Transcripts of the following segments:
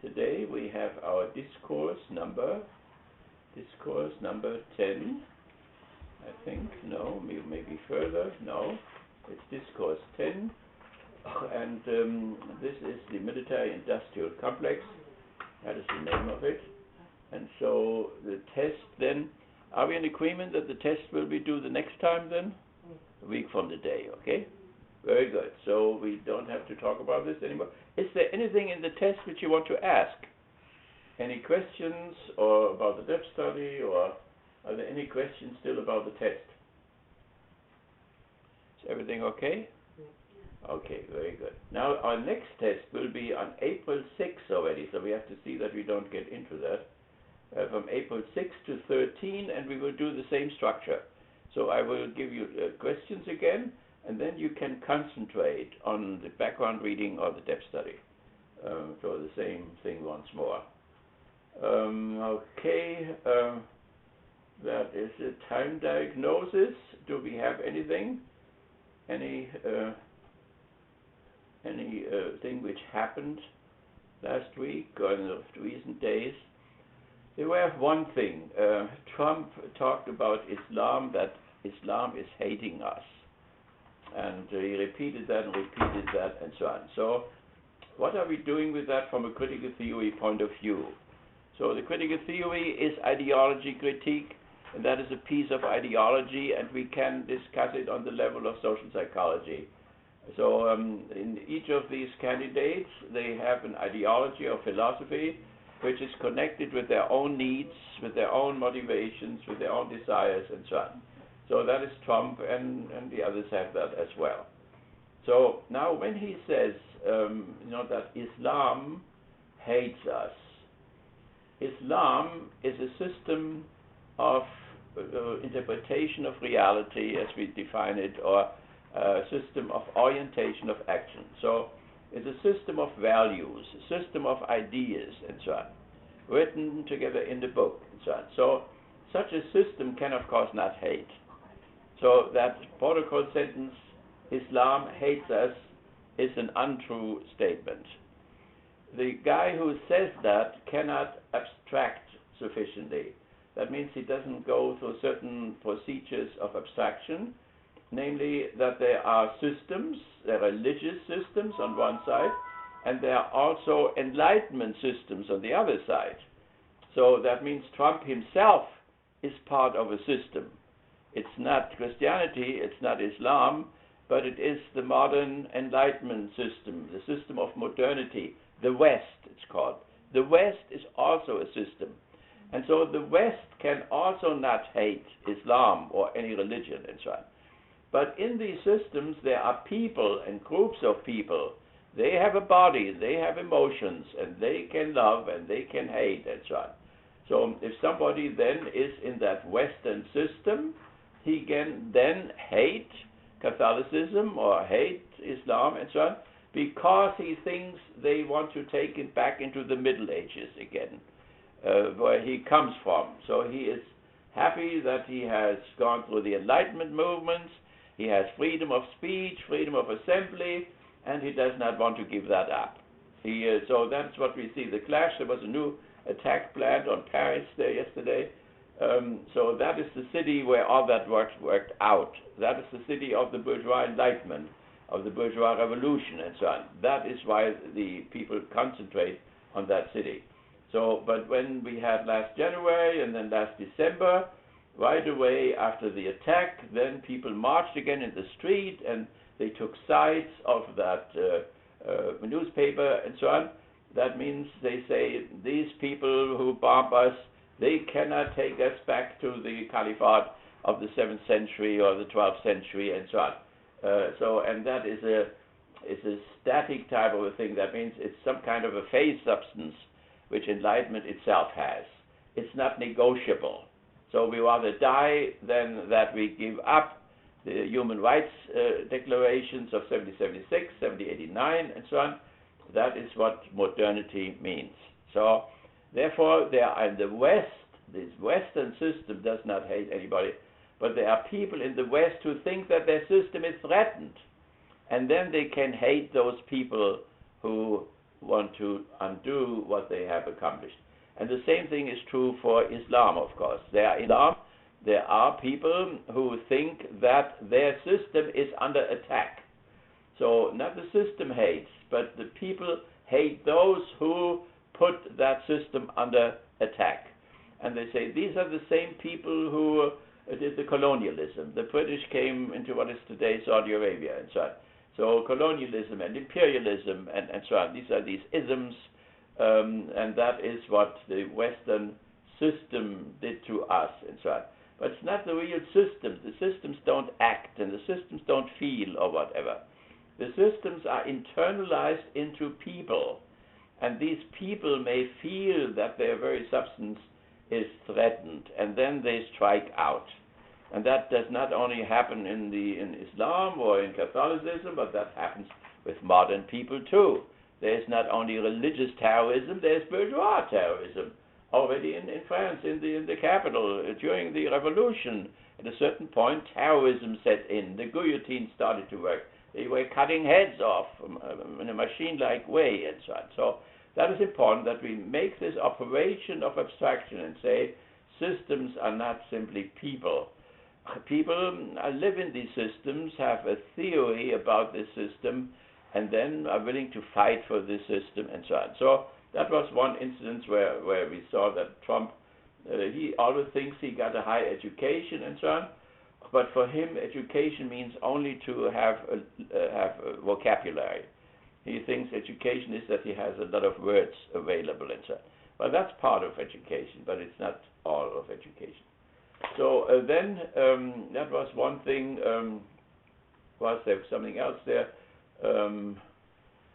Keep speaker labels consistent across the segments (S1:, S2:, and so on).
S1: Today we have our discourse number 10, I think. No, maybe further. No, it's discourse 10, and this is the military-industrial complex. That is the name of it. And so the test then, are we in agreement that the test will be due the next time then? A week from today, okay? Very good. So we don't have to talk about this anymore. Is there anything in the test which you want to ask? Any questions or about the depth study, or are there any questions still about the test? Is everything okay? Okay, very good. Now our next test will be on April 6th already, so we have to see that we don't get into that. From April 6th to 13, and we will do the same structure. So I will give you questions again, and then you can concentrate on the background reading or the depth study. So the same thing once more. Okay, that is a time diagnosis. Do we have anything? Any thing which happened last week or in the recent days? There was one thing. Trump talked about Islam, that Islam is hating us. And he repeated that and repeated that and so on. So what are we doing with that from a critical theory point of view? So the critical theory is ideology critique, and that is a piece of ideology, and we can discuss it on the level of social psychology. So in each of these candidates, they have an ideology or philosophy which is connected with their own needs, with their own motivations, with their own desires, and so on. So that is Trump, and the others have that as well. So now when he says that Islam hates us, Islam is a system of interpretation of reality as we define it, or a system of orientation of action. So it's a system of values, a system of ideas, and so on, written together in the book, and so on. So such a system can, of course, not hate. So that protocol sentence, Islam hates us, is an untrue statement. The guy who says that cannot abstract sufficiently. That means he doesn't go through certain procedures of abstraction, namely that there are systems, there are religious systems on one side, and there are also enlightenment systems on the other side. So that means Trump himself is part of a system. It's not Christianity, it's not Islam, but it is the modern enlightenment system, the system of modernity, the West it's called. The West is also a system. And so the West can also not hate Islam or any religion and so on. But in these systems there are people and groups of people. They have a body, they have emotions, and they can love and they can hate and so on. So if somebody then is in that Western system, he can then hate Catholicism or hate Islam and so on, because he thinks they want to take it back into the Middle Ages again, where he comes from. So he is happy that he has gone through the Enlightenment movements, he has freedom of speech, freedom of assembly, and he does not want to give that up. So that's what we see, the clash. There was a new attack planned on Paris there yesterday. So that is the city where all that worked out. That is the city of the bourgeois enlightenment, of the bourgeois revolution and so on. That is why the people concentrate on that city. So, but when we had last January and then last December, right away after the attack, then people marched again in the street and they took sides of that newspaper and so on. That means they say, these people who bomb us, they cannot take us back to the caliphate of the 7th century or the 12th century and so on. And that is a static type of a thing. That means it's some kind of a phase substance which enlightenment itself has. It's not negotiable. So we rather die than that we give up the human rights declarations of 1776, 1789, and so on. That is what modernity means. So therefore, there are in the West, this Western system does not hate anybody, but there are people in the West who think that their system is threatened. And then they can hate those people who want to undo what they have accomplished. And the same thing is true for Islam, of course. There are people who think that their system is under attack. So not the system hates, but the people hate those who put that system under attack. And they say these are the same people who did the colonialism. The British came into what is today Saudi Arabia and so on. So colonialism and imperialism and so on. These are these isms, and that is what the Western system did to us and so on. But it's not the real systems. The systems don't act and the systems don't feel or whatever. The systems are internalized into people, and these people may feel that their very substance is threatened, and then they strike out. And that does not only happen in Islam or in Catholicism, but that happens with modern people too. There is not only religious terrorism, there is bourgeois terrorism. Already in France, in the capital, during the revolution, at a certain point, terrorism set in. The guillotine started to work. They were cutting heads off in a machine-like way and so on. So that is important, that we make this operation of abstraction and say systems are not simply people. People live in these systems, have a theory about this system, and then are willing to fight for this system and so on. So that was one instance where we saw that Trump, he always thinks he got a high education and so on, but for him education means only to have a vocabulary. He thinks education is that he has a lot of words available and so on. Well, that's part of education, but it's not all of education. So then that was one thing. Was there something else there?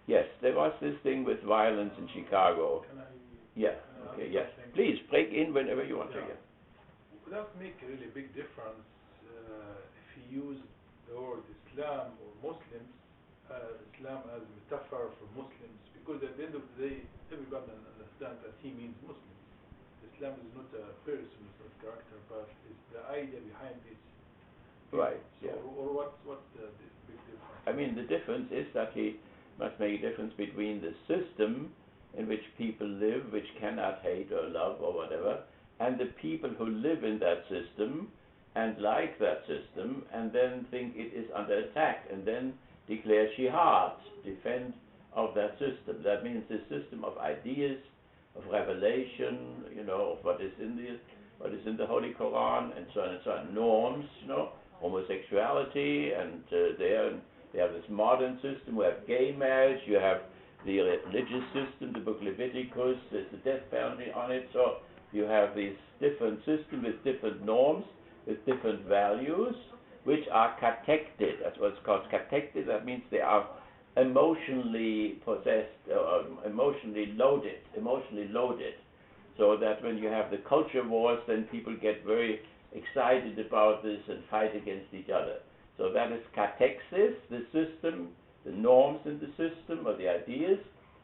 S1: Yes, there was this thing with violence in Chicago. Yeah, okay, yes. Please, break in whenever you want to. Yeah.
S2: Would that make a really big difference if you use the word Islam or Muslims, Islam as a metaphor for Muslims? Because at the end of the day, everybody understands that he means Muslims. Islam is not a person, it's not a character, but it's the idea behind this.
S1: Right,
S2: so,
S1: yeah.
S2: Or what's the big difference?
S1: I mean, the difference is that he must make a difference between the system in which people live, which cannot hate or love or whatever, and the people who live in that system and like that system and then think it is under attack and then declare jihad, defend of that system. That means the system of ideas, of revelation, you know, of what is in the Holy Quran and so on, norms, you know, homosexuality, and they have this modern system. We have gay marriage. You have the religious system, the book Leviticus. There's the death penalty on it. So you have these different systems with different norms, with different values, which are catected. That's what it's called, catected. That means they are emotionally possessed, emotionally loaded. So that when you have the culture wars, then people get very excited about this and fight against each other. So that is catexis, the system, the norms in the system or the ideas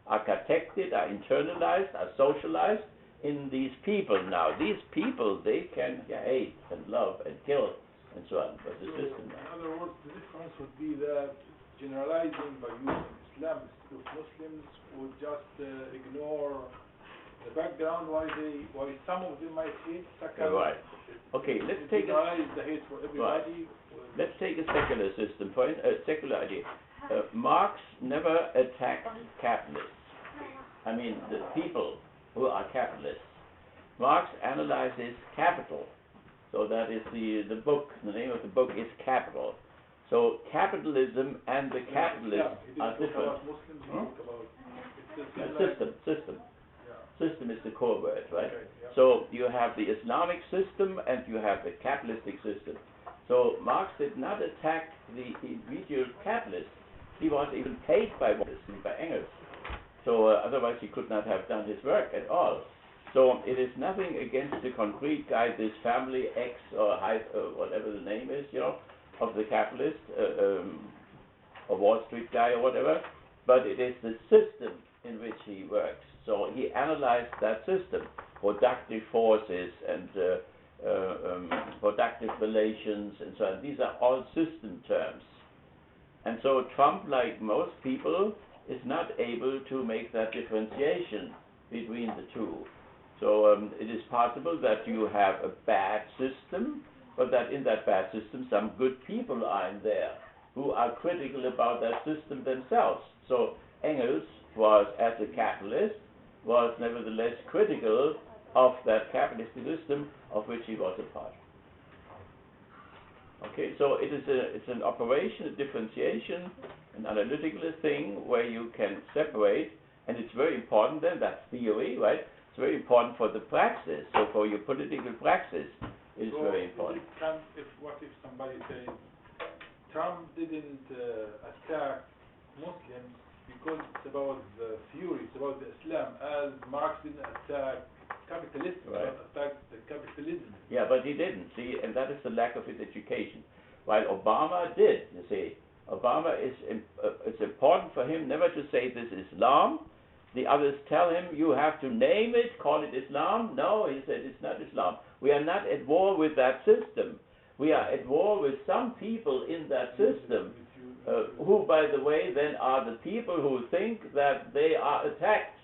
S1: are catected, are internalized, are socialized in these people. Now, these people, they can hate and love and kill and so on, but the system.
S2: In other words, the difference would be that generalizing by using Islam instead of Muslims would just ignore the background why some of them might hate second.
S1: Right. Okay, let's take
S2: the hate for everybody.
S1: Right. Let's take a secular system, secular idea. Marx never attacked capitalists. I mean, the people who are capitalists. Marx analyzes capital. So that is the book. The name of the book is Capital. So capitalism and the capitalists are different. System. System is the core word, right?
S2: Okay, yeah.
S1: So you have the Islamic system and you have the capitalistic system. So Marx did not attack the individual capitalists. He was even paid by Engels. So otherwise he could not have done his work at all. So it is nothing against the concrete guy, this family X or whatever the name is, you know, of the capitalist, a Wall Street guy or whatever, but it is the system in which he works. So he analyzed that system, productive forces and productive relations and so on. These are all system terms. And so Trump, like most people, is not able to make that differentiation between the two. So it is possible that you have a bad system, but that in that bad system some good people are in there who are critical about that system themselves. So Engels was, as a capitalist, was nevertheless critical of that capitalist system of which he was a part. Okay, so it's an operation, a differentiation, an analytical thing where you can separate, and it's very important then, that's theory, right? It's very important for the praxis, so for your political praxis, it's very important.
S2: What if somebody says, Trump didn't attack Muslims because it's about the theory, it's about the Islam, as Marx didn't attack capitalism,
S1: right.
S2: Attack the capitalism.
S1: Yeah, but he didn't, see, and that is the lack of his education. While Obama did, you see, Obama it's important for him never to say this is Islam. The others tell him, you have to name it, call it Islam. No, he said, it's not Islam. We are not at war with that system. We are at war with some people in that system, who, by the way, then are the people who think that they are attacked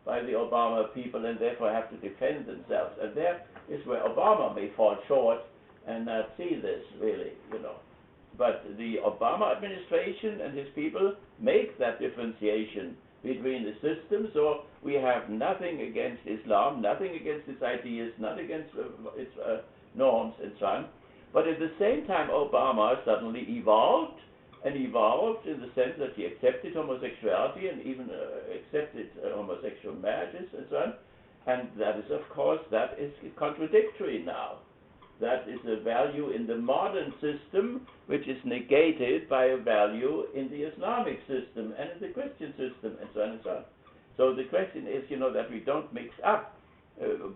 S1: by the Obama people and therefore have to defend themselves. And there is where Obama may fall short and not see this, really, you know. But the Obama administration and his people make that differentiation between the systems, so we have nothing against Islam, nothing against its ideas, not against its norms and so on. But at the same time, Obama suddenly evolved, and evolved in the sense that he accepted homosexuality and even accepted homosexual marriages and so on. And that is, of course, that is contradictory now. That is a value in the modern system which is negated by a value in the Islamic system and in the Christian system and so on and so on. So the question is, you know, that we don't mix up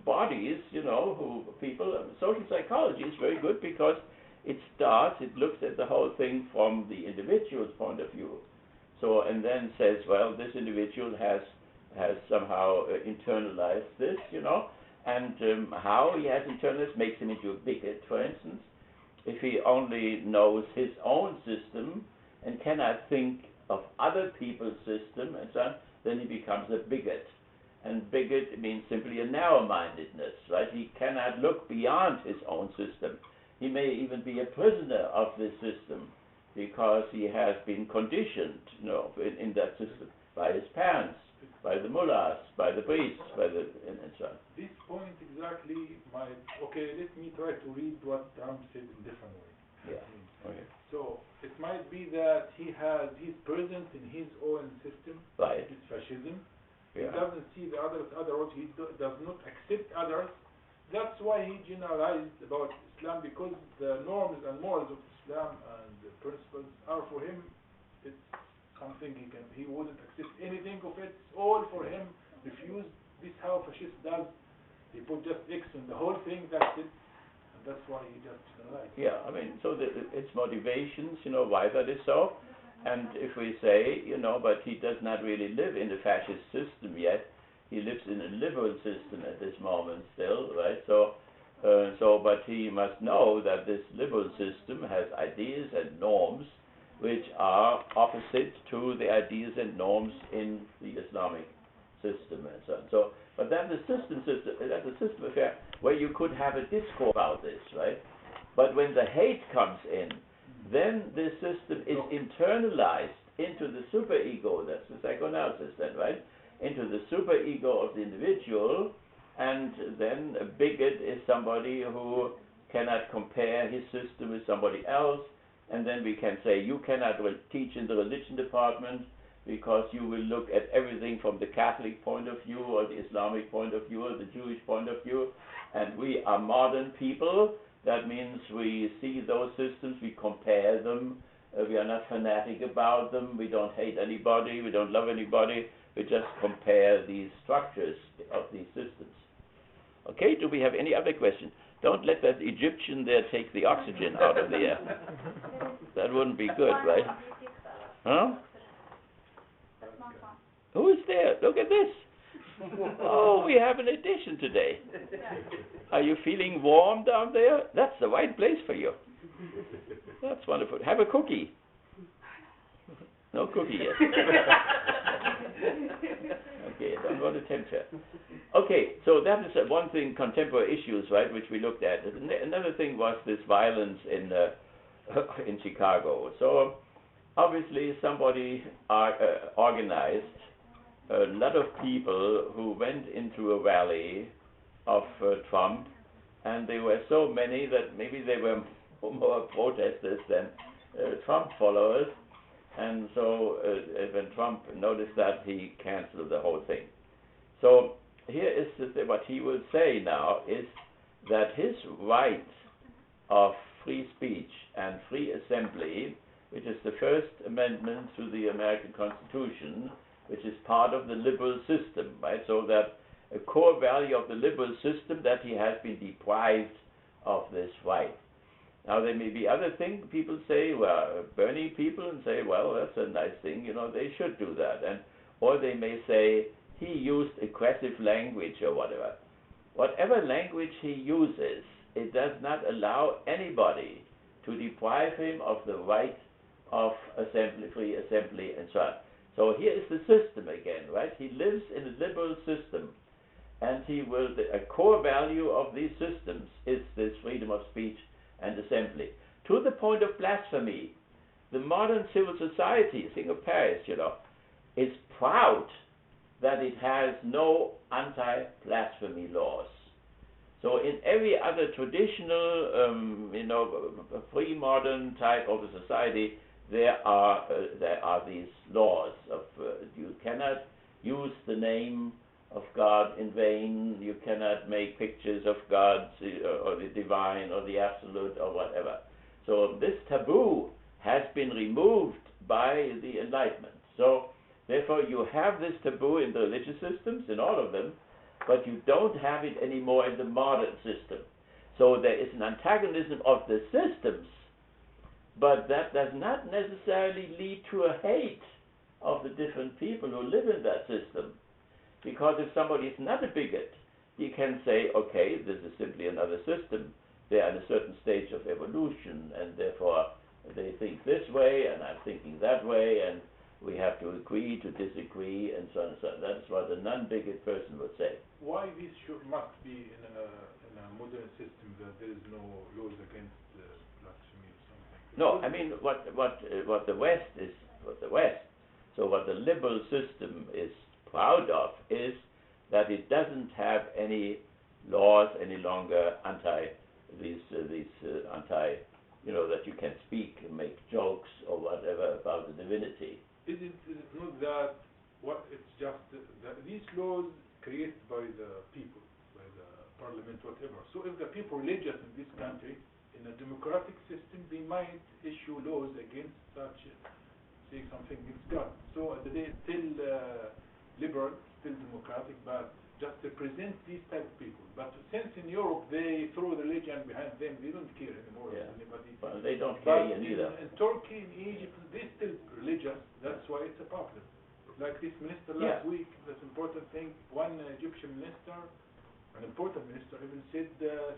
S1: bodies, you know, who people, social psychology is very good because it looks at the whole thing from the individual's point of view. So, and then says, well, this individual has somehow internalized this, you know, and how he has internalized makes him into a bigot, for instance. If he only knows his own system and cannot think of other people's system and so on, then he becomes a bigot. And bigot means simply a narrow-mindedness, right? He cannot look beyond his own system. He may even be a prisoner of this system because he has been conditioned, you know, in that system by his parents, by the mullahs, by the priests, and so on.
S2: This point exactly might, okay, let me try to read what Trump said in a different way.
S1: Yeah. Okay.
S2: So it might be that he's present in his own system,
S1: right.
S2: His fascism.
S1: Yeah.
S2: He doesn't see the others, otherwise he does not accept others. That's why he generalized about Islam, because the norms and morals of Islam and the principles are for him, it's something he wouldn't accept anything of it. It's all for him, refused. This is how fascist does. They put just X on the whole thing, that's it. And that's why he just generalized.
S1: Yeah, I mean, so it's motivations, you know, why that is so. And if we say, you know, but he does not really live in the fascist system yet, he lives in a liberal system at this moment still, right? So, but he must know that this liberal system has ideas and norms which are opposite to the ideas and norms in the Islamic system and so on. So, but that's a system affair where you could have a discourse about this, right? But when the hate comes in, then this system is internalized into the superego. That's the psychoanalysis then, right? Into the superego of the individual, and then a bigot is somebody who cannot compare his system with somebody else, and then we can say you cannot teach in the religion department because you will look at everything from the Catholic point of view or the Islamic point of view or the Jewish point of view, and we are modern people. That means we see those systems, we compare them, we are not fanatic about them, we don't hate anybody, we don't love anybody, we just compare these structures of these systems. Okay, do we have any other questions? Don't let that Egyptian there take the oxygen out of the air. That wouldn't be good, right? Huh? Who is there? Look at this. Oh, we have an addition today. Are you feeling warm down there? That's the right place for you. That's wonderful. Have a cookie. No cookie yet. Okay, I don't want to tempt her. Okay, so that is one thing, contemporary issues, right, which we looked at. Another thing was this violence in in Chicago. So obviously somebody organized a lot of people who went into a rally of Trump, and there were so many that maybe they were more protesters than Trump followers. And so when Trump noticed that, he canceled the whole thing. So here is what he will say now is that his right of free speech and free assembly, which is the First Amendment to the American Constitution, which is part of the liberal system, right? So that a core value of the liberal system that he has been deprived of this right. Now there may be other things people say, well, Bernie people, and say, well, that's a nice thing, you know, they should do that, and or they may say he used aggressive language or whatever. Whatever language he uses, it does not allow anybody to deprive him of the right of assembly, free assembly, and so on. So here is the system again, right? He lives in a liberal system, and he will. A core value of these systems is this freedom of speech and assembly, to the point of blasphemy. The modern civil society, think of Paris, you know, is proud that it has no anti-blasphemy laws. So in every other traditional, you know, free modern type of a society, there are these laws of you cannot use the name of God in vain, you cannot make pictures of God or the divine or the absolute or whatever. So this taboo has been removed by the Enlightenment. So therefore you have this taboo in the religious systems, in all of them, but you don't have it anymore in the modern system. So there is an antagonism of the systems, but that does not necessarily lead to a hate of the different people who live in that system. Because if somebody is not a bigot, he can say, okay, this is simply another system. They are in a certain stage of evolution, and therefore they think this way, and I'm thinking that way, and we have to agree to disagree, and so on and so on. That's what a non-bigot person would say.
S2: Why this must be in a modern system that there is no laws against blasphemy or something?
S1: No, I mean what the West is, So what the liberal system is proud of is that it doesn't have any laws any longer anti, you know, that you can speak and make jokes or whatever about the divinity.
S2: Is it not that it's just these laws created by the people, by the parliament, whatever. So if the people religious in this country, in a democratic system, they might issue laws against such, say something against God. So at the day, still liberal, still democratic, but just represent these type of people. But since in Europe they throw religion behind them, they don't care anymore of anybody.
S1: Well, they don't care neither.
S2: In Turkey, in Egypt, they still religious. That's why it's a problem. Like this minister last week, that's important thing. One Egyptian minister, an important minister, even said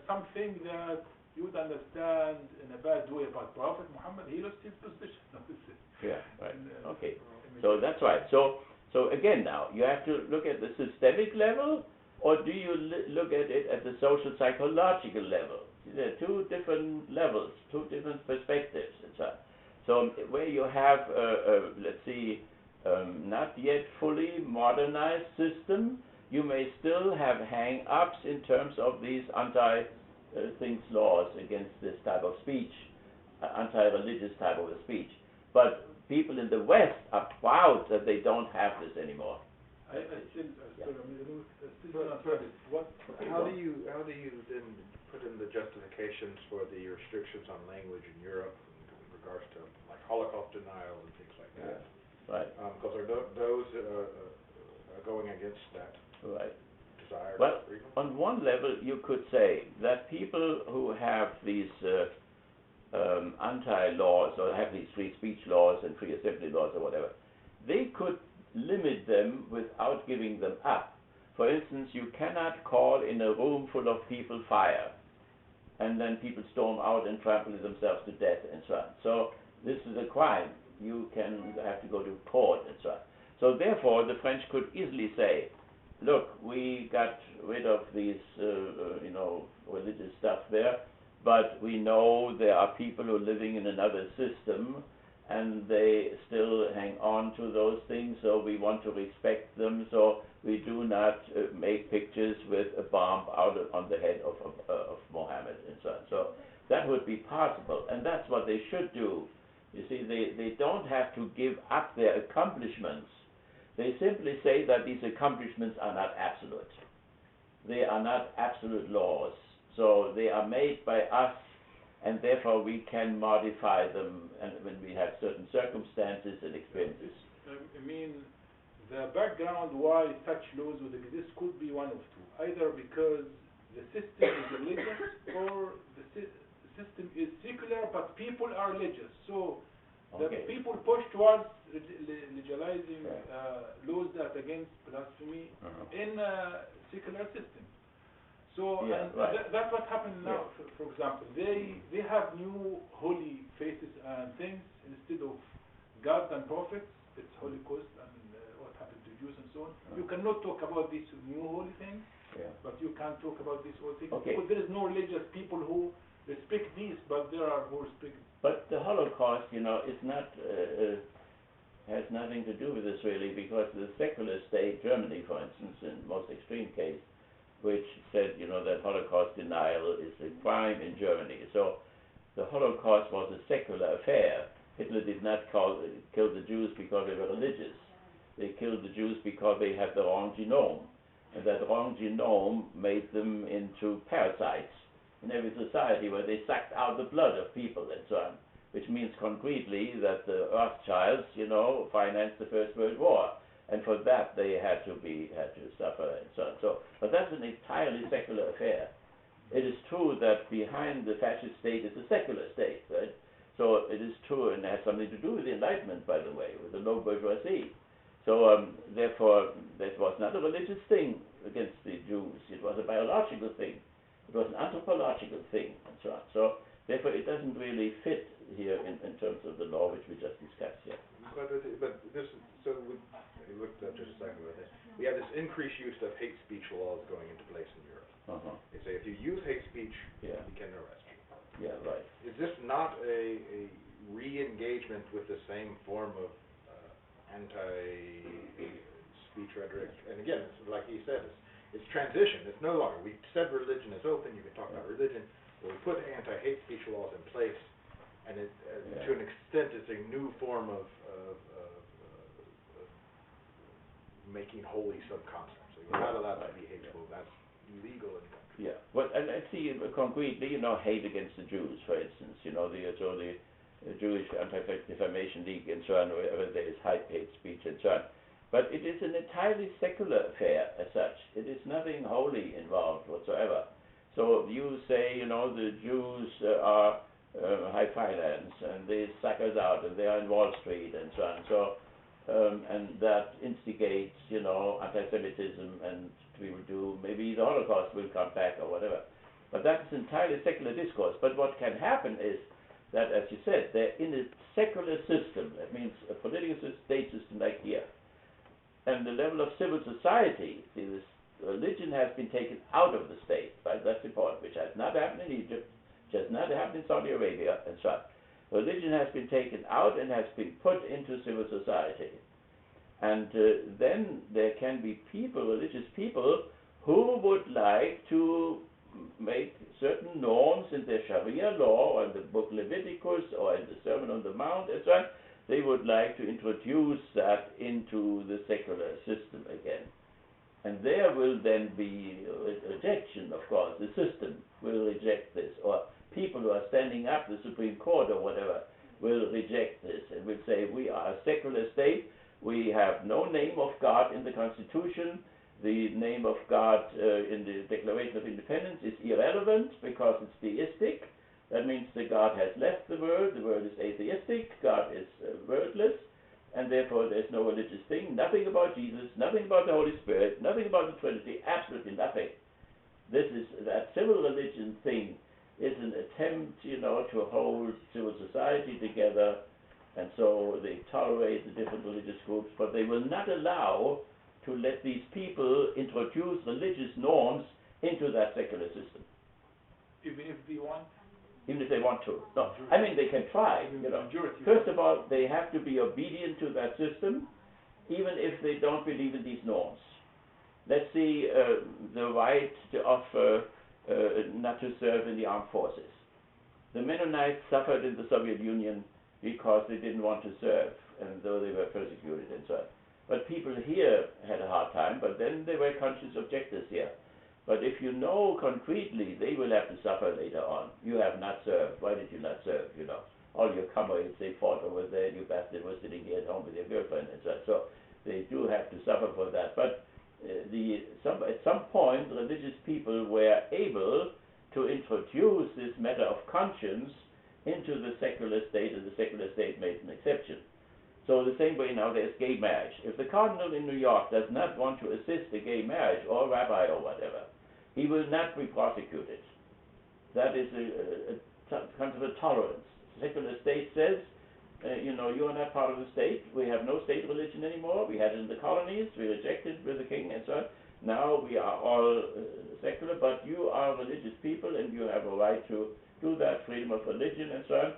S2: something that you would understand in a bad way about Prophet Muhammad. He lost his position.
S1: Yeah, right. Okay. So that's right. So again, now you have to look at the systemic level, or do you look at it at the social psychological level? There are two different levels, two different perspectives, and so on. So where you have, let's see, not yet fully modernized system, you may still have hang-ups in terms of these anti-things laws against this type of speech, anti-religious type of a speech. But people in the West are proud that they don't have this anymore.
S2: I still don't understand it.
S3: How do you then put in the justifications for the restrictions on language in Europe in regards to like Holocaust denial and things like that?
S1: Right.
S3: Because those are going against that desire.
S1: Well, on one level, you could say that people who have these anti-laws or have these free speech laws and free assembly laws or whatever, they could limit them without giving them up. For instance, you cannot call in a room full of people fire, and then people storm out and trample themselves to death and so on. So this is a crime. You have to go to court and so on. So therefore, the French could easily say, look, we got rid of these, religious stuff there, but we know there are people who are living in another system, and they still hang on to those things, so we want to respect them, so we do not make pictures with a bomb on the head of Mohammed and so on. So that would be possible, and that's what they should do. You see, they don't have to give up their accomplishments. They simply say that these accomplishments are not absolute. They are not absolute laws. So they are made by us, and therefore we can modify them and when we have certain circumstances and experiences.
S2: I mean, the background why such laws would exist could be one of two. Either because the system is religious, or the system is secular, but people are religious. So the people push towards legalizing laws that against blasphemy in a secular system. So that's what happened now. For example, they have new holy faces and things instead of gods and prophets. It's Holocaust and what happened to Jews and so on. You cannot talk about these new holy things, but you can talk about these old things. Because there is no religious people who respect these, but there are who respect.
S1: But the Holocaust, is not has nothing to do with this really, because the secular state, Germany, for instance, in most extreme case, which said, that Holocaust denial is a crime in Germany. So the Holocaust was a secular affair. Hitler did not kill the Jews because they were religious. They killed the Jews because they had the wrong genome. And that wrong genome made them into parasites in every society, where they sucked out the blood of people and so on, which means concretely that the Rothschilds, financed the First World War. And for that they had to suffer and so on. So, but that's an entirely secular affair. It is true that behind the fascist state is a secular state, right? So it is true, and it has something to do with the Enlightenment, by the way, with the low bourgeoisie. So therefore, that was not a religious thing against the Jews. It was a biological thing. It was an anthropological thing, and so on. So therefore, it doesn't really fit here in terms of the law which we just discussed here.
S3: But this, so we looked up just a second about this. We have this increased use of hate speech laws going into place in Europe. They say if you use hate speech, we can arrest you.
S1: Yeah, right.
S3: Is this not a re-engagement with the same form of anti-speech rhetoric? And again, it's like he said, it's transition. It's no longer, we said religion is open, you can talk about religion, but we put anti-hate speech laws in place, and it, to an extent, it's a new form of making holy some concepts. So you're not allowed to be hateful. That's illegal in countries.
S1: Yeah, well, and let's see concretely, hate against the Jews, for instance, the Jewish Anti-Defamation League and so on, wherever there is hate speech and so on. But it is an entirely secular affair as such. It is nothing holy involved whatsoever. So you say, the Jews are high finance, and they suck us out, and they are in Wall Street and so on. So, and that instigates, anti-Semitism, and we will do, maybe the Holocaust will come back or whatever. But that's entirely secular discourse. But what can happen is that, as you said, they're in a secular system. That means a political state system like here. And the level of civil society, see, this religion has been taken out of the state, right? That's important, which has not happened in Egypt, which has not happened in Saudi Arabia, and so on. Religion has been taken out and has been put into civil society. And then there can be people, religious people, who would like to make certain norms in their Sharia law, or in the book Leviticus, or in the Sermon on the Mount, and so on. They would like to introduce that into the secular system again. And there will then be rejection, of course. The system will reject this, or people who are standing up, the Supreme Court or whatever, will reject this and will say, we are a secular state, we have no name of God in the Constitution, the name of God in the Declaration of Independence is irrelevant because it's theistic. That means the God has left the world is atheistic, God is wordless, and therefore there's no religious thing, nothing about Jesus, nothing about the Holy Spirit, nothing about the Trinity, absolutely nothing. This is, that civil religion thing is an attempt, to hold civil society together And so they tolerate the different religious groups, but they will not allow to let these people introduce religious norms into that secular system.
S2: Even if they want?
S1: Even if they want to. No, I mean, they can try, you know. First of all, they have to be obedient to that system, even if they don't believe in these norms. Let's see the right of not to serve in the armed forces. The Mennonites suffered in the Soviet Union because they didn't want to serve, and though they were persecuted and so on. But people here had a hard time, but then they were conscious objectors here. But if you know concretely, they will have to suffer later on. You have not served. Why did you not serve, you know? All your comrades, they fought over there, and you bastard was sitting here at home with your girlfriend and so on. So they do have to suffer for that. But at some point, religious people were able to introduce this matter of conscience into the secular state, and the secular state made an exception. So the same way now there's gay marriage. If the cardinal in New York does not want to assist a gay marriage, or a rabbi or whatever, he will not be prosecuted. That is kind of a tolerance. The secular state says, you know, you are not part of the state. We have no state religion anymore. We had it in the colonies. We rejected with the king and so on. Now we are all secular, but you are religious people, and you have a right to do that, freedom of religion and so on.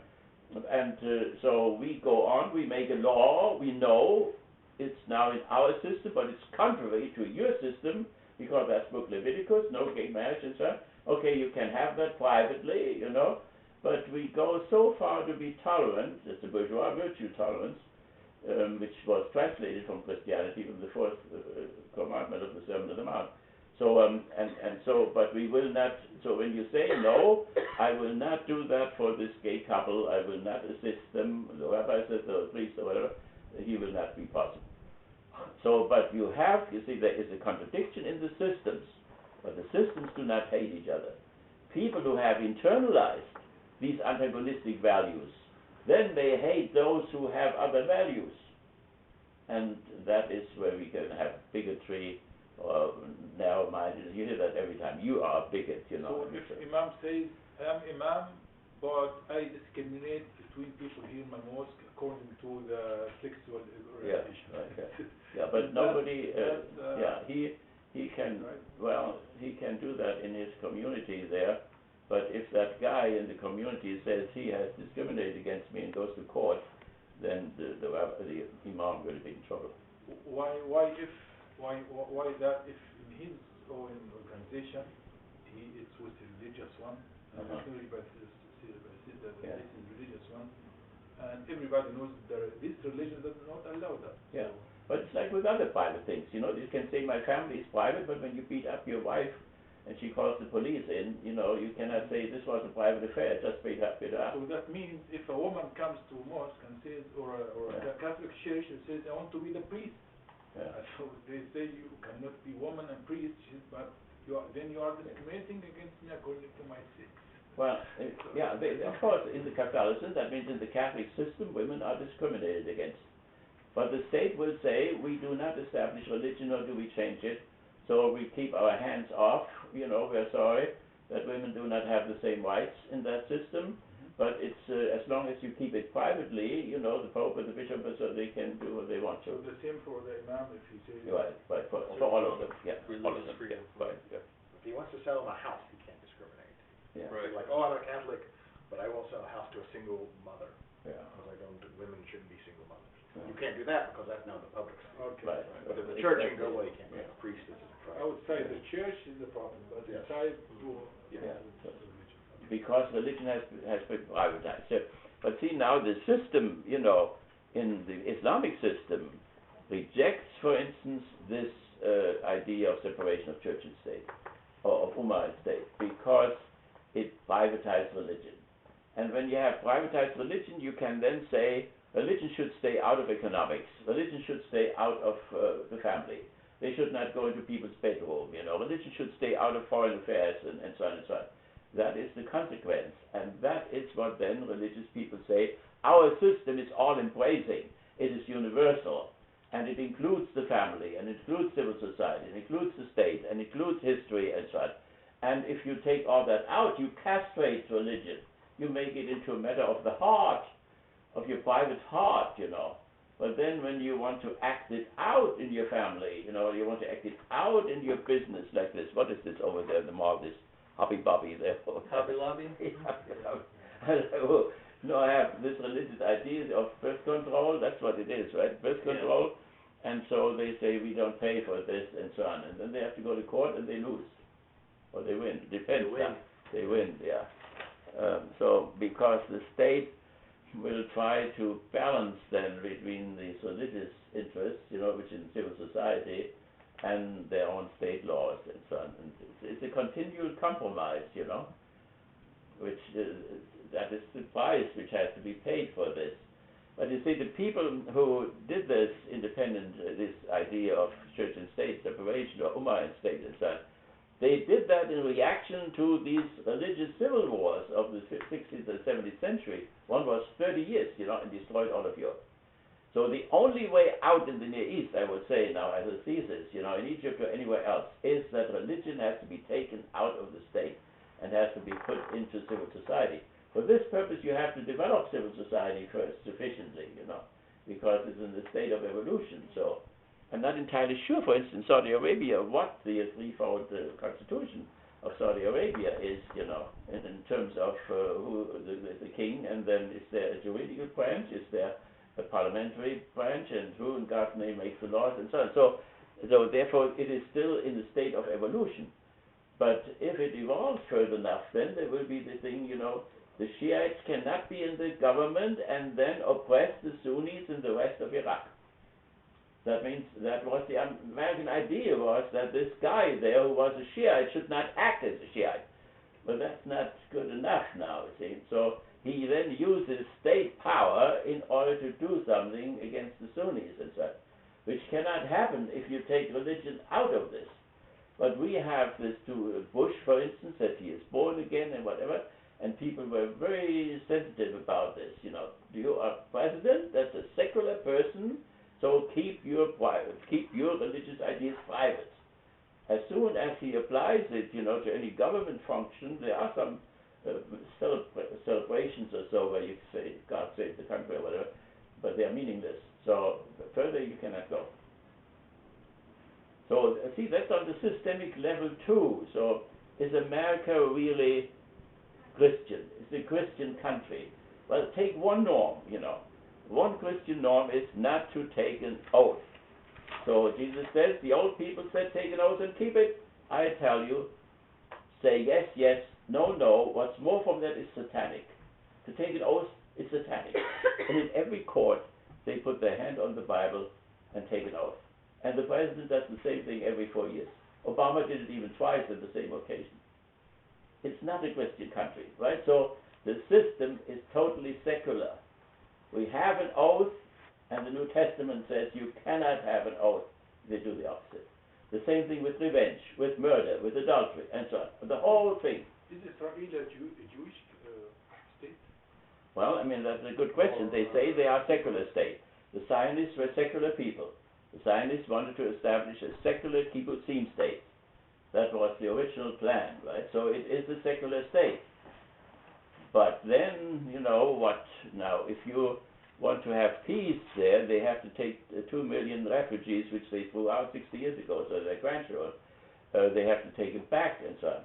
S1: And so we go on, we make a law, we know it's now in our system, but it's contrary to your system, because that's Book Leviticus, no gay marriage and so on. Okay, you can have that privately, you know, but we go so far to be tolerant, it's the bourgeois virtue tolerance, which was translated from Christianity from the fourth commandment of the Sermon on the Mount. So, but we will not, so when you say no, I will not do that for this gay couple, I will not assist them, the rabbi says, or the priest or whatever, he will not be possible. So, but you see, there is a contradiction in the systems, but the systems do not hate each other. People who have internalized these antagonistic values, then they hate those who have other values. And that is where we can have bigotry, or narrow-minded. You hear that every time. You are a bigot, you know.
S2: So if Imam says, I am Imam, but I discriminate between people here in my mosque according to the sexual orientation.
S1: Yeah, right, yeah, but nobody, he can, right? Well, he can do that in his community there, but if that guy in the community says he has discriminated against me and goes to court, then the Imam will be in trouble.
S2: Why that if in his own organization it's with a religious one, and everybody says that this is religious one, and everybody knows that this religion does not allow that.
S1: Yeah, but it's like with other private things, you know, you can say my family is private, but when you beat up your wife and she calls the police in, you know, you cannot say this was a private affair, just beat up.
S2: So that means if a woman comes to a mosque and says, or a Catholic church and says, I want to be the priest, so they say you cannot be woman and priest, but then you are discriminating against me according to my sex.
S1: Well, of course, in the Catholicism, that means in the Catholic system, women are discriminated against. But the state will say, we do not establish religion, nor do we change it, so we keep our hands off, you know, we're sorry that women do not have the same rights in that system. But it's as long as you keep it privately, you know, the Pope and the Bishop, so they can do what they want to.
S2: So the same for the Imam, if he says...
S1: Right, for all of them, yeah.
S4: Religious freedom.
S1: Yeah, right, yeah.
S3: If he wants to sell him a house, he can't discriminate.
S1: Yeah.
S4: Right.
S3: Like, oh, I'm a Catholic, but I won't sell a house to a single mother.
S1: Yeah.
S3: Because women shouldn't be single mothers. You can't do that because that's now the public sphere.
S2: Okay.
S1: Right.
S3: But in the church, you can go, well, you can't be a priest, this is a private.
S2: Outside the church is the problem, but inside
S1: because religion has been privatized. So, but see now the system, you know, in the Islamic system rejects, for instance, this idea of separation of church and state, or of Ummah and state, because it privatized religion. And when you have privatized religion, you can then say religion should stay out of economics. Religion should stay out of the family. They should not go into people's bedroom, you know. Religion should stay out of foreign affairs and so on and so on. That is the consequence, and that is what then religious people say, our system is all-embracing, it is universal, and it includes the family, and includes civil society, and includes the state, and includes history, and so on. And if you take all that out, you castrate religion. You make it into a matter of the heart, of your private heart, But then when you want to act it out in your family, you want to act it out in your business like this. What is this over there, the mall, this Hobby Bobby there?
S4: Hobby Lobby?
S1: No, I have this religious idea of birth control. That's what it is, right? Birth control. And so they say we don't pay for this and so on. And then they have to go to court and they lose. Or they win. Depends. They win, yeah. So because the state will try to balance then between these religious interests, which in civil society, and their own state laws and so on. And it's a continual compromise, which that is the price which has to be paid for this. But you see, the people who did this this idea of church and state separation, or Ummah and state and so on, they did that in reaction to these religious civil wars of the 16th and 17th century. One was 30 years, and destroyed all of Europe. So the only way out in the Near East, I would say now as a thesis, in Egypt or anywhere else, is that religion has to be taken out of the state and has to be put into civil society. For this purpose, you have to develop civil society first sufficiently, because it's in the state of evolution. So I'm not entirely sure, for instance, Saudi Arabia, what the threefold constitution of Saudi Arabia is, in terms of who the king, and then is there a juridical branch, is there a parliamentary branch, and who in God's name makes the laws, and so on. So therefore, it is still in the state of evolution. But if it evolves further enough, then there will be the thing, the Shiites cannot be in the government and then oppress the Sunnis in the rest of Iraq. That means that was the American idea, was that this guy there who was a Shiite should not act as a Shiite. But that's not good enough now, it seems. So he then uses state power in order to do something against the Sunnis and such, which cannot happen if you take religion out of this. But we have this to Bush, for instance, that he is born again and whatever, and people were very sensitive about this. You are president, that's a secular person, so keep your religious ideas private. As soon as he applies it, to any government function, there are some celebrations or so where you say, God save the country or whatever, but they are meaningless. So further you cannot go. So see, that's on the systemic level too. So is America really Christian? It's a Christian country. Well, take one norm, One Christian norm is not to take an oath. So Jesus says, the old people said, take an oath and keep it. I tell you, say yes, yes, no, no. What's more from that is satanic. To take an oath is satanic. And in every court, they put their hand on the Bible and take an oath. And the president does the same thing every 4 years. Obama did it even twice on the same occasion. It's not a Christian country, right? So the system is totally secular. We have an oath, and the New Testament says you cannot have an oath. They do the opposite. The same thing with revenge, with murder, with adultery, and so on. The whole thing.
S2: Is Israel a Jewish state?
S1: Well, that's a good question. They say they are secular state. The Zionists were secular people. The Zionists wanted to establish a secular kibbutzim state. That was the original plan, right? So it is a secular state. But then, what now? If you want to have peace there, they have to take 2 million refugees, which they threw out 60 years ago, so their grandchildren. They have to take them back and so on.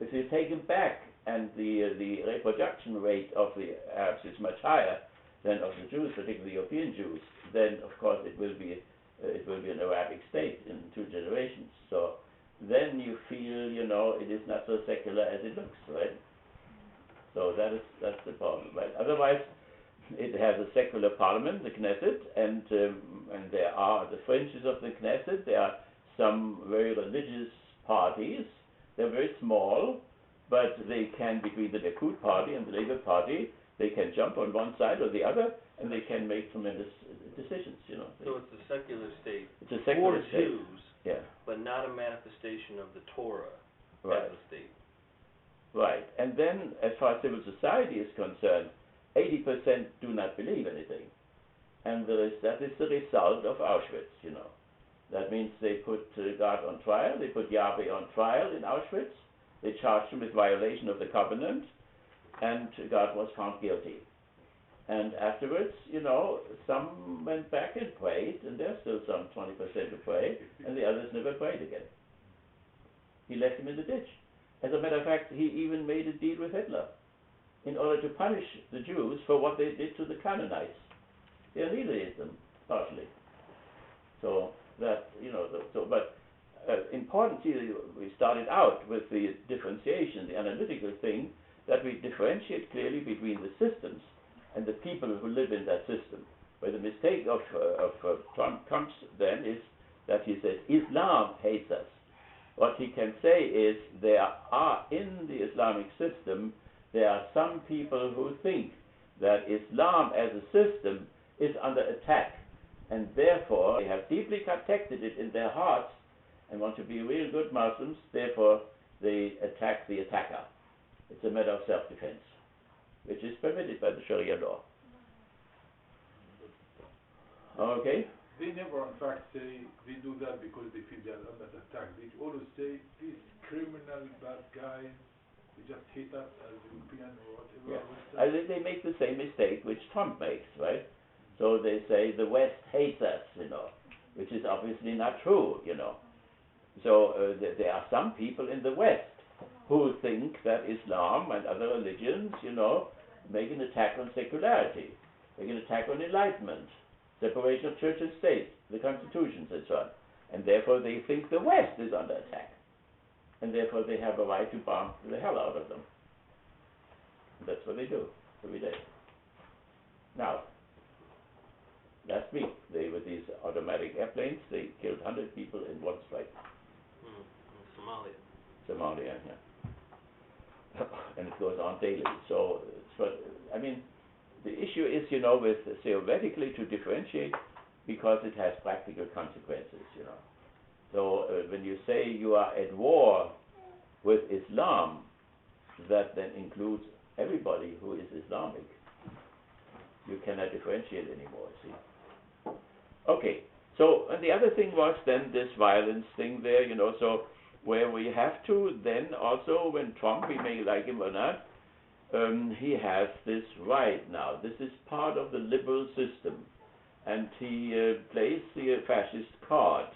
S1: If you take them back, and the reproduction rate of the Arabs is much higher than of the Jews, particularly European Jews, then of course it will be an Arabic state in 2 generations. So then you feel, it is not so secular as it looks, right? So that's the problem, right? Otherwise, it has a secular parliament, the Knesset, and there are the fringes of the Knesset. There are some very religious parties. They're very small, but they can, between the Likud party and the Labour Party, they can jump on one side or the other, and they can make tremendous decisions,
S4: So it's a secular state.
S1: It's a secular
S4: for
S1: state.
S4: Jews,
S1: yeah,
S4: but not a manifestation of the Torah
S1: right.
S4: as a state.
S1: Right. And then, as far as civil society is concerned, 80% do not believe anything. And that is the result of Auschwitz, That means they put God on trial, they put Yahweh on trial in Auschwitz, they charged him with violation of the covenant, and God was found guilty. And afterwards, you know, some went back and prayed, and there's still some 20% who prayed, and the others never prayed again. He left him in the ditch. As a matter of fact, he even made a deal with Hitler in order to punish the Jews for what they did to the Canaanites. They alleviated them, partially. So that, you know, but important, see, we started out with the differentiation, the analytical thing, that we differentiate clearly between the systems and the people who live in that system. Where the mistake of Trump comes then is that he says, Islam hates us. What he can say is there are, in the Islamic system, there are some people who think that Islam as a system is under attack, and therefore they have deeply protected it in their hearts and want to be real good Muslims, therefore they attack the attacker. It's a matter of self-defense, which is permitted by the Sharia law. Okay?
S2: They never, in fact, say they do that because they feel they are under attack. They always say these criminal bad guys, they just hate us as European or whatever.
S1: Yeah. I think they make the same mistake which Trump makes, right? So they say the West hates us, you know, which is obviously not true, you know. So there are some people in the West who think that Islam and other religions, you know, make an attack on secularity, make an attack on enlightenment, separation of church and state, the constitutions and so on. And therefore they think the West is under attack. And therefore they have a right to bomb the hell out of them. And that's what they do every day. Now, last week, with these automatic airplanes, they killed 100 people in one strike. Somalia, yeah. And it goes on daily. So, I mean, the issue is, you know, with theoretically to differentiate because it has practical consequences, you know. So when you say you are at war with Islam, that then includes everybody who is Islamic. You cannot differentiate anymore, see. Okay, so and the other thing was then this violence thing there, you know, so where we have to then also, when Trump, we may like him or not, he has this right now. This is part of the liberal system. And he plays the fascist card.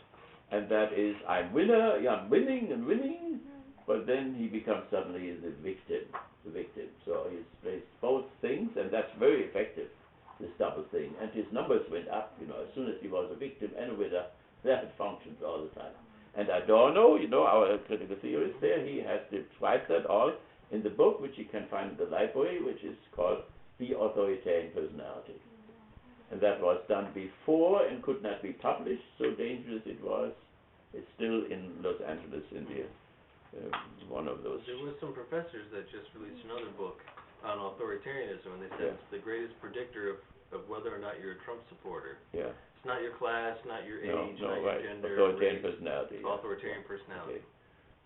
S1: And that is, I'm winner, yeah, I'm winning and winning, but then he becomes suddenly the victim. So he plays both things, and that's very effective, this double thing. And his numbers went up, you know, as soon as he was a victim and a winner, that functions all the time. And Adorno, you know, our critical theorist there, he has described that all in the book, which you can find in the library, which is called The Authoritarian Personality. And that was done before and could not be published, so dangerous it was. It's still in Los Angeles, in the one of those.
S4: There was some professors that just released another book on authoritarianism, and they said it's the greatest predictor of whether or not you're a Trump supporter.
S1: Yeah.
S4: It's not your class, not your age, not your gender,
S1: authoritarian
S4: race,
S1: personality.
S4: authoritarian personality.
S1: Okay.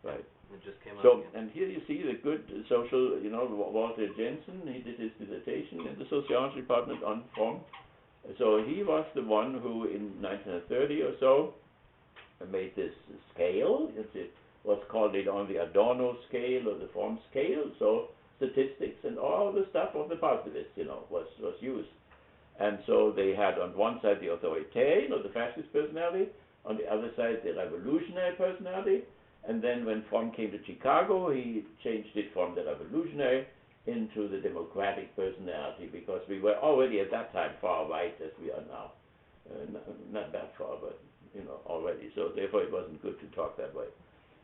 S1: Right.
S4: It just came out
S1: So,
S4: again.
S1: and here you see the good social, you know, Walter Jensen, he did his dissertation in the sociology department on form. So he was the one who in 1930 or so made this scale. It was called it on the Adorno Scale or the form scale. So statistics and all the stuff of the positivists, you know, was used. And so they had on one side the authoritarian or the fascist personality, on the other side the revolutionary personality. And then when Fromm came to Chicago, he changed it from the revolutionary into the democratic personality, because we were already at that time far right as we are now. Not that far, but, you know, already. So therefore it wasn't good to talk that way.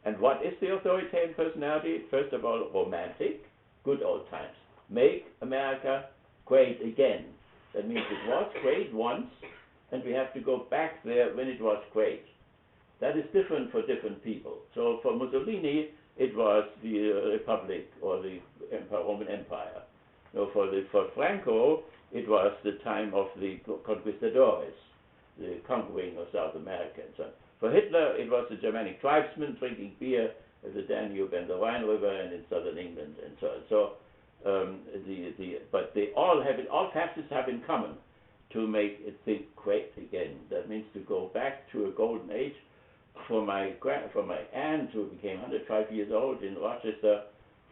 S1: And what is the authoritarian personality? First of all, romantic, good old times. Make America great again. That means it was great once, and we have to go back there when it was great. That is different for different people. So for Mussolini, it was the Republic or the Roman Empire. No, for Franco, it was the time of the conquistadores, the conquering of South America and so on. For Hitler, it was the Germanic tribesmen drinking beer at the Danube and the Rhine River and in southern England and so on. So, but they all fascists have in common to make it think great again. That means to go back to a golden age. For my aunt, who became 105 years old in Rochester,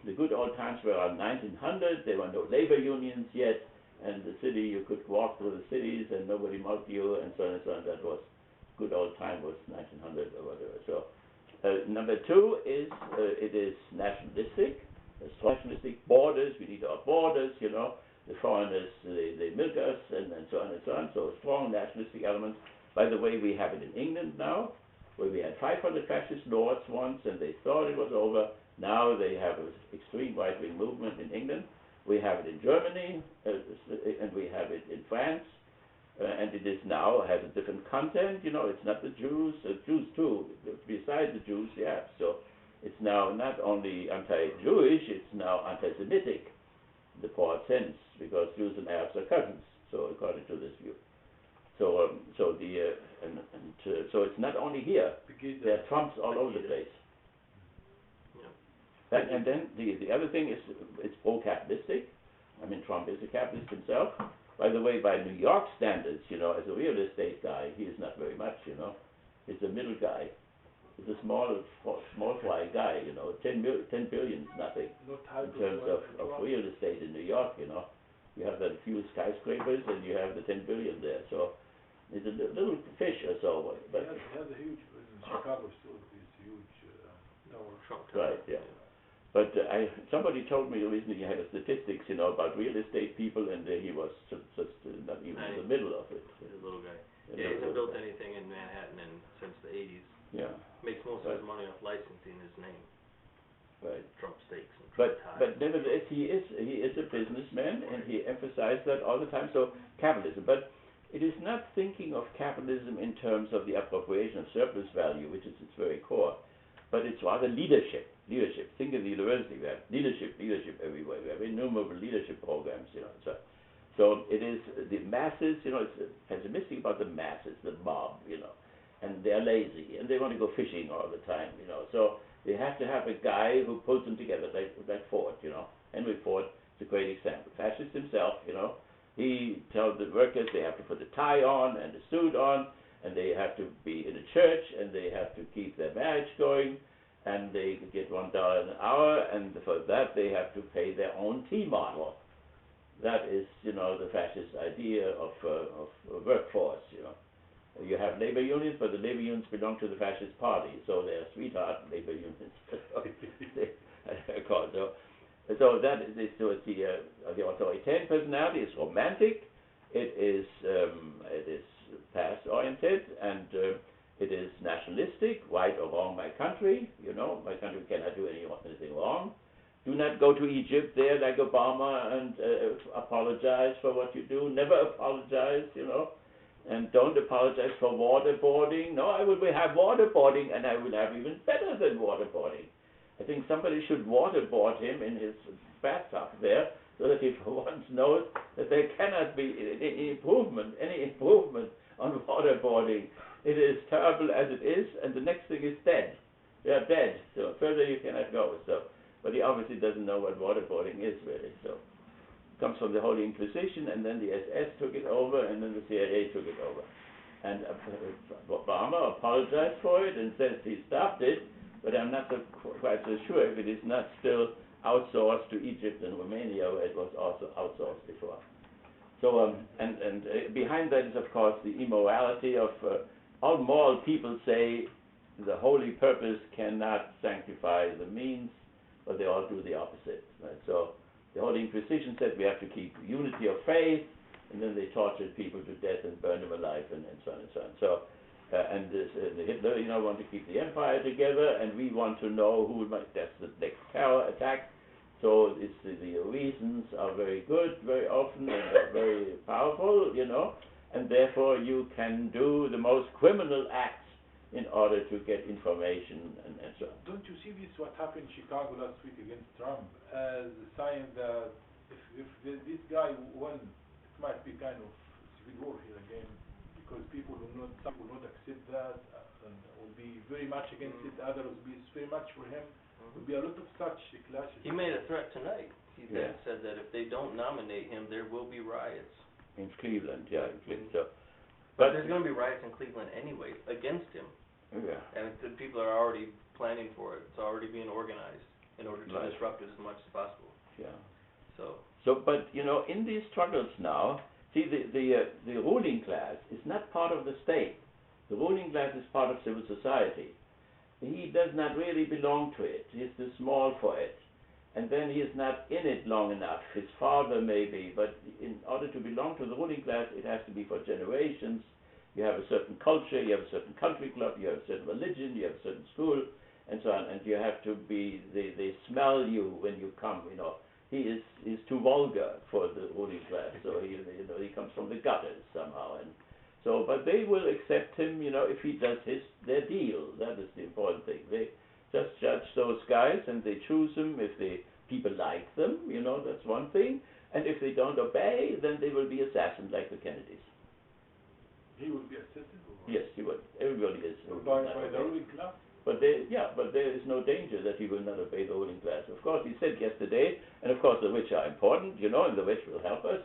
S1: the good old times were around 1900. There were no labor unions yet. and the city, you could walk through the cities and nobody mugged you, and so on and so on. That was good old time, was 1900 or whatever. So number two is it is nationalistic. It's nationalistic borders. We need our borders, you know. The foreigners, they milk us, and so on and so on. So strong nationalistic elements. By the way, we have it in England now, where we had 500 fascist lords once, and they thought it was over. Now they have an extreme right-wing movement in England. We have it in Germany, and we have it in France, and it is now has a different content. You know, it's not the Jews, Jews too. Besides the Jews, yeah. So it's now not only anti-Jewish; it's now anti-Semitic, in the broad sense, because Jews and Arabs are cousins. So according to this view, so so it's not only here. There are Trumps all over the place. And then the other thing is it's pro-capitalistic. I mean, Trump is a capitalist himself. By the way, by New York standards, you know, as a real estate guy, he is not very much, you know. He's a middle guy. He's a small fry guy, you know. 10 billion is nothing in terms of real estate in New York, you know. You have that few skyscrapers and you have the 10 billion there. So it's a little fish or so. But
S2: he has a huge, in Chicago still, it's huge tower.
S1: Right, yeah. But somebody told me recently he had statistics, you know, about real estate people, and he was just not even in the middle of it.
S4: He's a little guy. Yeah, he hasn't built anything in Manhattan since the 80s.
S1: Yeah.
S4: Makes most of his money off licensing his name.
S1: Right.
S4: Trump steaks and Trump ties.
S1: But nevertheless, he is a businessman, and he emphasized that all the time. So capitalism, but it is not thinking of capitalism in terms of the appropriation of surplus value, which is its very core, but it's rather leadership. Leadership. Think of the university. We have leadership everywhere. We have innumerable leadership programs, you know. So it is the masses, you know. It's pessimistic about the masses, the mob, you know, and they're lazy and they want to go fishing all the time, you know. So they have to have a guy who pulls them together, like Ford, you know. Henry Ford is a great example. Fascist himself, you know. He tells the workers they have to put a tie on and a suit on, and they have to be in a church, and they have to keep their marriage going. And they get $1 an hour, and for that they have to pay their own tea model. That is, you know, the fascist idea of workforce. You know, you have labor unions, but the labor unions belong to the fascist party, so they are sweetheart labor unions. So that is the authoritarian personality is romantic. It is past-oriented, and it is nationalistic, right or wrong my country, you know, my country cannot do anything wrong. Do not go to Egypt there like Obama and apologize for what you do. Never apologize, you know, and don't apologize for waterboarding. No, I will have waterboarding, and I will have even better than waterboarding. I think somebody should waterboard him in his bathtub there, so that he for once knows that there cannot be any improvement on waterboarding. It is terrible as it is, and the next thing is dead. They are dead, so further you cannot go. So, but he obviously doesn't know what waterboarding is really. So, it comes from the Holy Inquisition, and then the SS took it over, and then the CIA took it over. And Obama apologized for it and says he stopped it, but I'm not quite so sure if it is not still outsourced to Egypt and Romania, where it was also outsourced before. So, behind that is, of course, the immorality of all moral people say the holy purpose cannot sanctify the means, but they all do the opposite. Right? So the Holy Inquisition said we have to keep unity of faith, and then they tortured people to death and burned them alive, and so on and so on. So, the Hitler, you know, want to keep the empire together, and we want to know who might. That's the next terror attack. So it's the reasons are very good, very often, and are very powerful, you know, and therefore you can do the most criminal acts in order to get information and so on.
S2: Don't you see this, what happened in Chicago last week against Trump, as a sign that if this guy won, it might be kind of civil war here again, because some will not accept that and will be very much against it, others will be very much for him. There will be a lot of such clashes.
S4: He made a threat tonight. He said that if they don't nominate him, there will be riots.
S1: In Cleveland, yeah, in Cleveland. So,
S4: but there's going to be riots in Cleveland anyway, against him.
S1: Yeah.
S4: And the people are already planning for it. It's already being organized in order to disrupt it as much as possible.
S1: Yeah. So, but you know, in these struggles now, see, the ruling class is not part of the state. The ruling class is part of civil society. He does not really belong to it. He is too small for it. And then he is not in it long enough. His father maybe, but in order to belong to the ruling class, it has to be for generations. You have a certain culture, you have a certain country club, you have a certain religion, you have a certain school, and so on. And you have to be, they smell you when you come, you know. He's too vulgar for the ruling class, so he comes from the gutters somehow. And so, but they will accept him, you know, if he does their deal. That is the important thing. They just judge those guys and they choose them if the people like them, you know, that's one thing. And if they don't obey, then they will be assassinated like the Kennedys.
S2: He will be assassinated?
S1: Yes, he would. Everybody is.
S2: By the ruling class?
S1: But there is no danger that he will not obey the ruling class. Of course, he said yesterday, and of course the rich are important, you know, and the rich will help us.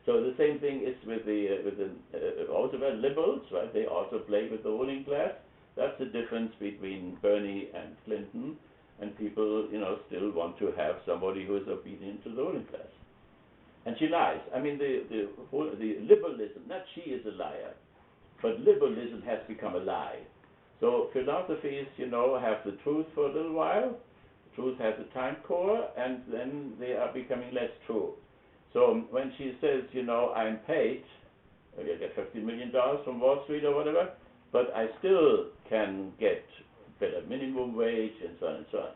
S1: So the same thing is with the Roosevelt liberals, right? They also play with the ruling class. That's the difference between Bernie and Clinton, and people, you know, still want to have somebody who is obedient to the ruling class. And she lies. I mean, the liberalism, not she is a liar, but liberalism has become a lie. So philosophies, you know, have the truth for a little while. The truth has a time core, and then they are becoming less true. So when she says, you know, I'm paid, I get $50 million from Wall Street or whatever, but I still can get better minimum wage and so on and so on,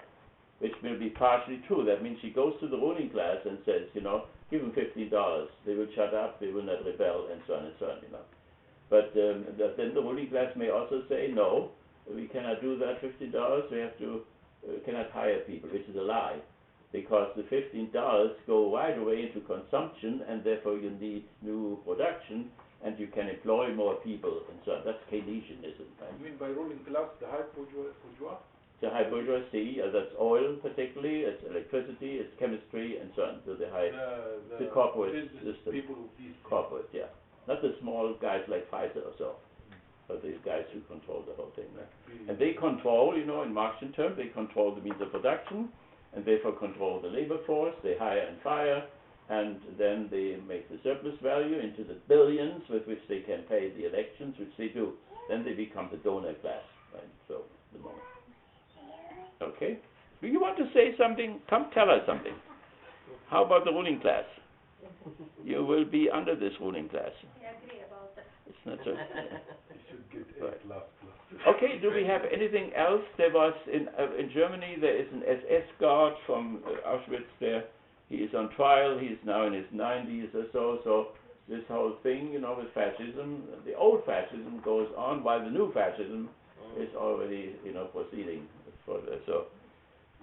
S1: which will be partially true. That means she goes to the ruling class and says, you know, give them $15. They will shut up, they will not rebel, and so on, you know. But then the ruling class may also say, no, we cannot do that, $15, we have to, cannot hire people, which is a lie, because the $15 go right away into consumption, and therefore you need new production, and you can employ more people, and so on. That's Keynesianism. Right?
S2: You mean by ruling class, the high bourgeois?
S1: The high bourgeoisie, that's oil particularly, it's electricity, it's chemistry, and so on. So the high, the corporate system.
S2: People who these
S1: corporate, yeah. Not the small guys like Pfizer or so, but the guys who control the whole thing. Right? And they control, you know, in Marxian terms, they control the means of production, and therefore control the labor force. They hire and fire, and then they make the surplus value into the billions with which they can pay the elections, which they do. Then they become the donor class, right? So, the moment. Okay. Do you want to say something? Come tell us something. How about the ruling class? You will be under this ruling class.
S5: I agree about that.
S1: It's not so.
S2: You should get
S1: Right.
S2: plus.
S1: Okay, do we have anything else? There was in Germany, there is an SS guard from Auschwitz there. He is on trial. He is now in his 90s or so. So this whole thing, you know, with fascism, the old fascism goes on while the new fascism is already, you know, proceeding further. So,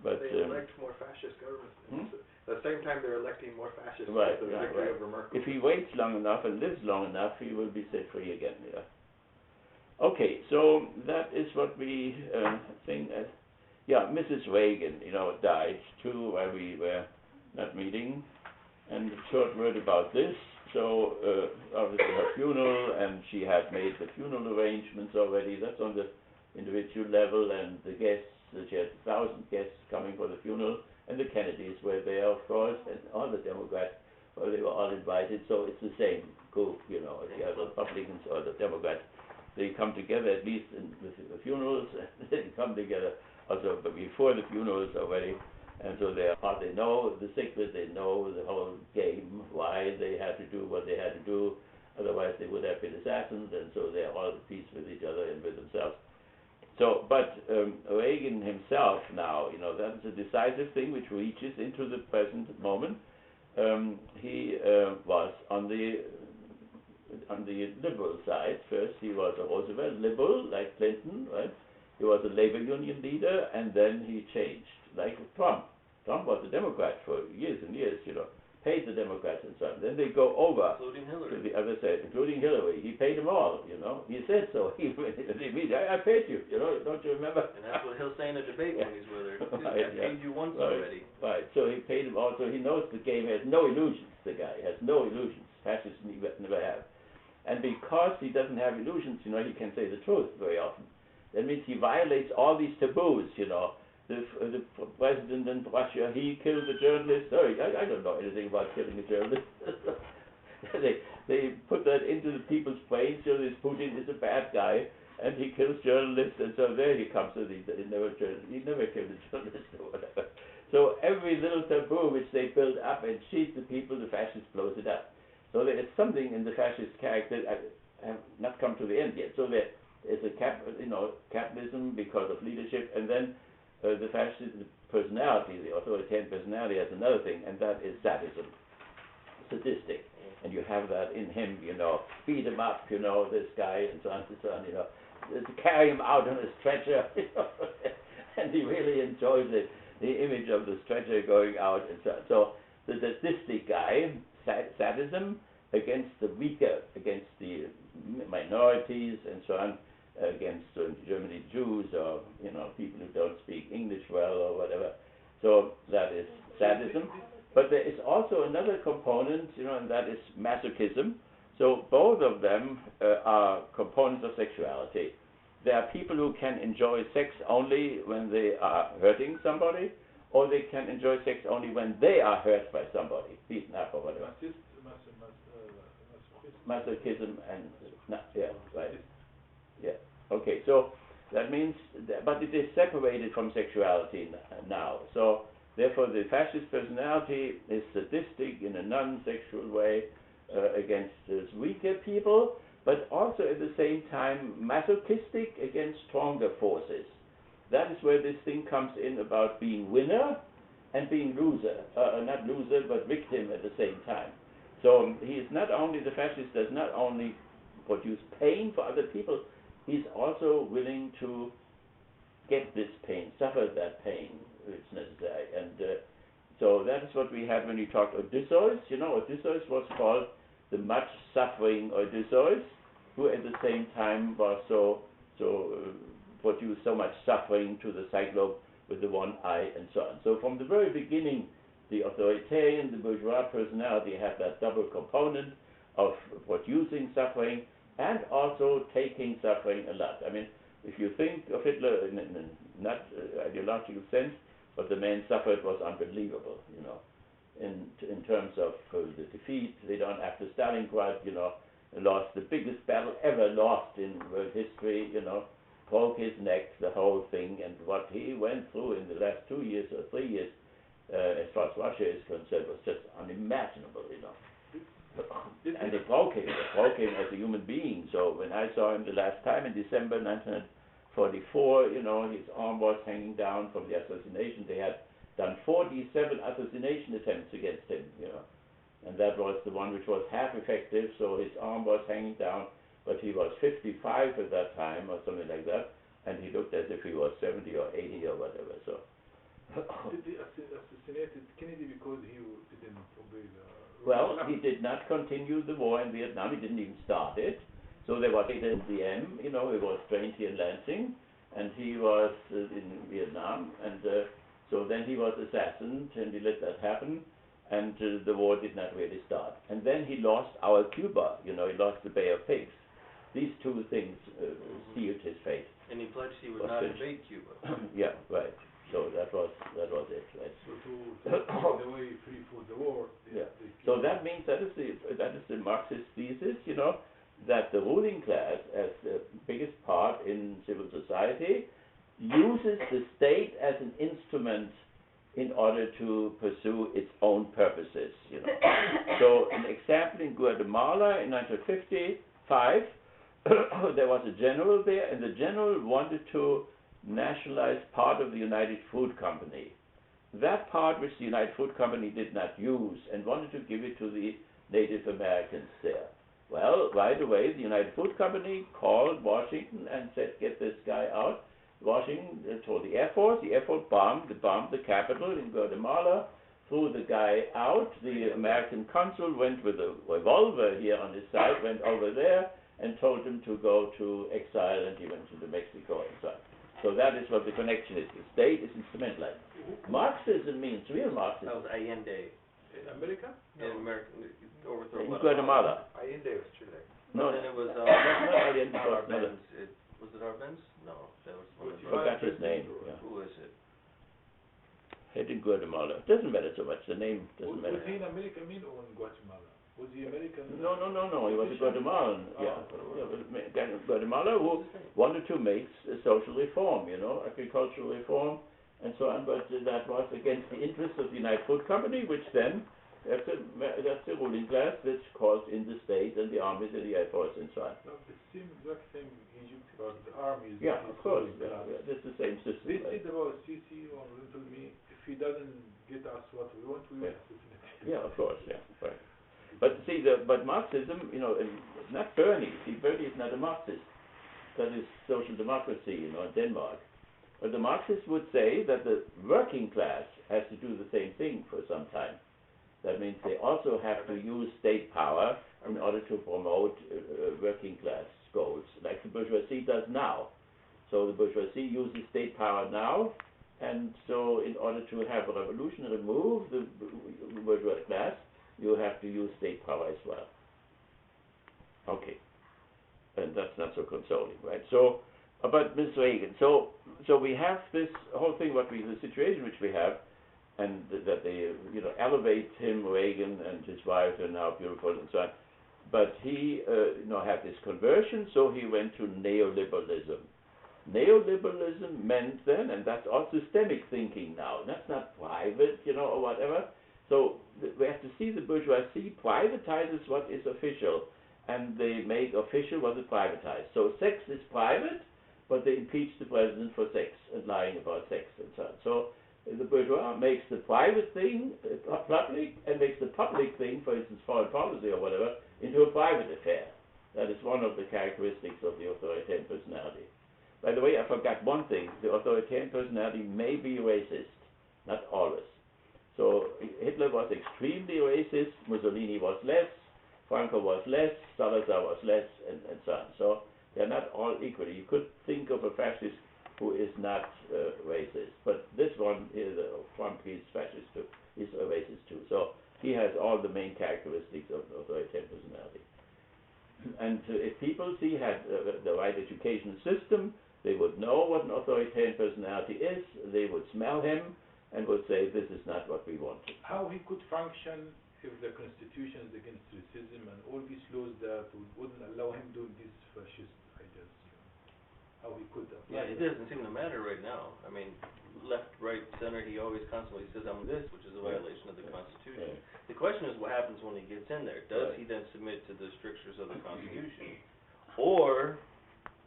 S1: but
S3: They elect more fascist governments. At the same time, they're electing more fascists.
S1: Right,
S3: with the
S1: right,
S3: victory
S1: right.
S3: over Merkel.
S1: If he waits long enough and lives long enough, he will be set free again. Yeah. Okay, so that is what we think. Yeah, Mrs. Reagan, you know, died too while we were not meeting. And a short word about this. So obviously her funeral, and she had made the funeral arrangements already. That's on the individual level, and the guests. She had 1,000 guests coming for the funeral. And the Kennedys were there, of course, and all the Democrats, well, they were all invited, so it's the same group, you know, if you have the Republicans or the Democrats, they come together at least in the funerals, and they come together also before the funerals already, and so they know the secret, they know the whole game, why they had to do what they had to do, otherwise they would have been assassins, and so they're all at peace with each other and with themselves. So, but Reagan himself now, you know, that's a decisive thing which reaches into the present moment. He was on the liberal side. First, he was a Roosevelt liberal, like Clinton, right? He was a labor union leader, and then he changed, like Trump. Trump was a Democrat for years and years, you know, paid the Democrats and so on. Then they go over
S4: Including Hillary.
S1: to the other side, including Hillary. He paid them all, you know. He said so. I paid you, you know, don't you remember?
S4: And that's what he'll say in a debate when he's with her.
S1: Right,
S4: I paid you once
S1: right,
S4: already.
S1: Right, so he paid them all. So he knows the game, has no illusions, the guy. Has no illusions. Fascists never have. And because he doesn't have illusions, you know, he can say the truth very often. That means he violates all these taboos, you know. the president in Russia, he killed a journalist. Sorry, I don't know anything about killing a journalist. they put that into the people's brains. So this Putin is a bad guy, and he kills journalists, and so there he comes. So he never killed a journalist or whatever. So every little taboo which they build up and cheat the people, the fascists blows it up. So there is something in the fascist character. I have not come to the end yet. So there is a capitalism because of leadership, and then the fascist personality, the authoritarian personality, has another thing, and that is sadism, sadistic. And you have that in him, beat him up, this guy, and so on, to carry him out on a stretcher, and he really enjoys it, the image of the stretcher going out, and so on. So the sadistic guy, sadism against the weaker, against the minorities, and so on, against Germany Jews, or people who don't speak English well, or whatever. So that is sadism. But there is also another component, and that is masochism. So both of them are components of sexuality. There are people who can enjoy sex only when they are hurting somebody, or they can enjoy sex only when they are hurt by somebody, beaten up or whatever. Masochism and right. Yeah. Okay. So that means, but it is separated from sexuality now. So therefore, the fascist personality is sadistic in a non-sexual way against weaker people, but also at the same time masochistic against stronger forces. That is where this thing comes in about being winner and being loser. Not loser, but victim at the same time. So he is not only, the fascist does not only produce pain for other people, he's also willing to get this pain, suffer that pain if it's necessary. And so that is what we had when we talked Odysseus. Odysseus was called the much suffering Odysseus, who at the same time was produced so much suffering to the Cyclope with the one eye and so on. So from the very beginning, the authoritarian, the bourgeois personality had that double component of producing suffering and also taking suffering a lot. I mean, if you think of Hitler in a not ideological sense, what the man suffered was unbelievable, in terms of the defeat. They don't, after Stalingrad, lost the biggest battle ever lost in world history, broke his neck, the whole thing, and what he went through in the last 2 years or 3 years, as far as Russia is concerned, was just unimaginable, And it broke him as a human being. So when I saw him the last time in December 1944, his arm was hanging down from the assassination. They had done 47 assassination attempts against him, and that was the one which was half effective, so his arm was hanging down, but he was 55 at that time, or something like that, and he looked as if he was 70 or 80 or whatever, so.
S2: Did they assassinated Kennedy because he didn't obey the...
S1: Well, he did not continue the war in Vietnam, he didn't even start it, so there was ATM, he was trained here in Lansing, and he was in Vietnam, and so then he was assassinated, and he let that happen, and the war did not really start. And then he lost our Cuba, he lost the Bay of Pigs. These two things sealed his fate.
S4: And he pledged he would not invade Cuba.
S1: Yeah, right. So that was it, right?
S2: So to the way free for the war.
S1: So that means that is the Marxist thesis, that the ruling class, as the biggest part in civil society, uses the state as an instrument in order to pursue its own purposes, So an example in Guatemala in 1955, there was a general there, and the general wanted to nationalize part of the United Fruit Company. That part which the United Fruit Company did not use, and wanted to give it to the Native Americans there. Well, right away, the United Fruit Company called Washington and said, get this guy out. Washington told the Air Force bombed the Capitol in Guatemala, threw the guy out. The American consul went with a revolver here on his side, went over there, and told him to go to exile, and he went to Mexico and so on. So that is what the connection is. The state is instrumentalized. Marxism means real Marxism.
S4: That was Allende.
S2: In America?
S4: In America, overthrow
S1: In Guatemala.
S3: Allende was Chile.
S1: No,
S4: then it was
S1: that's not Allende.
S4: Arbenz. Was it Arbenz? No, that was one of
S1: I forgot his name. Yeah.
S4: Who is it?
S1: Head in Guatemala. Doesn't matter so much. The name doesn't matter.
S2: Was he in America, I mean, or in Guatemala? Was he American?
S1: No. He was a Guatemalan. Yeah, Guatemala who wanted to make social reform, agricultural reform, and so on. But that was against the interests of the United Fruit Company, which then that's the ruling class which caused in the state and the armies and the air force and so on.
S2: No, the same exact thing in Egypt about the armies.
S1: Yeah, of course. That's the same system.
S2: They said about Sisi or told me if he doesn't get us what we want, we will assassinate him.
S1: Yeah, of course. Yeah, right. But see, but Marxism, not Bernie. See, Bernie is not a Marxist. That is social democracy, in Denmark. But the Marxists would say that the working class has to do the same thing for some time. That means they also have to use state power in order to promote working class goals, like the bourgeoisie does now. So the bourgeoisie uses state power now, and so in order to have a revolutionary move, the bourgeois class, you have to use state power as well. Okay, and that's not so consoling, right? So, about Ms. Reagan. So we have this whole thing, the situation which we have, and that they, elevate him, Reagan, and his wife are now beautiful and so on. But he, had this conversion, so he went to neoliberalism. Neoliberalism meant then, and that's all systemic thinking now. That's not private, or whatever. So we have to see the bourgeoisie privatizes what is official, and they make official what is privatized. So sex is private, but they impeach the president for sex and lying about sex and so on. So the bourgeois makes the private thing public and makes the public thing, for instance, foreign policy or whatever, into a private affair. That is one of the characteristics of the authoritarian personality. By the way, I forgot one thing. The authoritarian personality may be racist, not always. So Hitler was extremely racist, Mussolini was less, Franco was less, Salazar was less, and so on. So they're not all equally. You could think of a fascist who is not racist, but this one is Trump. He's fascist too. He's a racist too. So he has all the main characteristics of authoritarian personality. And if people had the right education system, they would know what an authoritarian personality is. They would smell him and would say, "This is not what we want."
S2: How he could function if the constitution is against racism and all these laws that wouldn't allow him doing this fascist ideas? How he could apply
S4: it doesn't seem to matter right now. I mean, left, right, center, he always constantly says, "I'm this," which is a violation of the Constitution. The question is what happens when he gets in there. Does he then submit to the strictures of the Constitution?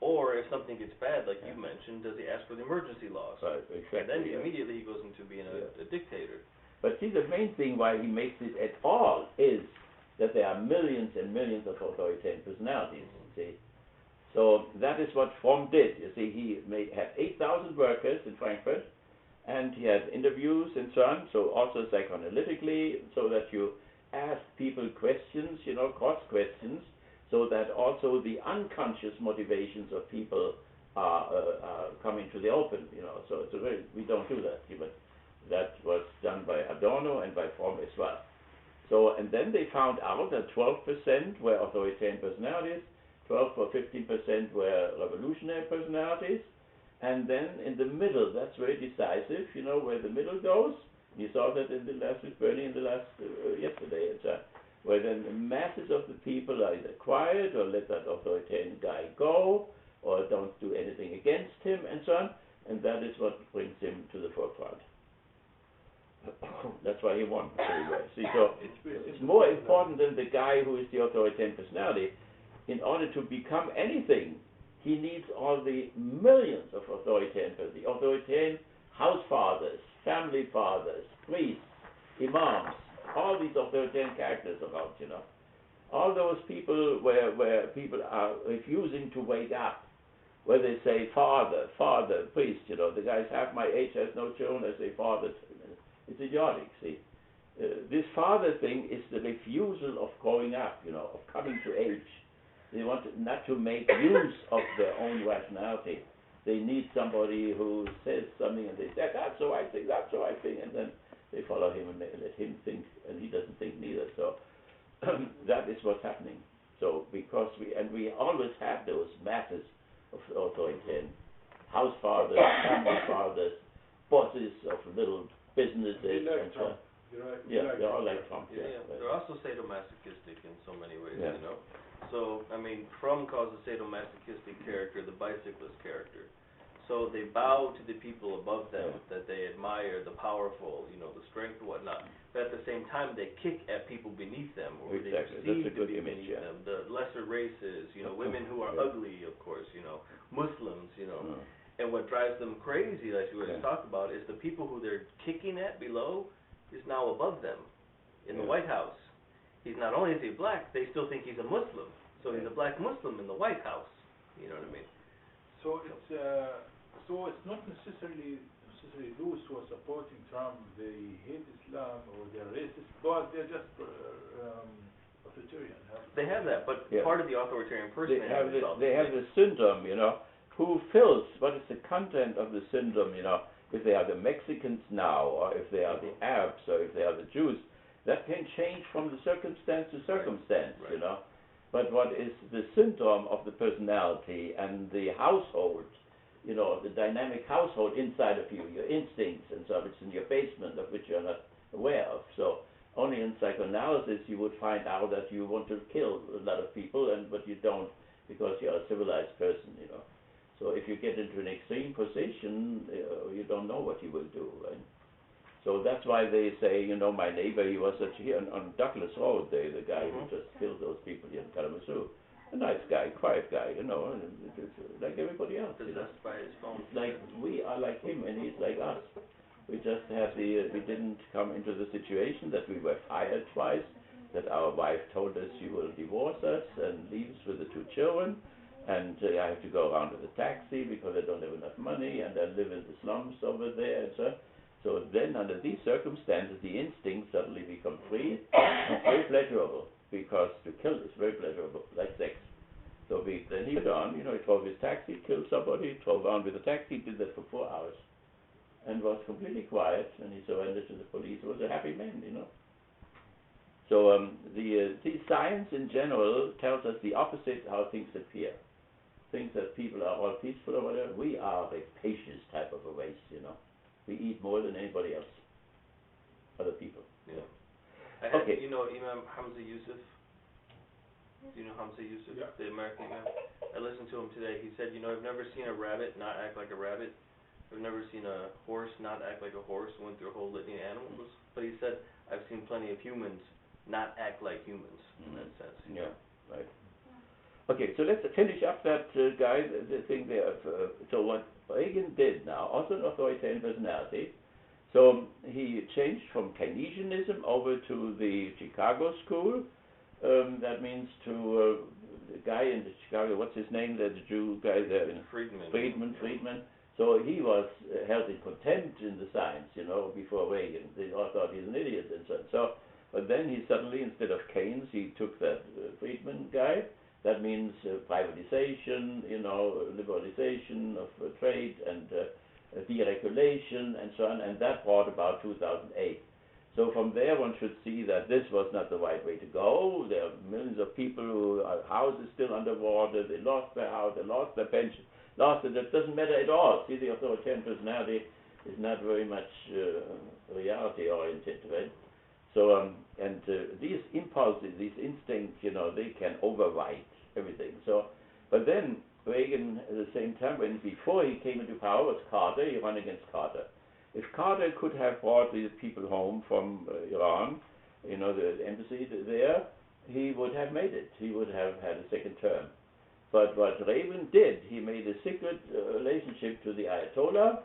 S4: Or if something gets bad, like you mentioned, does he ask for the emergency laws?
S1: Right, exactly.
S4: And then immediately he goes into being a dictator.
S1: But see, the main thing why he makes it at all is that there are millions and millions of authoritarian personalities, see. So that is what Fromm did. You see, he had 8,000 workers in Frankfurt, and he had interviews and so on, so also psychoanalytically, so that you ask people questions, cross questions, so that also the unconscious motivations of people are coming to the open, So it's we don't do that, but that was done by Adorno and by Fromm as well. So, and then they found out that 12% were authoritarian personalities, 12 or 15% were revolutionary personalities, and then in the middle, that's very decisive, where the middle goes. You saw that in the last with Bernie in the last yesterday, and so on, where then the masses of the people are either quiet or let that authoritarian guy go, or don't do anything against him, and so on, and that is what brings him to the forefront. That's why he won everywhere. See, so it's more important than the guy who is the authoritarian personality. In order to become anything, he needs all the millions of authoritarian personalities, authoritarian house fathers, family fathers, priests, imams, all these authoritarian characters around, All those people where people are refusing to wake up, where they say, father, priest, the guy's half my age, has no children, I say father. It's idiotic, see. This father thing is the refusal of growing up, of coming to age. They want not to make use of their own rationality. They need somebody who says something and they say, that's so I think, and then they follow him and they let him think, and he doesn't think neither. So that is what's happening. So because we always have those masses of authoritarian house fathers, family fathers, bosses of little businesses
S2: They like
S1: and so on.
S2: Trump.
S1: They're all like Trump.
S4: Yeah, they're also sadomasochistic in so many ways,
S1: Yeah.
S4: you know. So, I mean, Fromm calls the sadomasochistic character the bicyclist character. So they bow to the people above them that they admire, the powerful, you know, the strength and whatnot. But at the same time, they kick at people beneath them, or
S1: Exactly.
S4: they
S1: That's
S4: perceive
S1: a
S4: to
S1: good
S4: be
S1: image,
S4: beneath
S1: yeah.
S4: them. The lesser races, you know, women who are
S1: Yeah.
S4: ugly, of course, you know, Muslims, you know.
S1: Mm.
S4: And what drives them crazy, like we
S1: Yeah.
S4: talked about, is the people who they're kicking at below is now above them in the
S1: Yeah.
S4: White House. He's not only is he black, they still think he's a Muslim. So he's a black Muslim in the White House. You know what I mean?
S2: So it's not necessarily those who are supporting Trump, they hate Islam or they're racist, but they're just authoritarian.
S4: They have that, but
S1: Yeah.
S4: part of the authoritarian person
S1: They have
S4: themselves.
S1: the syndrome, you know. Who fills? What is the content of the syndrome, you know? If they are the Mexicans now, or if they are the Arabs, or if they are the Jews, that can change from the circumstance to circumstance,
S4: Right.
S1: you know. But what is the syndrome of the personality and the household, you know, the dynamic household inside of you, your instincts and so on, it's in your basement of which you're not aware of. So only in psychoanalysis you would find out that you want to kill a lot of people, but you don't because you're a civilized person, you know. So if you get into an extreme position, you don't know what you will do. Right? So that's why they say, you know, my neighbor, he was here on Douglas Road, the guy who just killed those people here in Kalamazoo. A nice guy, quiet guy, you know, and it's like everybody else. You know?
S4: Possessed by his phone.
S1: It's like we are like him and he's like us. We just have we didn't come into the situation that we were fired twice, that our wife told us she will divorce us and leaves with the 2 children, and I have to go around with a taxi because I don't have enough money, and I live in the slums over there, and so then under these circumstances the instincts suddenly become free and very pleasurable, because to kill is very pleasurable, like sex. So then he went on, you know, he drove his taxi, killed somebody, drove on with the taxi, did that for 4 hours, and was completely quiet, and he surrendered to the police. He was a happy man, you know. So the science in general tells us the opposite how things appear. Thinks that people are all peaceful or whatever. We are a rapacious type of a race, you know. We eat more than anybody else. Other people.
S4: Yeah. I had,
S1: Okay.
S4: you know, Imam Hamza Yusuf. Do you know Hamza Yusuf,
S2: Yeah.
S4: the American Imam? I listened to him today. He said, you know, I've never seen a rabbit not act like a rabbit. I've never seen a horse not act like a horse. Went through a whole litany of animals. But he said, I've seen plenty of humans not act like humans in that sense.
S1: Yeah, right. Okay, so let's finish up that guy, the thing there. So what Reagan did now, also an authoritarian personality, so he changed from Keynesianism over to the Chicago School. That means to the guy in Chicago, what's his name there, the Jew guy there? Friedman. So he was held in contempt in the science, you know, before Reagan. They all thought he's an idiot and so on. So, but then he suddenly, instead of Keynes, he took that Friedman guy. That means privatization, you know, liberalization of trade and deregulation and so on, and that brought about 2008. So from there one should see that this was not the right way to go. There are millions of people who are houses still underwater, they lost their house, they lost their pension, lost it. It doesn't matter at all. See, the authoritarian personality is not very much reality oriented, right? So, these impulses, these instincts, you know, they can override everything. So, but then Reagan, at the same time, before he came into power, was Carter. He ran against Carter. If Carter could have brought these people home from Iran, you know, the embassy there, he would have made it. He would have had a second term. But what Reagan did, he made a secret relationship to the Ayatollah,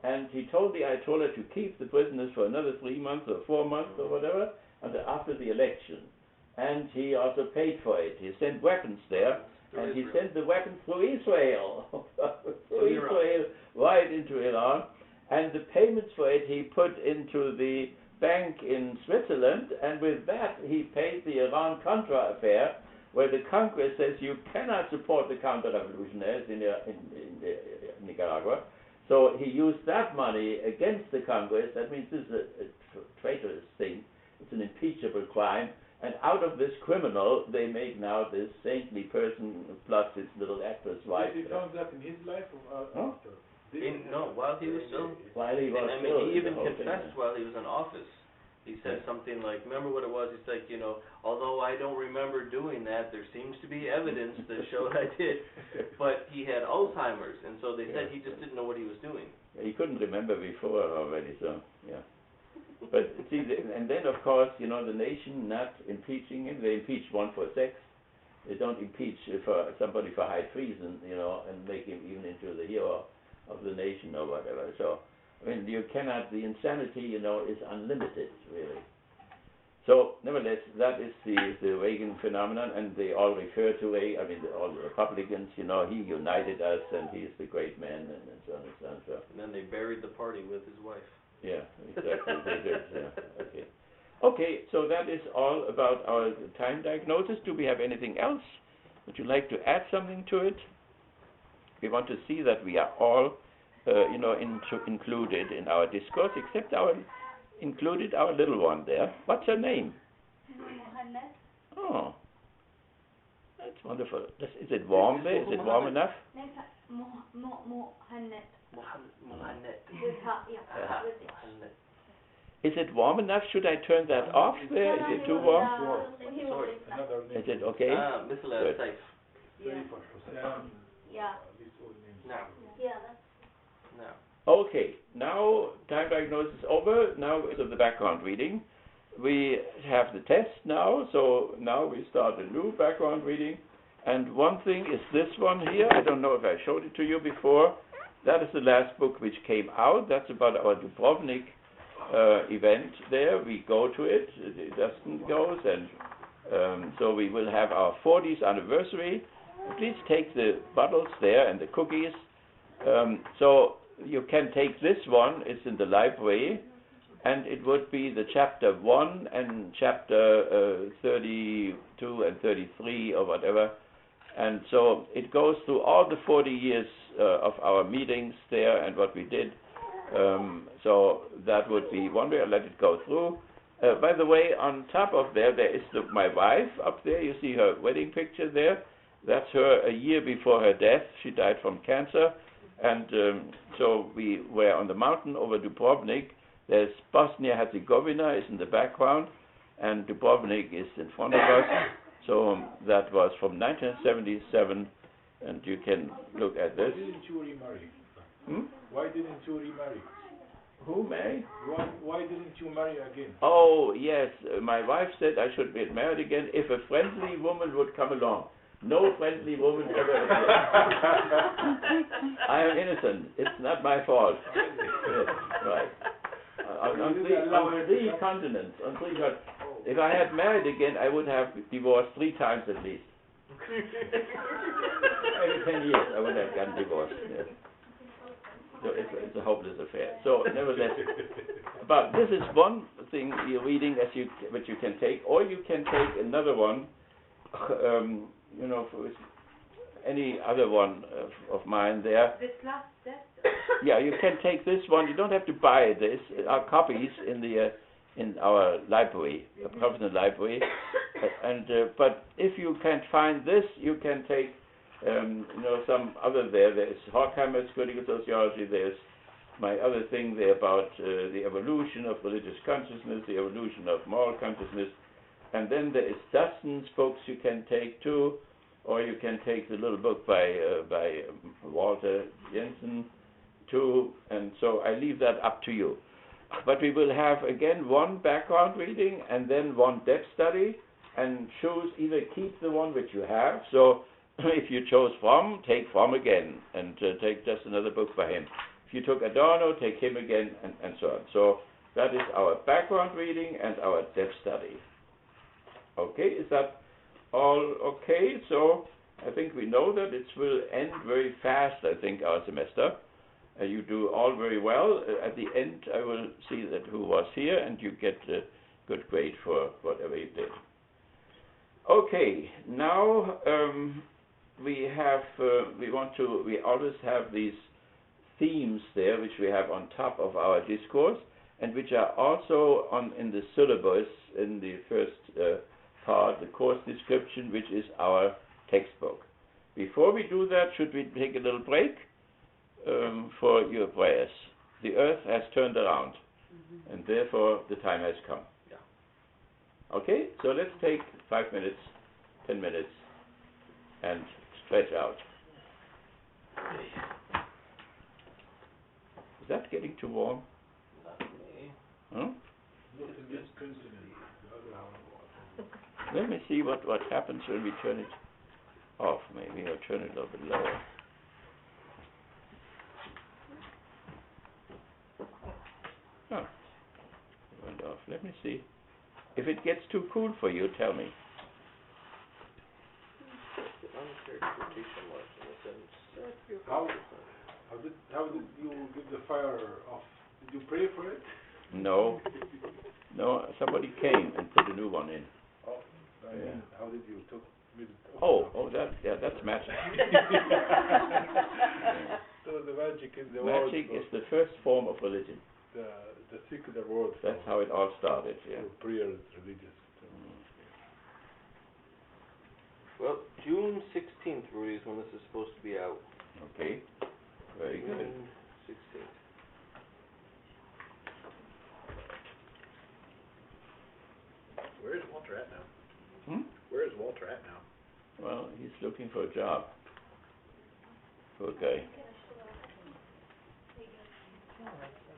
S1: and he told the Ayatollah to keep the prisoners for another 3 months or 4 months or whatever, until after the election. And he also paid for it. He sent weapons there, and he sent the weapons through Israel, through Israel, right into Iran. And the payments for it he put into the bank in Switzerland, and with that he paid the Iran-Contra affair, where the Congress says you cannot support the counter-revolutionaries in Nicaragua. So he used that money against the Congress. That means this is a traitorous thing. It's an impeachable crime. And out of this criminal, they make now this saintly person plus his little actress wife.
S2: Did he found that in his life or after?
S4: While he was still,
S1: While he was
S4: I mean,
S1: still
S4: he
S1: in
S4: even
S1: the whole thing,
S4: confessed while he was in office. He said something like, remember what it was? He's like, although I don't remember doing that, there seems to be evidence that showed I did. But he had Alzheimer's, and so they said he just didn't know what he was doing.
S1: He couldn't remember before already, so, yeah. But see, and then of course, the nation not impeaching him, they impeach one for sex. They don't impeach for somebody for high treason, and make him even into the hero of the nation or whatever. So, I mean, you cannot, the insanity, is unlimited, really. So, nevertheless, that is the Reagan phenomenon, and they all refer to Reagan, I mean, all the Republicans, he united us, and he is the great man, and so on and so on. So.
S4: And then they buried the party with his wife.
S1: Yeah, exactly, they did, yeah, okay. Okay, so that is all about our time diagnosis. Do we have anything else? Would you like to add something to it? We want to see that we are all included in our discourse, except included our little one there. What's her name?
S5: Mohammed.
S1: Oh, that's wonderful. Is it warm there? Is it warm enough?
S5: Mohammed.
S4: Mohammed.
S1: Is it warm enough? Should I turn that off there? Is it too warm?
S2: Sorry, another name.
S1: Is it okay?
S4: Mithla
S1: Good.
S4: Saif.
S2: Sorry for Hussein.
S5: Yeah.
S2: These old names.
S4: No.
S5: Yeah, that's
S4: No.
S1: Okay, now time diagnosis is over. Now is the background reading. We have the test now, so now we start a new background reading. And one thing is this one here. I don't know if I showed it to you before. That is the last book which came out. That's about our Dubrovnik event there. We go to it. Dustin goes, and so we will have our 40th anniversary. Please take the bottles there and the cookies. So you can take this one. It's in the library, and it would be the chapter 1 and chapter 32 and 33 or whatever. And so it goes through all the 40 years of our meetings there and what we did. So that would be one way. I'll let it go through. By the way, on top of there is my wife up there. You see her wedding picture there. That's her a year before her death. She died from cancer. And so we were on the mountain over Dubrovnik. There's Bosnia-Herzegovina is in the background, and Dubrovnik is in front of us. So that was from 1977, and you can look at this.
S2: Why didn't you remarry?
S1: Hmm?
S2: Why didn't you remarry?
S1: Who, May?
S2: Why didn't you marry again?
S1: Oh, yes. My wife said I should get married again if a friendly woman would come along. No friendly woman ever appeared. I am innocent. It's not my fault. Yes, right. On three continents. If I had married again, I would have divorced 3 times at least. Every 10 years I would have gotten divorced. Yes. So it's a hopeless affair. So nevertheless, but this is one thing you're reading which you can take, or you can take another one. For any other one of mine there.
S5: this last step.
S1: Yeah, you can take this one. You don't have to buy this. Our copies in our library, a professional library. But if you can't find this, you can take some other there. There's Horkheimer's Critical Sociology. There's my other thing there about the evolution of religious consciousness, the evolution of moral consciousness. And then there is Dustin's books you can take too, or you can take the little book by Walter Jensen too, and so I leave that up to you. But we will have again one background reading and then one depth study, and choose either keep the one which you have. So if you chose from, take from again, and take just another book by him. If you took Adorno, take him again, and so on. So that is our background reading and our depth study. Okay, is that all okay? So I think we know that it will end very fast, I think, our semester. You do all very well. At the end, I will see that who was here, and you get a good grade for whatever you did. Okay, now we always have these themes there, which we have on top of our discourse, and which are also in the syllabus in the first part, the course description, which is our textbook. Before we do that, should we take a little break? for your prayers. The earth has turned around, and therefore the time has come.
S4: Yeah.
S1: Okay, so let's take 5 minutes, 10 minutes, and stretch out. Is that getting too warm?
S4: Not me.
S1: Huh?
S2: Look in this continent, the other one.
S1: Let me see what happens when we turn it off, maybe, or turn it a little bit lower. Oh, it went off. Let me see. If it gets too cool for you, tell me.
S2: How did you get the fire off? Did you pray for it?
S1: No. No, somebody came and put a new one in.
S2: Oh, I mean,
S1: Yeah.
S2: how did you took?
S1: That's magic.
S2: So the magic in the
S1: Magic
S2: world.
S1: is the first form of religion.
S2: The secular world.
S1: That's how it all started, yeah.
S2: So prayer is religious.
S4: Well, June 16th, Rudy, is when this is supposed to be out.
S1: Okay, very good.
S4: June 16th.
S3: Where is Walter at now?
S1: Hmm?
S3: Where is Walter at now?
S1: Well, he's looking for a job. Poor guy.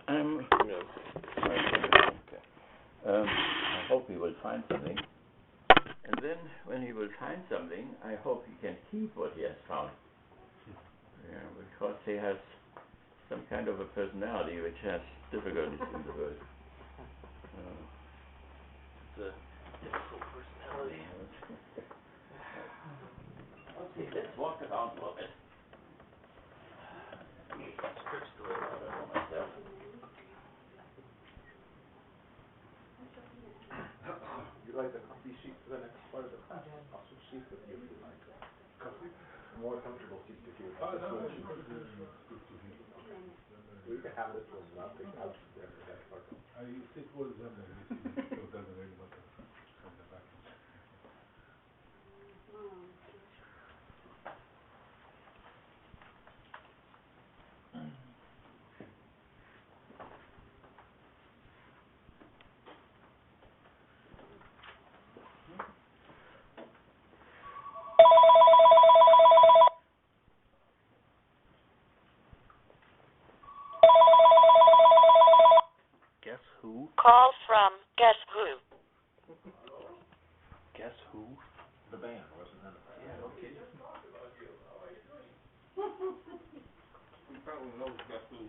S4: No.
S1: Okay. I hope he will find something. And then, when he will find something, I hope he can keep what he has found. Yeah, because he has some kind of a personality which has difficulties in the world.
S4: It's a difficult personality.
S1: Okay, let's walk around a little bit.
S4: Stretch the way out.
S1: I know myself.
S3: You like the comfy seat for the next part of the class? I'll switch seats with you if you like. Comfy? More comfortable seats if you would like.
S2: No,
S3: Well, you can have this one, I'll take out the next part.
S2: I sit with them like this, so it doesn't really matter from the back.
S4: Guess who?
S6: Call from Guess Who.
S4: Guess who?
S3: The band, wasn't that?
S4: Yeah, okay. You probably know Guess Who.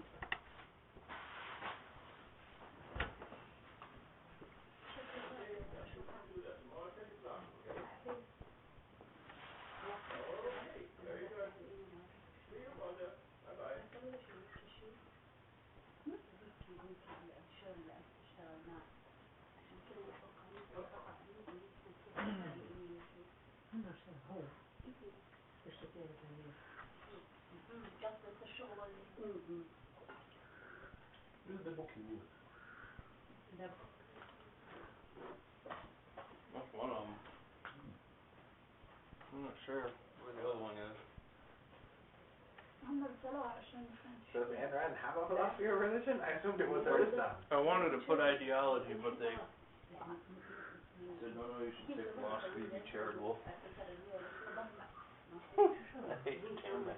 S3: This is the book you use.
S4: That's one of them. I'm not sure where the other one is.
S3: Does Ayn Rand have a philosophy of religion? I assumed it was her stuff.
S4: I wanted to put ideology, but they said, no, you should say philosophy to be charitable. I hate Cambridge.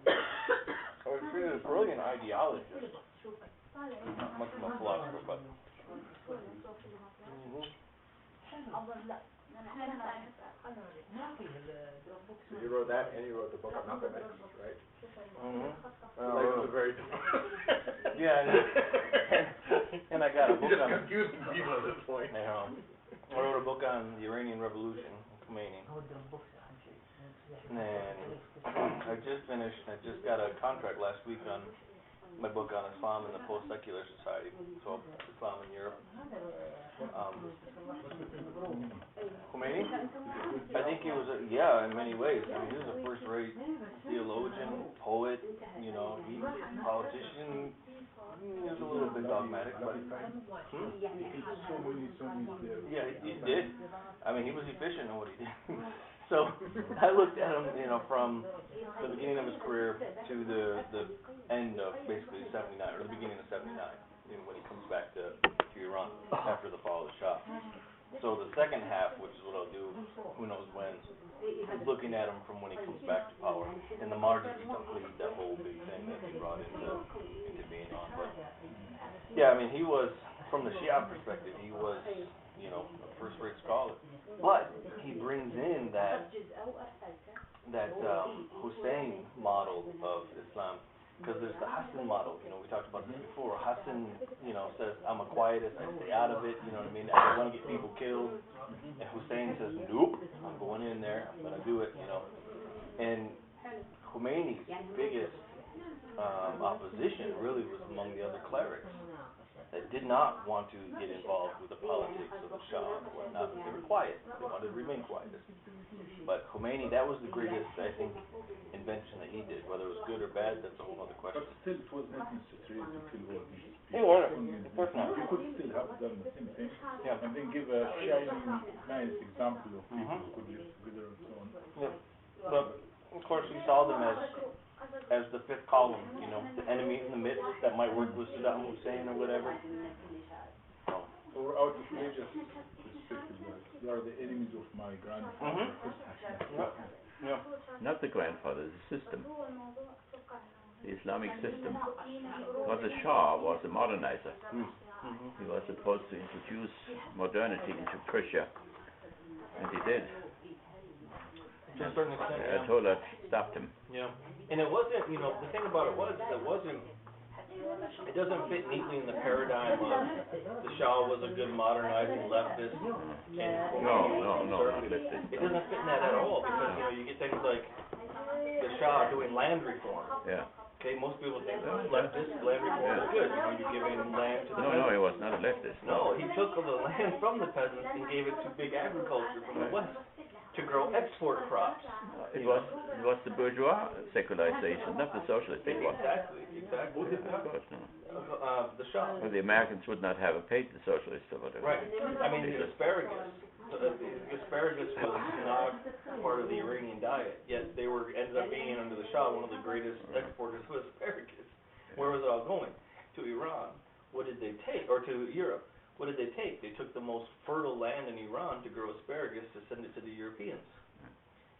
S4: I was really a brilliant ideologist. Not much of a philosopher, but.
S3: So you wrote that and you wrote the book on Malcolm X, right?
S4: Like
S3: a very
S4: yeah, and I got a book
S3: You're
S4: on.
S3: just confusing people at this point.
S4: I wrote a book on the Iranian Revolution, Khomeini. And I just got a contract last week on my book on Islam and the post-secular society, so Islam in Europe. Khomeini, I think he was, in many ways. I mean, he was a first-rate theologian, poet, he politician. He was a little bit dogmatic, but
S2: So many
S4: yeah, he did. I mean, he was efficient in what he did. So I looked at him, from the beginning of his career to the end of basically 79, or the beginning of 79, when he comes back to Iran after the fall of the Shah. So the second half, which is what I'll do, who knows when, is looking at him from when he comes back to power. And the Mardi complete that whole big thing that he brought into being on. But yeah, I mean, he was, from the Shia perspective, he was, a first-rate scholar. But he brings in that Hussein model of Islam, because there's the Hassan model. We talked about this before. Hassan, says, I'm a quietist, I stay out of it, I don't want to get people killed. And Hussein says, nope, I'm going in there, I'm going to do it, And Khomeini's biggest opposition really was among the other clerics that did not want to get involved with the politics of the Shah and whatnot. They were quiet. They wanted to remain quiet. But Khomeini, that was the greatest, I think, invention that he did. Whether it was good or bad, that's a whole other question.
S2: But still, it was not necessary to kill all these people.
S4: It wasn't. Of course not.
S2: You could still have done the same thing, and then give a shining, nice example of people who could live together and so on.
S4: Yeah. But, of course, we saw them as the fifth column, the enemy in the midst that might work with Saddam Hussein or whatever.
S2: Or out of religious perspective, they are the enemies of my grandfather.
S4: Yeah.
S1: Not the grandfather, the system. The Islamic system. What the Shah was a modernizer. He was supposed to introduce modernity into Persia, and he did.
S4: To a certain extent,
S1: Ayatollah stopped him.
S4: Yeah. And it wasn't, the thing about it doesn't fit neatly in the paradigm of the Shah was a good modernizing leftist. And
S1: No, not leftist.
S4: It doesn't fit in that at all, because, you get things like the Shah doing land reform.
S1: Yeah.
S4: Okay, most people think leftist land reform is good. You're giving land to the peasants.
S1: No, he was not a leftist.
S4: No, he took the land from the peasants and gave it to big agriculture from the West to grow export crops.
S1: It was the bourgeois secularization, not the socialist thing.
S4: Exactly.
S1: Of course, no.
S4: The Shah.
S1: Well, the Americans would not have paid the socialists or whatever.
S4: Right. I mean, the asparagus. The asparagus was not part of the Iranian diet, yet they ended up being, under the Shah, one of the greatest exporters of asparagus. Where was it all going? To Iran. What did they take? Or to Europe. What did they take? They took the most fertile land in Iran to grow asparagus to send it to the Europeans.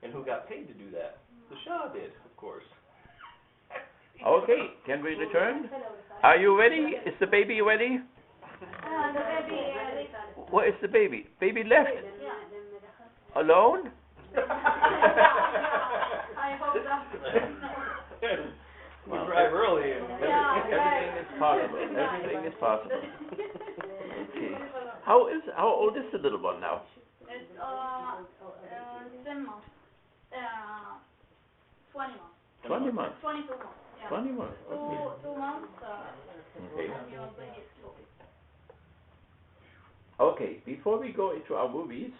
S4: And who got paid to do that? The Shah did, of course.
S1: Okay, can we return? Are you ready? Is the baby ready?
S5: The baby,
S1: Where is the baby? Baby left? Alone?
S5: I hope that.
S4: We drive early and
S1: Everything is possible. Everything is possible. Okay. How old is the little one now?
S5: It's 10 months. 20 months.
S1: 20 months.
S5: 22 months. Yeah.
S1: 20 months. Okay.
S5: 2 months.
S1: Okay.
S5: He was baby.
S1: Okay, before we go into our movies,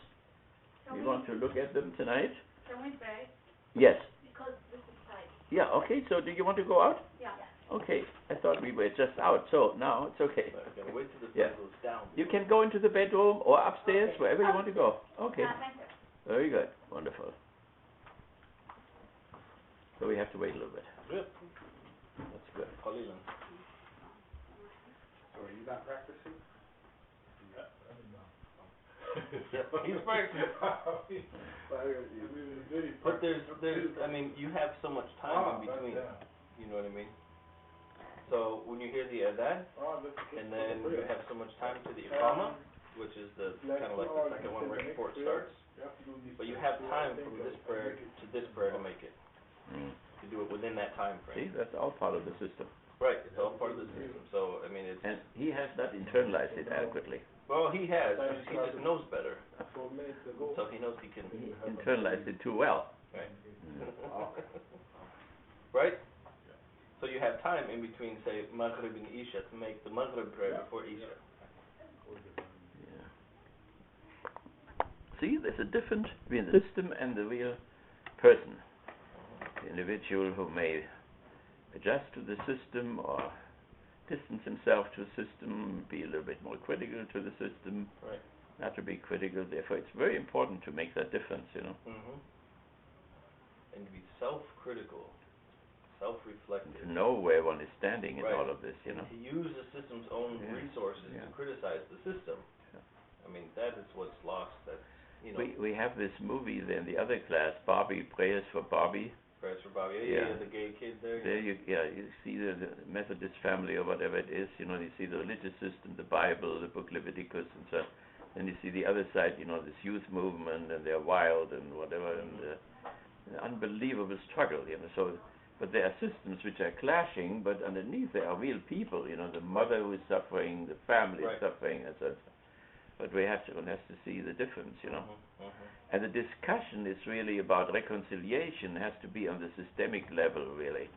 S1: we want to look at them tonight.
S5: Can we pray?
S1: Yes.
S5: Because this is tight.
S1: Yeah, okay, so do you want to go out?
S5: Yeah.
S1: Okay, I thought we were just out, so now it's okay.
S4: Okay, wait till the
S1: Yeah.
S4: sun goes down.
S1: You can go into the bedroom or upstairs, wherever you want to go. Okay,
S5: Thank you.
S1: very good, wonderful. So we have to wait a little bit.
S4: Good.
S1: That's good.
S4: Qalilan.
S3: So are you not practicing?
S4: He's practicing. But there's, I mean, you have so much time in between. You know what I mean? So when you hear the adhan, and then you have so much time to the iqama, which is the kind of like the second one right before it starts. But you have time from this prayer to this prayer to make it, to do it within that time
S1: See,
S4: frame.
S1: that's all part of the system.
S4: Right, it's all part of the system. So I mean, it's
S1: And he has not internalized it adequately.
S4: well, he has. He just knows better. So he knows he can.
S1: Internalized it too well.
S4: Right. Right? So you have time in between, say, Maghrib and Isha to make the Maghrib prayer before Isha.
S1: Yeah. See, there's a difference between the system and the real person. The individual who may adjust to the system or distance himself to the system, be a little bit more critical to the system,
S4: Right.
S1: not to be critical. Therefore, it's very important to make that difference,
S4: Mm-hmm. and to be self-critical, self-reflective.
S1: To know where one is standing in
S4: Right.
S1: all of this, you
S4: And
S1: know.
S4: to use the system's own
S1: Yeah.
S4: resources
S1: Yeah.
S4: to criticize the system.
S1: Yeah.
S4: I mean, that is what's lost. That's, you know,
S1: We have this movie there in the other class, Barbie, Prayers for Barbie.
S4: Prayers for Bobby.
S1: Yeah.
S4: The gay kid there.
S1: There you see the Methodist family or whatever it is, you know, you see the religious system, the Bible, the book Leviticus and so. Then you see the other side, you know, this youth movement and they're wild and whatever and an unbelievable struggle, you know. So, but there are systems which are clashing, but underneath there are real people, you know, the mother who is suffering, the family is
S4: Right.
S1: suffering, and so. But one has to see the difference, you know. And the discussion is really about reconciliation, has to be on the systemic level, really.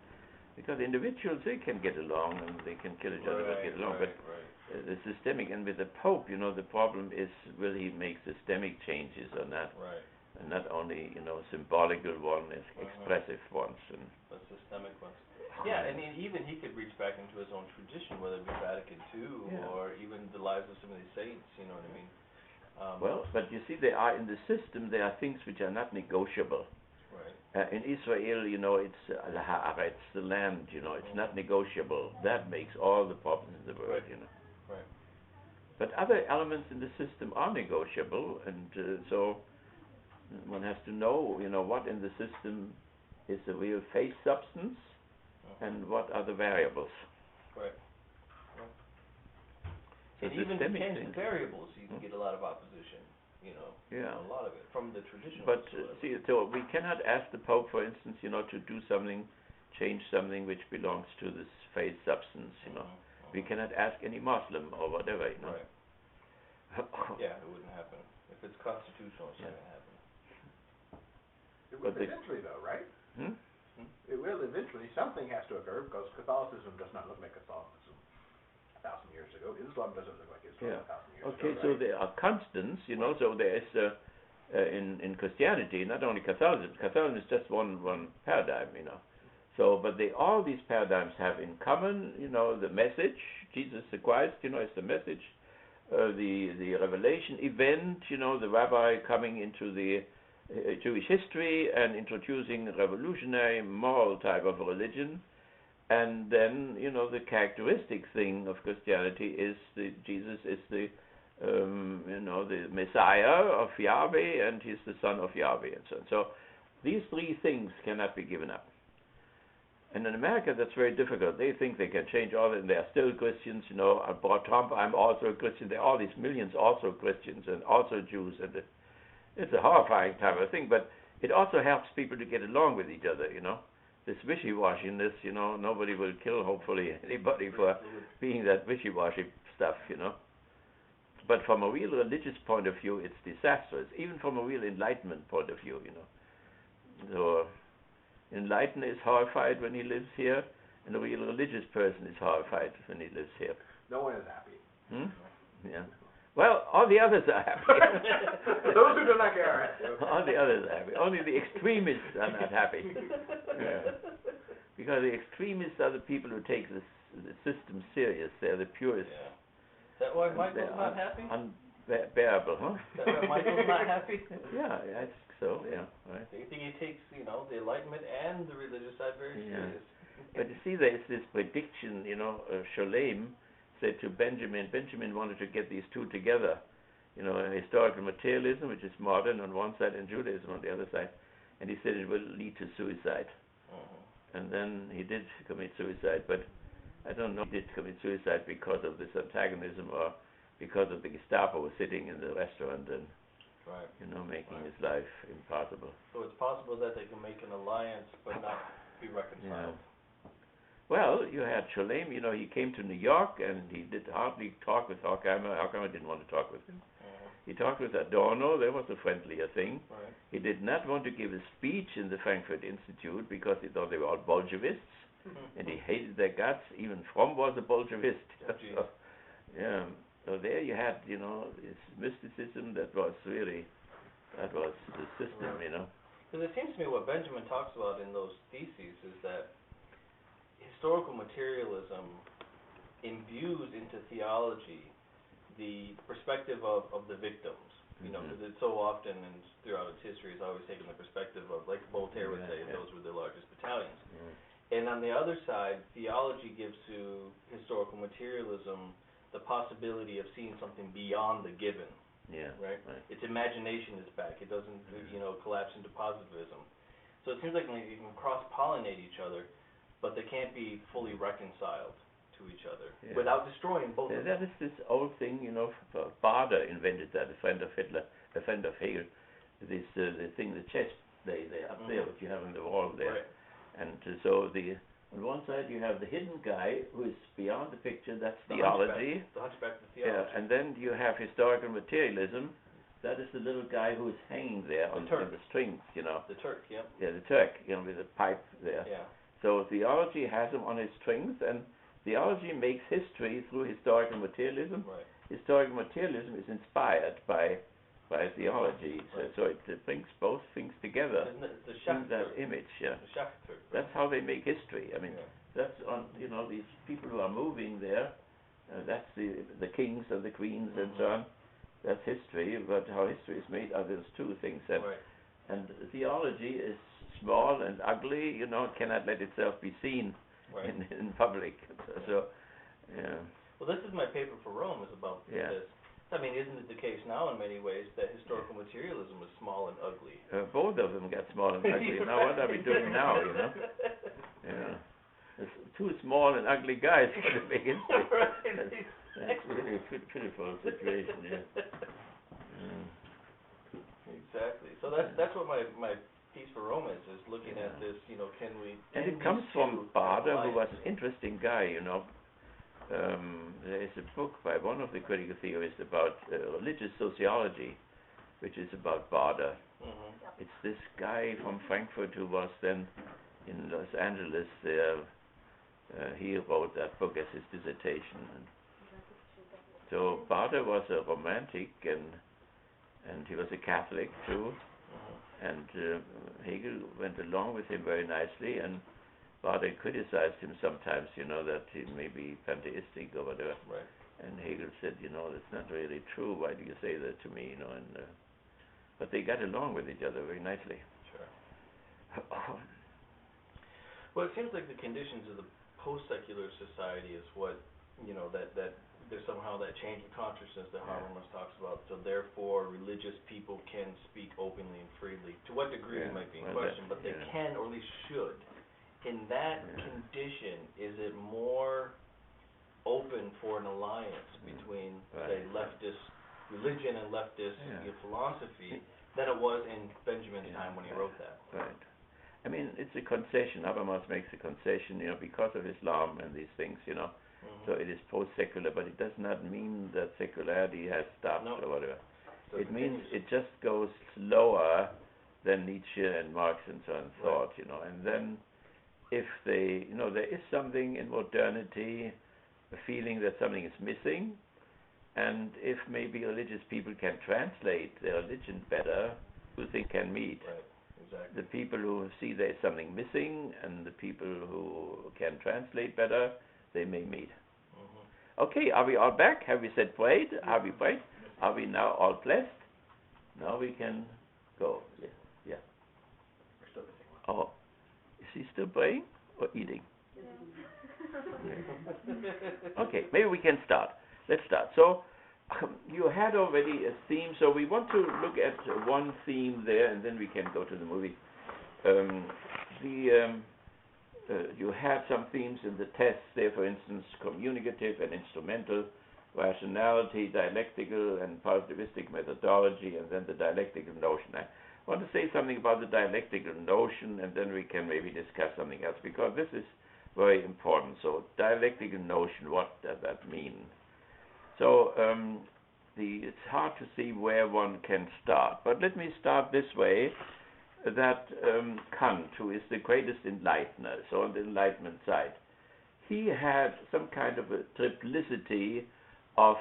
S1: Because individuals, they can get along and they can kill each other, but get along. But the systemic, and with the Pope, you know, the problem is, will he make systemic changes or not?
S4: Right.
S1: And not only, you know, symbolical ones, expressive ones. And
S4: But systemic ones. Yeah, and even he could reach back into his own tradition, whether it be Vatican II
S1: Yeah.
S4: or even the lives of some of these saints, you know what I mean?
S1: well, but you see, there are in the system, there are things which are not negotiable.
S4: Right.
S1: In Israel, you know, it's Haaretz, the land, you know, it's not negotiable. That makes all the problems in the world, you know.
S4: Right.
S1: But other elements in the system are negotiable, and so one has to know, you know, what in the system is the real face substance, and what are the variables.
S4: Right.
S1: So
S4: And even to
S1: systemic
S4: change the
S1: things.
S4: variables, you can get a lot of opposition, you know,
S1: Yeah.
S4: a lot of it, from the traditional.
S1: But see, so we cannot ask the Pope, for instance, you know, to do something, change something which belongs to this face substance, you know. We cannot ask any Muslim or whatever, you know.
S4: Right. Yeah, it wouldn't happen. If it's constitutional, it's not going to happen.
S3: It will
S1: But the-
S3: eventually, though, right?
S1: Hmm?
S3: It will eventually. Something has to occur because Catholicism does not look like Catholicism 1,000 years ago. Islam doesn't look like Islam
S1: Yeah.
S3: 1,000 years
S1: Okay,
S3: ago.
S1: so
S3: right?
S1: there are constants, you know. So there is in Christianity, not only Catholicism. Catholicism is just one paradigm, you know. So, but all these paradigms have in common, you know, the message. Jesus the Christ, you know, is the message. The revelation event, you know, the rabbi coming into the Jewish history and introducing a revolutionary moral type of religion. And then, you know, the characteristic thing of Christianity is Jesus is the, you know, the Messiah of Yahweh, and he's the Son of Yahweh, and so on. So these three things cannot be given up. And in America, that's very difficult. They think they can change all, and they are still Christians. You know, I bought Trump, I'm also a Christian. There are all these millions also Christians and also Jews, and it's a horrifying type of thing. But it also helps people to get along with each other. You know, this wishy-washiness. You know, nobody will kill, hopefully, anybody for being that wishy-washy stuff. You know. But from a real religious point of view, it's disastrous. Even from a real enlightenment point of view, you know. So. Enlightened is horrified when he lives here, and a real religious person is horrified when he lives here.
S3: No one is happy.
S1: Yeah. Well, all the others are happy.
S3: Those who do not care are happy.
S1: All the others are happy. Only the extremists are not happy. Yeah. Because the extremists are the people who take the system serious. They're the purists.
S4: Yeah. Is that why Michael's not happy?
S1: Unbearable, huh?
S4: Is that why Michael's not happy?
S1: Yeah, I think so, yeah. Right.
S4: I think he takes, you know, the Enlightenment and the religious side very serious.
S1: But you see, there is this prediction, you know, Sholem said to Benjamin wanted to get these two together, you know, historical materialism, which is modern on one side, and Judaism on the other side, and he said it will lead to suicide. And then he did commit suicide, but I don't know if he did commit suicide because of this antagonism or because of the Gestapo sitting in the restaurant and, you know, making his life impossible.
S4: So it's possible that they can make an alliance but not be reconciled.
S1: Well, you had Sholem, you know, he came to New York and he did hardly talk with Horkheimer. Horkheimer didn't want to talk with him. He talked with Adorno, there was a friendlier thing. He did not want to give a speech in the Frankfurt Institute because he thought they were all Bolshevists, and he hated their guts. Even Fromm was a Bolshevist. So, yeah. So there you had, you know, this mysticism that was the system, you know.
S4: Because it seems to me what Benjamin talks about in those theses is that historical materialism imbues into theology the perspective of the victims, you know, because it's so often and throughout its history it's always taken the perspective of, like Voltaire would say, those were the largest battalions. And on the other side, theology gives to historical materialism the possibility of seeing something beyond the given.
S1: Yeah.
S4: Right? Its imagination is back. It doesn't, you know, collapse into positivism. So it seems like you can cross-pollinate each other, but they can't be fully reconciled to each other without destroying both of them.
S1: That is this old thing, you know, Bader invented that, a friend of Hitler, a friend of Hegel. This the thing, the chest, they up there, what you have on the wall there.
S4: Right.
S1: And so on one side you have the hidden guy who is beyond the picture, that's theology.
S4: The hunchback of theology.
S1: Yeah, and then you have historical materialism. That is the little guy who is hanging there on the strings, you know.
S4: The Turk, yeah.
S1: Yeah, the Turk, you know, with a pipe there.
S4: Yeah.
S1: So theology has him on his strings, and theology makes history through historical materialism.
S4: Right.
S1: Historical materialism is inspired by theology, so it brings both things together in that image. Yeah. That's how they make history. I mean, that's on, you know, these people who are moving there. That's the kings and the queens and so on. That's history. But how history is made are those two things. And theology is small and ugly. You know, it cannot let itself be seen in public. So, yeah.
S4: Well, this is my paper for Rome. Is about this. I mean, isn't it the case now in many ways that historical materialism is small and ugly?
S1: Both of them got small and ugly. Now what are we doing now, you know? Yeah. There's two small and ugly guys for the big history. That's really a pitiful situation,
S4: Exactly. So that's what my piece for Rome is looking at this, you know, can we...
S1: And it comes from Bader, who was an interesting guy, you know. There is a book by one of the critical theorists about religious sociology, which is about Bader. It's this guy from Frankfurt who was then in Los Angeles there. He wrote that book as his dissertation. So Bader was a romantic, and he was a Catholic too. And Hegel went along with him very nicely, and Bader criticized him sometimes, you know, that he may be pantheistic or whatever.
S4: Right.
S1: And Hegel said, you know, that's not really true. Why do you say that to me? You know, and but they got along with each other very nicely.
S4: Sure. Well, it seems like the conditions of the post-secular society is what, you know, that there's somehow that change of consciousness that Habermas talks about. So therefore, religious people can speak openly and freely. To what degree it might be in question, but they can, or at least should. In that condition, is it more open for an alliance between, say, leftist religion and leftist philosophy than it was in Benjamin's time when he wrote that?
S1: Right. I mean, it's a concession. Habermas makes a concession, you know, because of Islam and these things, you know. So it is post-secular, but it does not mean that secularity has stopped or whatever. So it means it just goes slower than Nietzsche and Marx and so on thought, you know. And then if they, you know, there is something in modernity, a feeling that something is missing, and if maybe religious people can translate their religion better, two things can meet.
S4: Right. Exactly.
S1: The people who see there's something missing and the people who can translate better, they may meet. Okay, are we all back? Have we said prayed? Are we prayed? Are we now all blessed? Now we can go. Yeah. Oh, is he still praying or eating? Okay, maybe we can start. Let's start. So, you had already a theme, so we want to look at one theme there, and then we can go to the movie. You had some themes in the tests there, for instance, communicative and instrumental, rationality, dialectical and positivistic methodology, and then the dialectical notion. I want to say something about the dialectical notion, and then we can maybe discuss something else, because this is very important. So, dialectical notion, what does that mean? So, it's hard to see where one can start. But let me start this way, that Kant, who is the greatest enlightener, so on the Enlightenment side, he had some kind of a triplicity of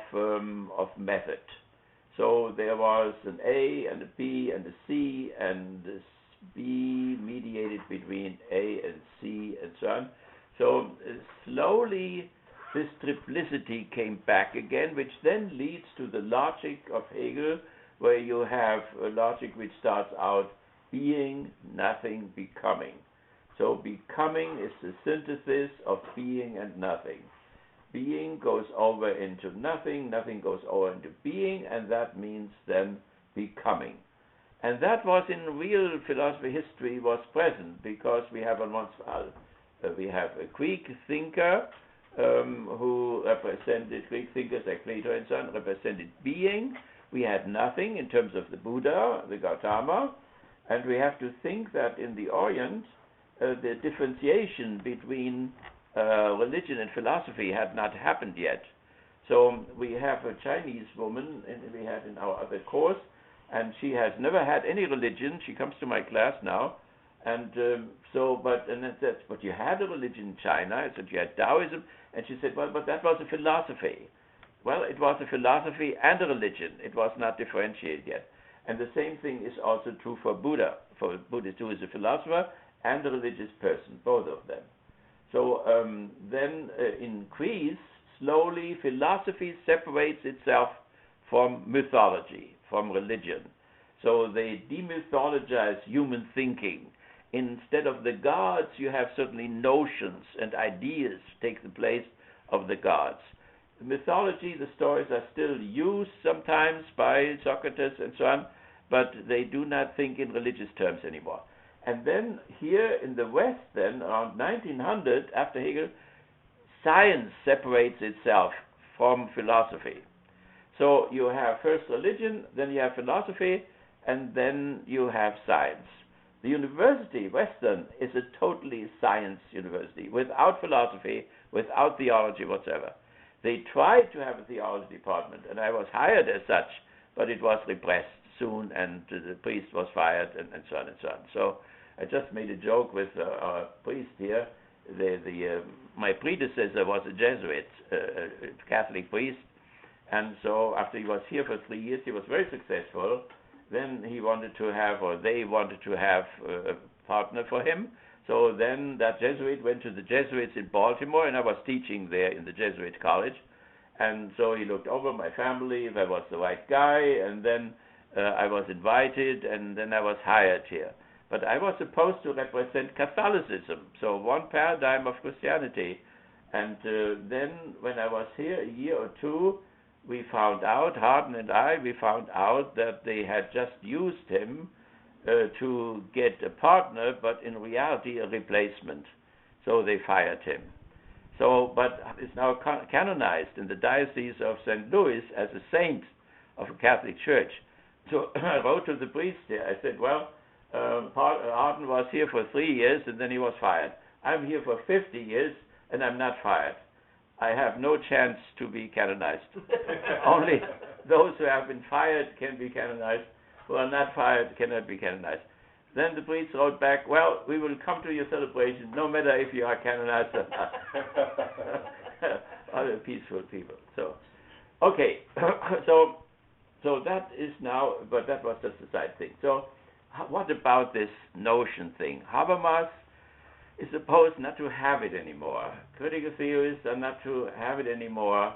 S1: method. So there was an A and a B and a C, and this B mediated between A and C and so on. So slowly this triplicity came back again, which then leads to the logic of Hegel, where you have a logic which starts out being, nothing, becoming. So becoming is the synthesis of being and nothing. Being goes over into nothing, nothing goes over into being, and that means then becoming. And that was in real philosophy history was present, because we have on one side, we have a Greek thinker who represented, Greek thinkers like Plato and so on, represented being. We had nothing in terms of the Buddha, the Gautama, and we have to think that in the Orient, the differentiation between religion and philosophy had not happened yet. So we have a Chinese woman, and we had in our other course, and she has never had any religion. She comes to my class now, and and I said, but you had a religion in China. I said, you had Taoism, and she said, well, but that was a philosophy. Well, it was a philosophy and a religion. It was not differentiated yet. And the same thing is also true for Buddha. For Buddhist, who is a philosopher and a religious person, both of them. So then in Greece, slowly philosophy separates itself from mythology, from religion. So they demythologize human thinking. Instead of the gods, you have certainly notions and ideas take the place of the gods. The mythology, the stories are still used sometimes by Socrates and so on, but they do not think in religious terms anymore. And then here in the West, then around 1900, after Hegel, science separates itself from philosophy. So you have first religion, then you have philosophy, and then you have science. The university, Western, is a totally science university, without philosophy, without theology whatsoever. They tried to have a theology department, and I was hired as such, but it was repressed soon, and the priest was fired, and so on and so on. So I just made a joke with our priest here. My predecessor was a Jesuit, a Catholic priest, and so after he was here for 3 years, he was very successful. Then he wanted to have, or they wanted to have a partner for him. So then that Jesuit went to the Jesuits in Baltimore, and I was teaching there in the Jesuit college. And so he looked over my family, if I was the right guy, and then I was invited, and then I was hired here. But I was supposed to represent Catholicism, so one paradigm of Christianity. And then when I was here a year or two, we found out, Harden and I, we found out that they had just used him to get a partner, but in reality a replacement. So they fired him. So, but is now canonized in the Diocese of St. Louis as a saint of a Catholic Church. So I wrote to the priest there. I said, well, Harden was here for 3 years and then he was fired. I'm here for 50 years and I'm not fired. I have no chance to be canonized. Only those who have been fired can be canonized. Who are not fired cannot be canonized. Then the priest wrote back, well, we will come to your celebration no matter if you are canonized or not. Other peaceful people. So, okay. So that is now, but that was just a side thing. So what about this notion thing? Habermas is supposed not to have it anymore. Critical theorists are not to have it anymore,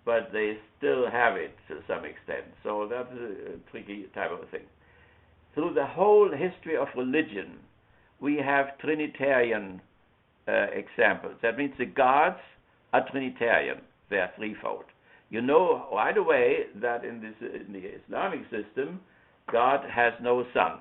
S1: but they still have it to some extent. So that's a tricky type of a thing. Through the whole history of religion, we have Trinitarian examples. That means the gods are Trinitarian. They are threefold. You know right away that in the Islamic system, God has no son.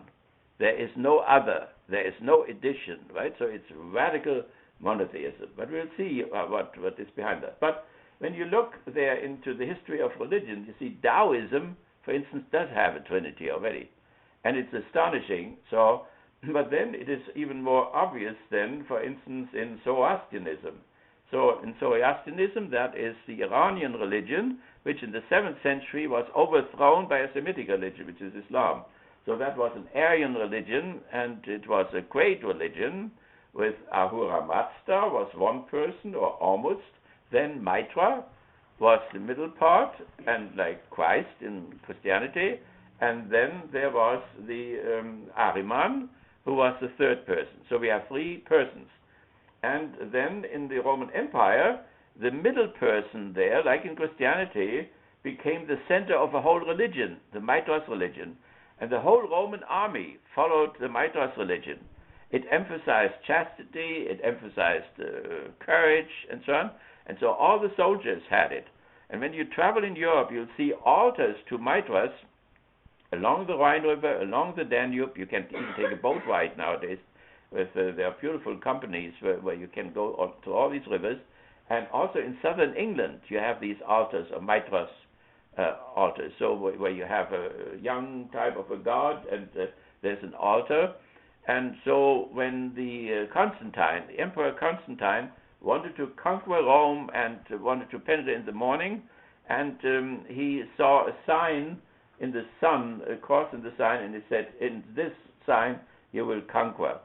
S1: There is no other. There is no addition, right? So it's radical monotheism. But we'll see what is behind that. But when you look there into the history of religion, you see Taoism, for instance, does have a trinity already. And it's astonishing. So, but then it is even more obvious then, for instance, in Zoroastrianism. So in Zoroastrianism, that is the Iranian religion, which in the 7th century was overthrown by a Semitic religion, which is Islam. So that was an Aryan religion, and it was a great religion, with Ahura Mazda was one person, or almost. Then Mitra was the middle part, and like Christ in Christianity. And then there was the Ahriman, who was the third person. So we have three persons. And then in the Roman Empire, the middle person there, like in Christianity, became the center of a whole religion, the Mithras religion. And the whole Roman army followed the Mithras religion. It emphasized chastity, it emphasized courage, and so on. And so all the soldiers had it. And when you travel in Europe, you'll see altars to Mithras along the Rhine River, along the Danube. You can even take a boat ride nowadays. There are beautiful companies where you can go to all these rivers. And also in southern England, you have these altars of Mithras altars. So where you have a young type of a god, and there's an altar. And so when the Emperor Constantine, wanted to conquer Rome and wanted to penetrate in the morning, and he saw a sign in the sun, a cross in the sign, and he said, in this sign you will conquer.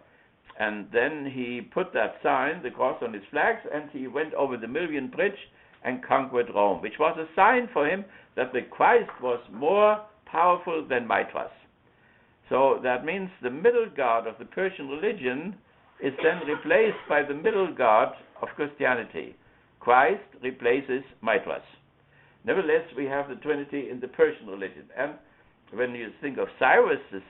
S1: And then he put that sign, the cross, on his flags, and he went over the Milvian Bridge and conquered Rome, which was a sign for him that the Christ was more powerful than Mithras. So that means the middle god of the Persian religion is then replaced by the middle god of Christianity. Christ replaces Mithras. Nevertheless, we have the Trinity in the Persian religion. And when you think of Cyrus II,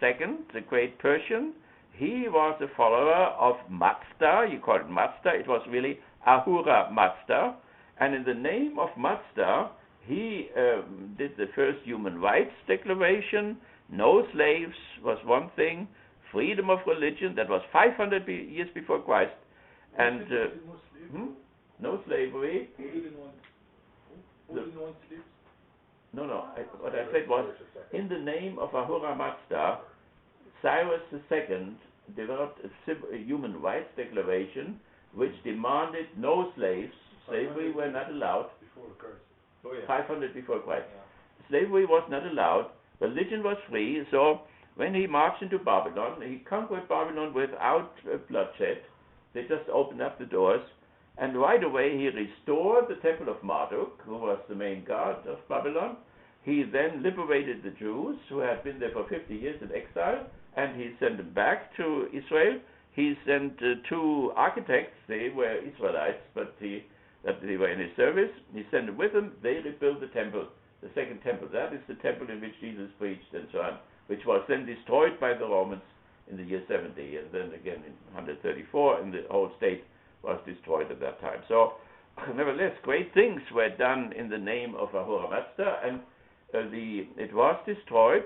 S1: the great Persian, he was a follower of Mazda. You call it Mazda. It was really Ahura Mazda. And in the name of Mazda, he did the first human rights declaration. No slaves was one thing. Freedom of religion, that was 500 years before Christ. And no slavery.
S2: Who didn't want slaves?
S1: No. What I said was, in the name of Ahura Mazda, Cyrus II developed a human rights declaration which demanded no slaves. Slavery were not allowed.
S2: Before Christ.
S3: Oh, yeah.
S1: 500 before Christ.
S3: Yeah.
S1: Slavery was not allowed. Religion was free. So when he marched into Babylon, he conquered Babylon without bloodshed. They just opened up the doors. And right away he restored the temple of Marduk, who was the main god of Babylon. He then liberated the Jews, who had been there for 50 years in exile, and he sent them back to Israel. He sent 2 architects. They were Israelites, but they were in his service. He sent them with him. They rebuilt the temple, the second temple. That is the temple in which Jesus preached and so on, which was then destroyed by the Romans in the year 70, and then again in 134, and the whole state was destroyed at that time. So, nevertheless, great things were done in the name of Ahura Mazda, and it was destroyed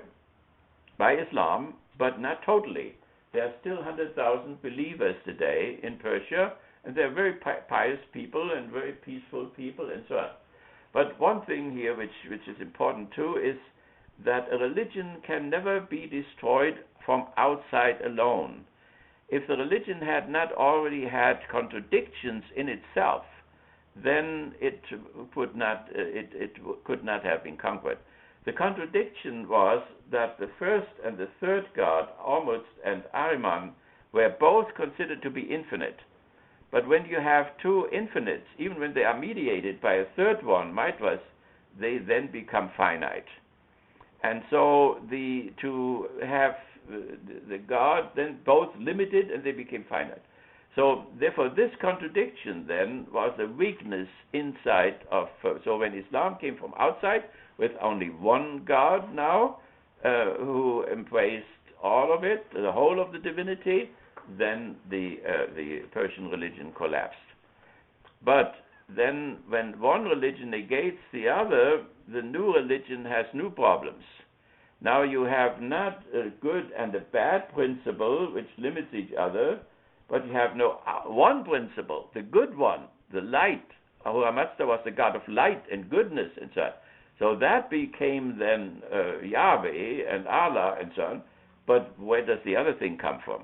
S1: by Islam, but not totally. There are still 100,000 believers today in Persia, and they're very pious people and very peaceful people and so on. But one thing here which is important too is that a religion can never be destroyed from outside alone. If the religion had not already had contradictions in itself, then it could not have been conquered. The contradiction was that the first and the third god, Ormuzd and Ahriman, were both considered to be infinite. But when you have 2 infinites, even when they are mediated by a third one, Mithras, they then become finite. And so to have the god then both limited and they became finite. So therefore this contradiction then was a weakness inside of, so when Islam came from outside with only one god now, who embraced all of it, the whole of the divinity, then the Persian religion collapsed. But then when one religion negates the other, the new religion has new problems. Now you have not a good and a bad principle which limits each other, but you have no one principle, the good one, the light. Ahura Mazda was the god of light and goodness and so on. So that became then Yahweh and Allah and so on. But where does the other thing come from?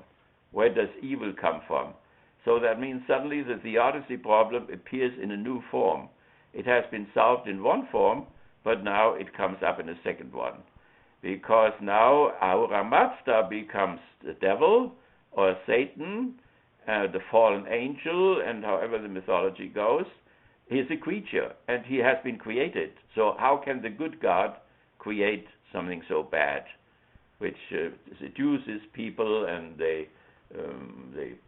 S1: Where does evil come from? So that means suddenly the theodicy problem appears in a new form. It has been solved in one form, but now it comes up in a second one. Because now Ahura Mazda becomes the devil or Satan, the fallen angel, and however the mythology goes. He is a creature, and he has been created. So how can the good God create something so bad, which seduces people, and they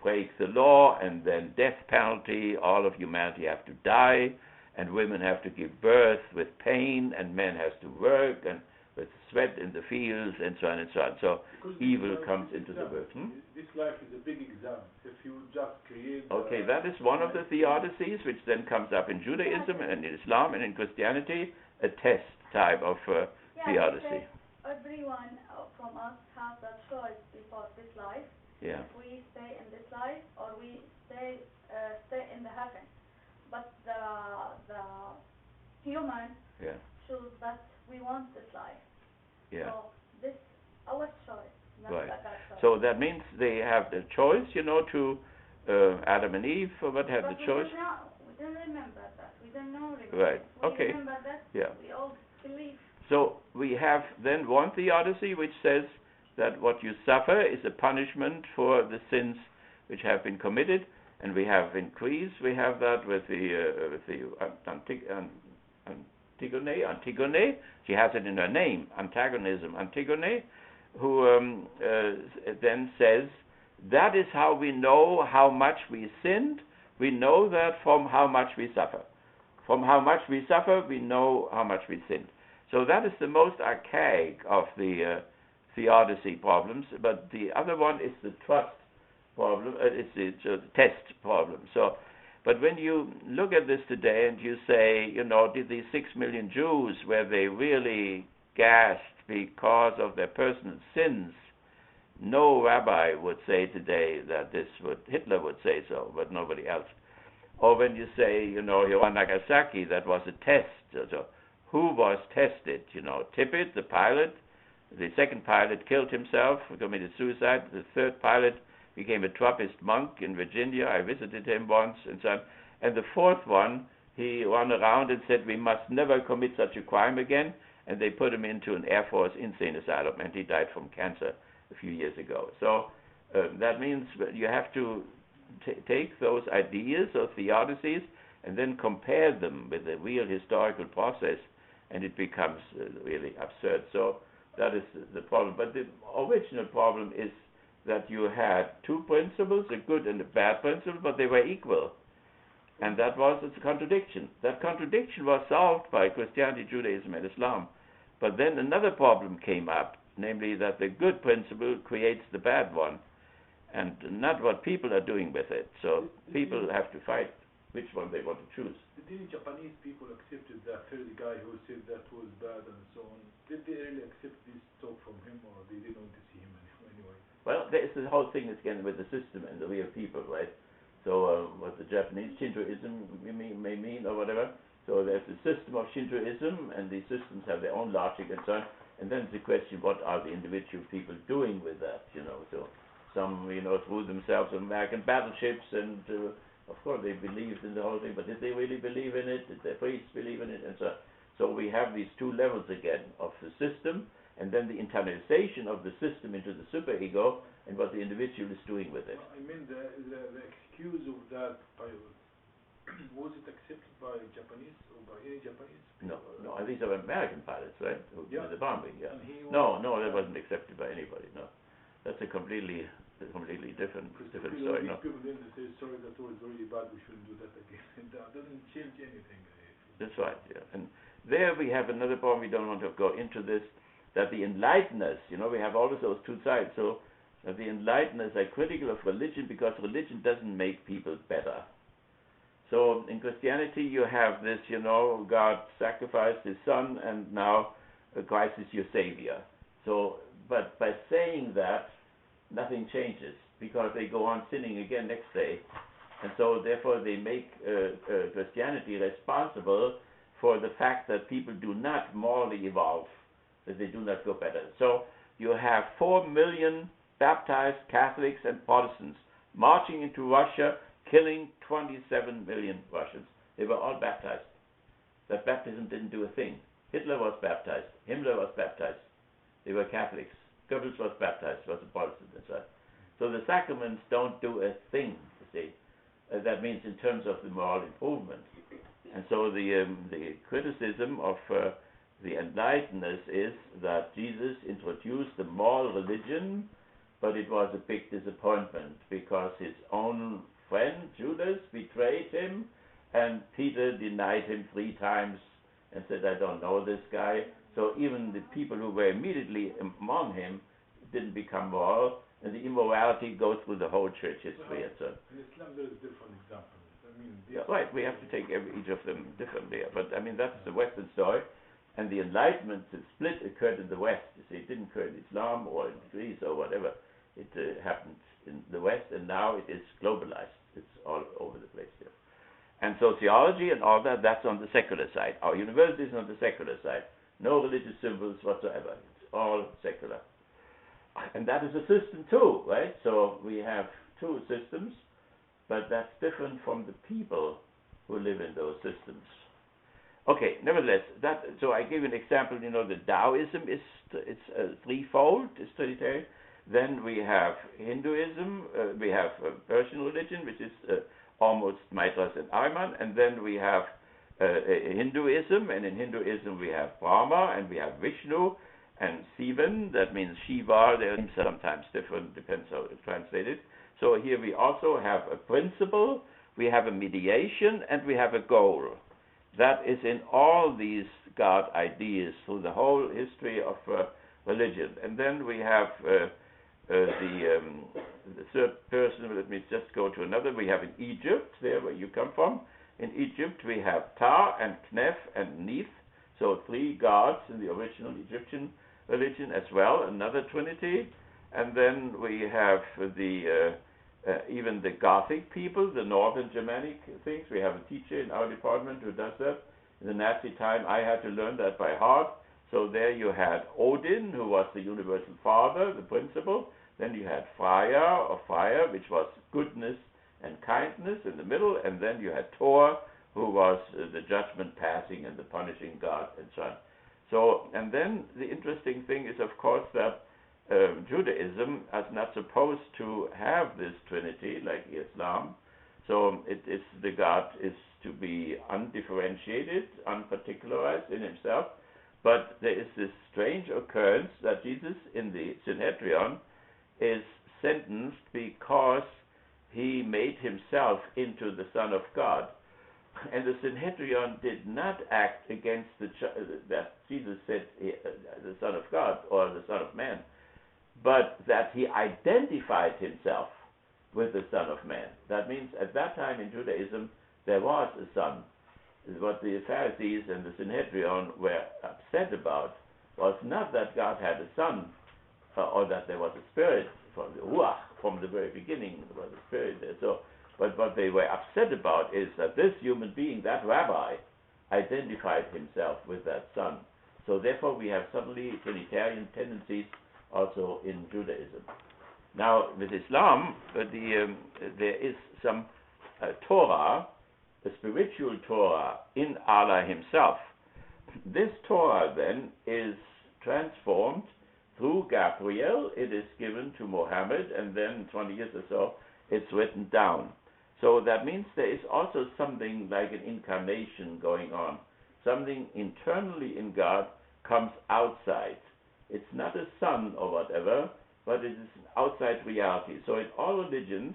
S1: break the law, and then death penalty, all of humanity have to die, and women have to give birth with pain, and men has to work and with sweat in the fields, and so on and so on. So
S2: Because
S1: evil
S2: this life
S1: comes
S2: is
S1: into the
S2: exam.
S1: world.
S2: This life is a big exam. If you just create...
S1: Okay, that is one of the theodicies, which then comes up in Judaism and in Islam and in Christianity, a test type of theodicy.
S5: Everyone from us has a choice before this life.
S1: Yeah.
S5: If we stay in this life or we stay in the heaven. But the human
S1: Yeah.
S5: choose that we want this life.
S1: Yeah.
S5: So this our choice, not
S1: Right.
S5: the God choice.
S1: So that means they have the choice, to Adam and Eve, what had
S5: But
S1: the choice?
S5: we don't remember that. We don't know.
S1: Right.
S5: We
S1: Okay.
S5: remember that.
S1: Yeah.
S5: We all believe.
S1: So we have then one theodicy which says that what you suffer is a punishment for the sins which have been committed, and we have in Greece, we have that with the Antigone. She has it in her name, antagonism, Antigone, who then says, that is how we know how much we sinned. We know that from how much we suffer. From how much we suffer, we know how much we sinned. So that is the most archaic of the theodicy problems, but the other one is the trust problem, it's the test problem. So, but when you look at this today and you say, did these 6 million Jews, were they really gassed because of their personal sins? No rabbi would say today that Hitler would say so, but nobody else. Or when you say, Hiroshima Nagasaki, that was a test. So who was tested? Tippett, the pilot. The second pilot killed himself, committed suicide. The third pilot became a Trappist monk in Virginia. I visited him once and so on. And the fourth one, he ran around and said, we must never commit such a crime again. And they put him into an Air Force insane asylum, and he died from cancer a few years ago. So that means you have to take those ideas or theodicies and then compare them with the real historical process, and it becomes really absurd. So that is the problem. But the original problem is that you had two principles, a good and a bad principle, but they were equal. And that was a contradiction. That contradiction was solved by Christianity, Judaism, and Islam. But then another problem came up, namely that the good principle creates the bad one, and not what people are doing with it. So people have to fight which one they want to choose.
S2: Did the Japanese people accepted that third guy who said that was bad and so on? Did they really accept this talk from him, or they didn't want to see him anyway?
S1: Well, there's the whole thing again with the system and the real people, right? So what the Japanese Shintoism may mean or whatever. So there's a system of Shintoism, and these systems have their own logic and so on. And then it's the question, what are the individual people doing with that? So some, threw themselves on American battleships, and of course they believed in the whole thing, but did they really believe in it? Did their priests believe in it? And so on. So we have these two levels again of the system, and then the internalization of the system into the superego, and what the individual is doing with it.
S2: I mean, the excuse of that, was it accepted by Japanese or by any Japanese people?
S1: No, these are American pilots, right? Who did the bombing, yeah. No, that wasn't accepted by anybody, no. That's a completely different story, no.
S2: People then say, sorry, that was really bad, we shouldn't do that again. And that doesn't change anything.
S1: That's right, yeah. And there we have another problem, we don't want to go into this, that the enlighteners, we have always those two sides, so that the enlighteners are critical of religion because religion doesn't make people better. So in Christianity you have this, God sacrificed his son, and now Christ is your savior. So, but by saying that, nothing changes, because they go on sinning again next day. And so therefore they make Christianity responsible for the fact that people do not morally evolve, that they do not go better. So you have 4 million baptized Catholics and Protestants marching into Russia, killing 27 million Russians. They were all baptized. That baptism didn't do a thing. Hitler was baptized. Himmler was baptized. They were Catholics. Goebbels was baptized, was a Protestant and so on. So the sacraments don't do a thing, you see. That means in terms of the moral improvement. And so the criticism of the enlighteners is that Jesus introduced the moral religion, but it was a big disappointment because his own friend Judas betrayed him, and Peter denied him 3 times and said, I don't know this guy. So even the people who were immediately among him didn't become moral, and the immorality goes through the whole church history. And so,
S2: in Islam, there is different examples. I mean,
S1: yeah, right, we have to take each of them differently. But I mean, that's the Western story. And the Enlightenment, the split occurred in the West. You see, it didn't occur in Islam or in Greece or whatever. It happened in the West, and now it is globalized. It's all over the place here. And sociology and all that, that's on the secular side. Our university is on the secular side. No religious symbols whatsoever. It's all secular. And that is a system too, right? So we have 2 systems, but that's different from the people who live in those systems. Okay, nevertheless, so I gave you an example. You know, the Taoism it's threefold, it's Trinitarian. Then we have Hinduism, we have Persian religion, which is almost Maitreya and Ahriman, and then we have Hinduism, and in Hinduism we have Brahma, and we have Vishnu, and Sivan, that means Shiva. They're sometimes different, depends how it's translated. So here we also have a principle, we have a mediation, and we have a goal. That is in all these God ideas through the whole history of religion. And then we have the third person. Let me just go to another. We have in Egypt, there where you come from. In Egypt we have Ta and Knef and Neith, so 3 gods in the original Egyptian religion as well, another trinity. And then we have even the Gothic people, the northern Germanic things. We have a teacher in our department who does that. In the Nazi time, I had to learn that by heart. So there you had Odin, who was the universal father, the principle. Then you had Freya, or fire, which was goodness and kindness in the middle. And then you had Thor, who was the judgment passing and the punishing god, and so on. So, and then the interesting thing is, of course, that Judaism is not supposed to have this trinity like Islam. So the God is to be undifferentiated, unparticularized in himself. But there is this strange occurrence that Jesus in the Sanhedrin is sentenced because he made himself into the Son of God. And the Sanhedrin did not act against that Jesus said the Son of God or the Son of Man, but that he identified himself with the Son of Man. That means at that time in Judaism there was a son. What the Pharisees and the Sanhedrin were upset about was not that God had a son or that there was a spirit from the Ruach, from the very beginning there was a spirit there. So, but what they were upset about is that this human being, that rabbi, identified himself with that son. So therefore we have suddenly Trinitarian tendencies also in Judaism. Now with Islam, there is some Torah, a spiritual Torah in Allah himself. This Torah then is transformed through Gabriel. It is given to Muhammad, and then 20 years or so it's written down. So that means there is also something like an incarnation going on. Something internally in God comes outside. It's not a sun or whatever, but it is an outside reality. So in all religions,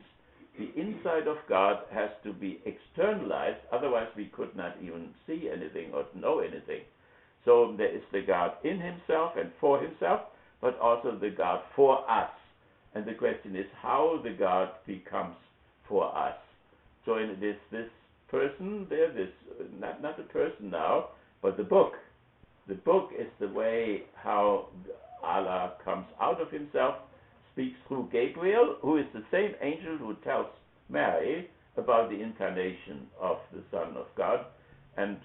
S1: the inside of God has to be externalized, otherwise we could not even see anything or know anything. So there is the God in himself and for himself, but also the God for us. And the question is how the God becomes for us. So it is this person there, this not a person now, but the book. The book is the way how Allah comes out of himself, speaks through Gabriel, who is the same angel who tells Mary about the incarnation of the Son of God. And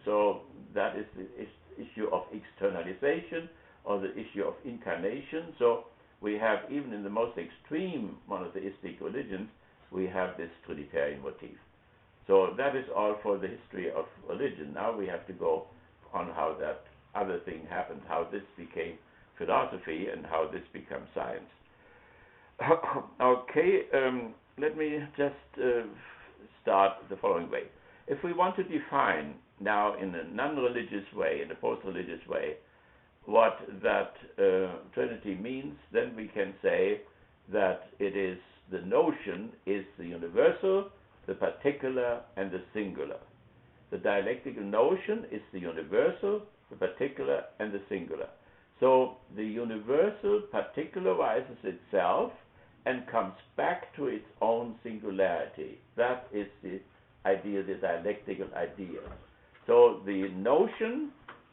S1: so that is the issue of externalization or the issue of incarnation. So we have, even in the most extreme monotheistic religions, we have this Trinitarian motif. So that is all for the history of religion. Now we have to go on how that other thing happened, how this became philosophy and how this becomes science. Okay, let me just start the following way. If we want to define now in a non-religious way, in a post-religious way, what that Trinity means, then we can say that it is the notion is the universal, the particular, and the singular. The dialectical notion is the universal, the particular, and the singular. So the universal particularizes itself and comes back to its own singularity. That is the idea, the dialectical idea. So the notion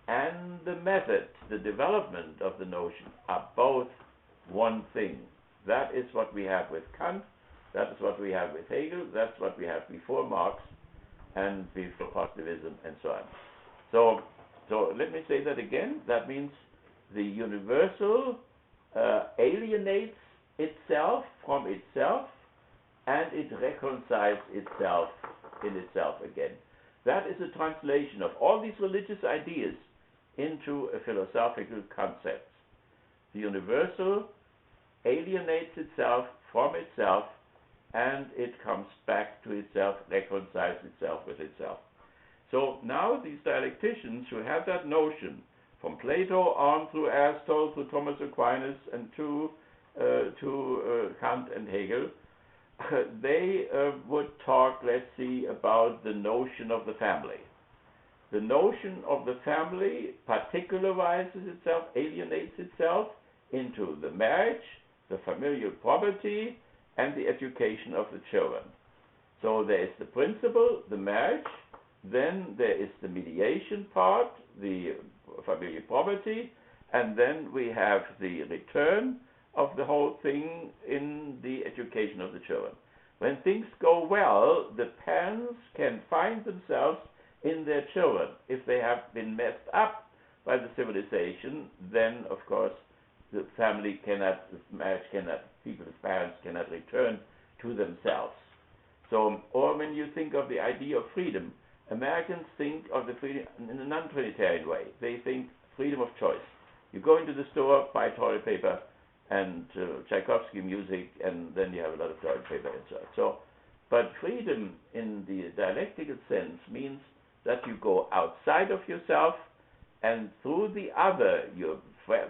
S1: and the method, the development of the notion, are both one thing. That is what we have with Kant, that is what we have with Hegel, that's what we have before Marx and before positivism and so on. So let me say that again. That means the universal alienates itself from itself, and it reconciles itself in itself again. That is a translation of all these religious ideas into a philosophical concept. The universal alienates itself from itself, and it comes back to itself, reconciles itself with itself. So now these dialecticians who have that notion, from Plato on through Aristotle, through Thomas Aquinas, and to Kant and Hegel, they would talk, let's see, about the notion of the family. The notion of the family particularizes itself, alienates itself into the marriage, the familial property, and the education of the children. So there is the principle, the marriage, then there is the mediation part, the familial property, and then we have the return of the whole thing in the education of the children. When things go well, the parents can find themselves in their children. If they have been messed up by the civilization, then of course the family cannot, the marriage cannot, people's parents cannot return to themselves. So, or when you think of the idea of freedom, Americans think of the freedom in a non-Trinitarian way. They think freedom of choice. You go into the store, buy toilet paper and Tchaikovsky music, and then you have a lot of toilet paper and so on. So, but freedom in the dialectical sense means that you go outside of yourself, and through the other, your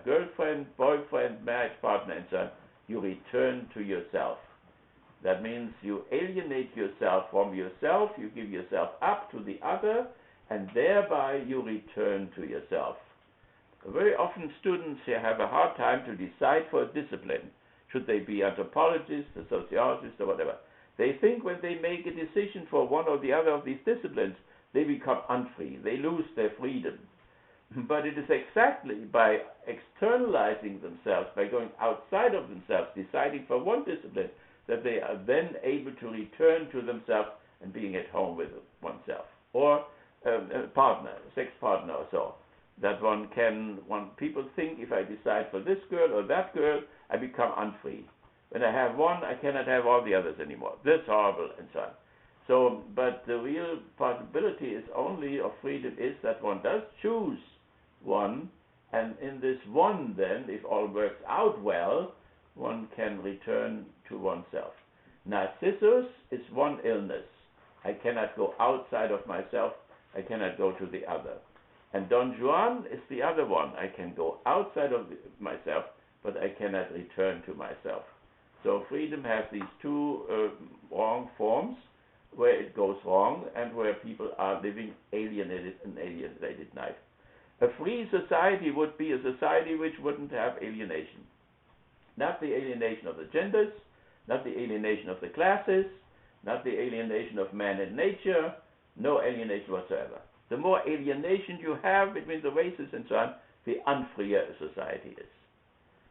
S1: girlfriend, boyfriend, marriage partner, and so on, you return to yourself. That means you alienate yourself from yourself, you give yourself up to the other, and thereby you return to yourself. Very often students here have a hard time to decide for a discipline. Should they be anthropologists or sociologists or whatever? They think when they make a decision for one or the other of these disciplines, they become unfree. They lose their freedom. But it is exactly by externalizing themselves, by going outside of themselves, deciding for one discipline, that they are then able to return to themselves and being at home with oneself. Or a partner, a sex partner or so. That one can, when people think if I decide for this girl or that girl, I become unfree. When I have one, I cannot have all the others anymore. That's horrible, and so on. So, but the real possibility is only of freedom is that one does choose one, and in this one then, if all works out well, one can return to oneself. Narcissus is one illness. I cannot go outside of myself, I cannot go to the other. And Don Juan is the other one. I can go outside of myself, but I cannot return to myself. So freedom has these two wrong forms, where it goes wrong and where people are living alienated life. A free society would be a society which wouldn't have alienation. Not the alienation of the genders, not the alienation of the classes, not the alienation of man and nature, no alienation whatsoever. The more alienation you have between the races and so on, the unfreer a society is.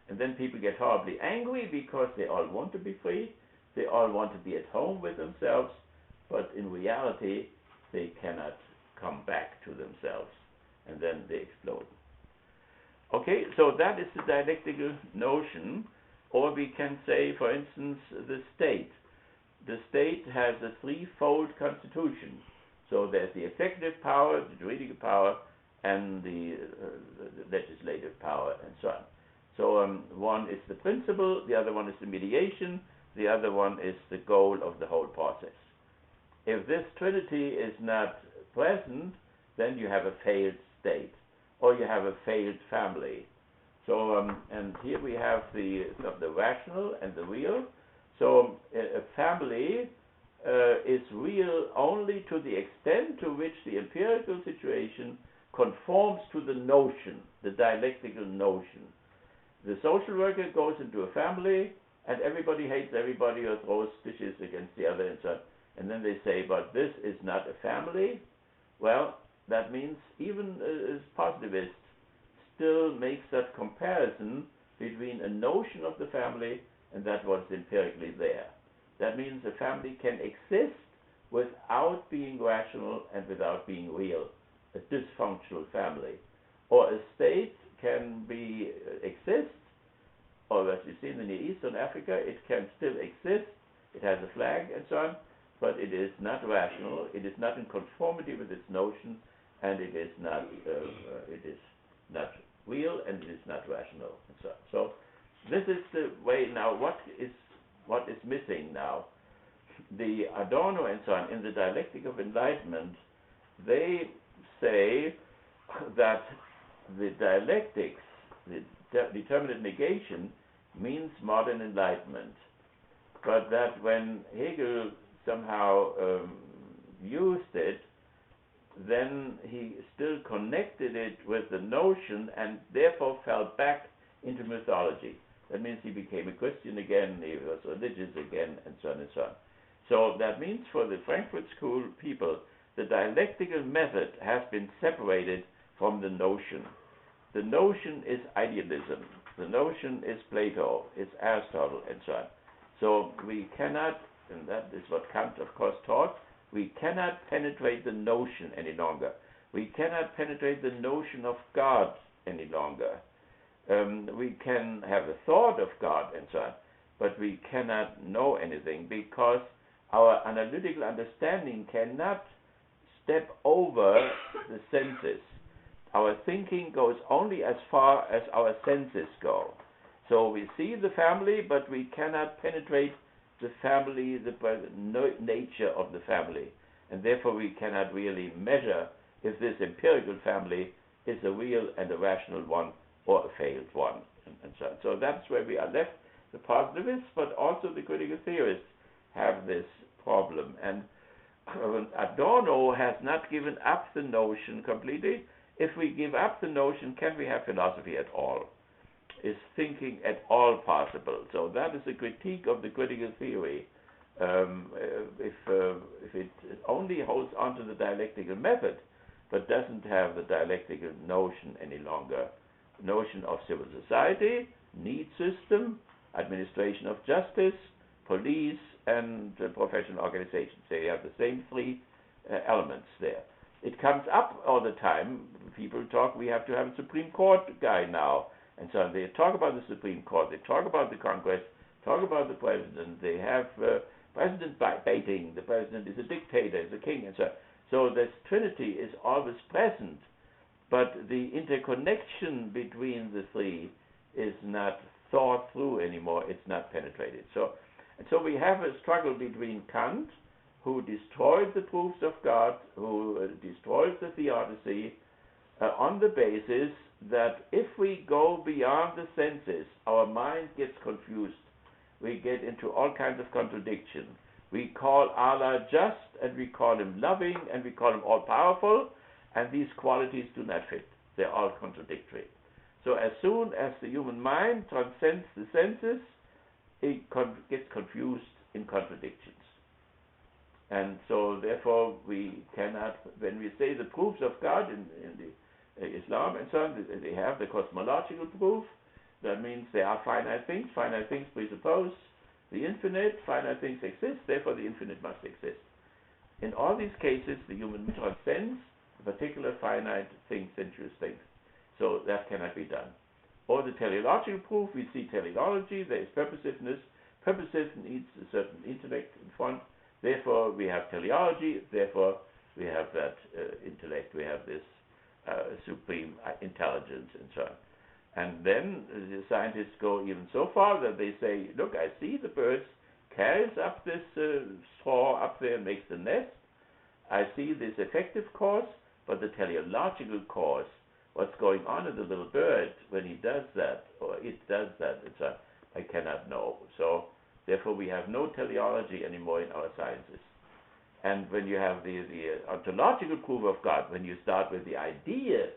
S1: And then people get horribly angry because they all want to be free, they all want to be at home with themselves, but in reality they cannot come back to themselves, and then they explode. Okay, so that is the dialectical notion, or we can say, for instance, the state. The state has a threefold constitution. So there's the executive power, the juridical power, and the legislative power, and so on. So one is the principle, the other one is the mediation, the other one is the goal of the whole process. If this trinity is not present, then you have a failed state, or you have a failed family. So, and here we have the rational and the real. So a family is real only to the extent to which the empirical situation conforms to the notion, the dialectical notion. The social worker goes into a family, and everybody hates everybody or throws dishes against the other and so on. And then they say, but this is not a family. Well, that means even a positivist still makes that comparison between a notion of the family and that what's empirically there. That means a family can exist without being rational and without being real, a dysfunctional family. Or a state can exist, or as you see in the Near East and Africa, it can still exist, it has a flag and so on, but it is not rational, it is not in conformity with its notion, and it is not real, and it is not rational, and so on. So this is the way now. What is missing now? The Adorno and so on in the Dialectic of Enlightenment, they say that the dialectics, the determinate negation, means modern enlightenment, but that when Hegel somehow used it, then he still connected it with the notion and therefore fell back into mythology. That means he became a Christian again, he was religious again, and so on and so on. So that means for the Frankfurt School people, the dialectical method has been separated from the notion. The notion is idealism. The notion is Plato, it's Aristotle, and so on. So we cannot, and that is what Kant, of course, taught, we cannot penetrate the notion any longer. We cannot penetrate the notion of God any longer. We can have a thought of God and so on, but we cannot know anything because our analytical understanding cannot step over the senses. Our thinking goes only as far as our senses go. So we see the family, but we cannot penetrate the family, the nature of the family. And therefore we cannot really measure if this empirical family is a real and a rational one or a failed one, and so on. So that's where we are left. The positivists, but also the critical theorists, have this problem. And Adorno has not given up the notion completely. If we give up the notion, can we have philosophy at all? Is thinking at all possible? So that is a critique of the critical theory. If it only holds on to the dialectical method, but doesn't have the dialectical notion any longer, notion of civil society, need system, administration of justice, police, and professional organizations. They have the same three elements there. It comes up all the time. People talk, we have to have a Supreme Court guy now, and so on. They talk about the Supreme Court, they talk about the Congress, talk about the president, they have president baiting, the president is a dictator, is a king, and so on. So this trinity is always present, but the interconnection between the three is not thought through anymore, it's not penetrated. So we have a struggle between Kant, who destroyed the proofs of God, who destroyed the theodicy, on the basis that if we go beyond the senses, our mind gets confused. We get into all kinds of contradiction. We call Allah just, and we call him loving, and we call him all-powerful, and these qualities do not fit. They're all contradictory. So as soon as the human mind transcends the senses, it gets confused in contradictions. And so therefore we cannot, when we say the proofs of God in the Islam and so on, they have the cosmological proof. That means there are finite things presuppose the infinite, finite things exist, therefore the infinite must exist. In all these cases, the human transcends a particular finite thing, sensuous things. So that cannot be done. Or the teleological proof, we see teleology, there is purposiveness. Purposive needs a certain intellect in front. Therefore, we have teleology. Therefore, we have that intellect. We have this supreme intelligence and so on. And then the scientists go even so far that they say, look, I see the bird carries up this straw up there and makes the nest. I see this effective cause, but the teleological cause, what's going on in the little bird when he does that, or it does that, I cannot know. So therefore we have no teleology anymore in our sciences. And when you have the ontological proof of God, when you start with the idea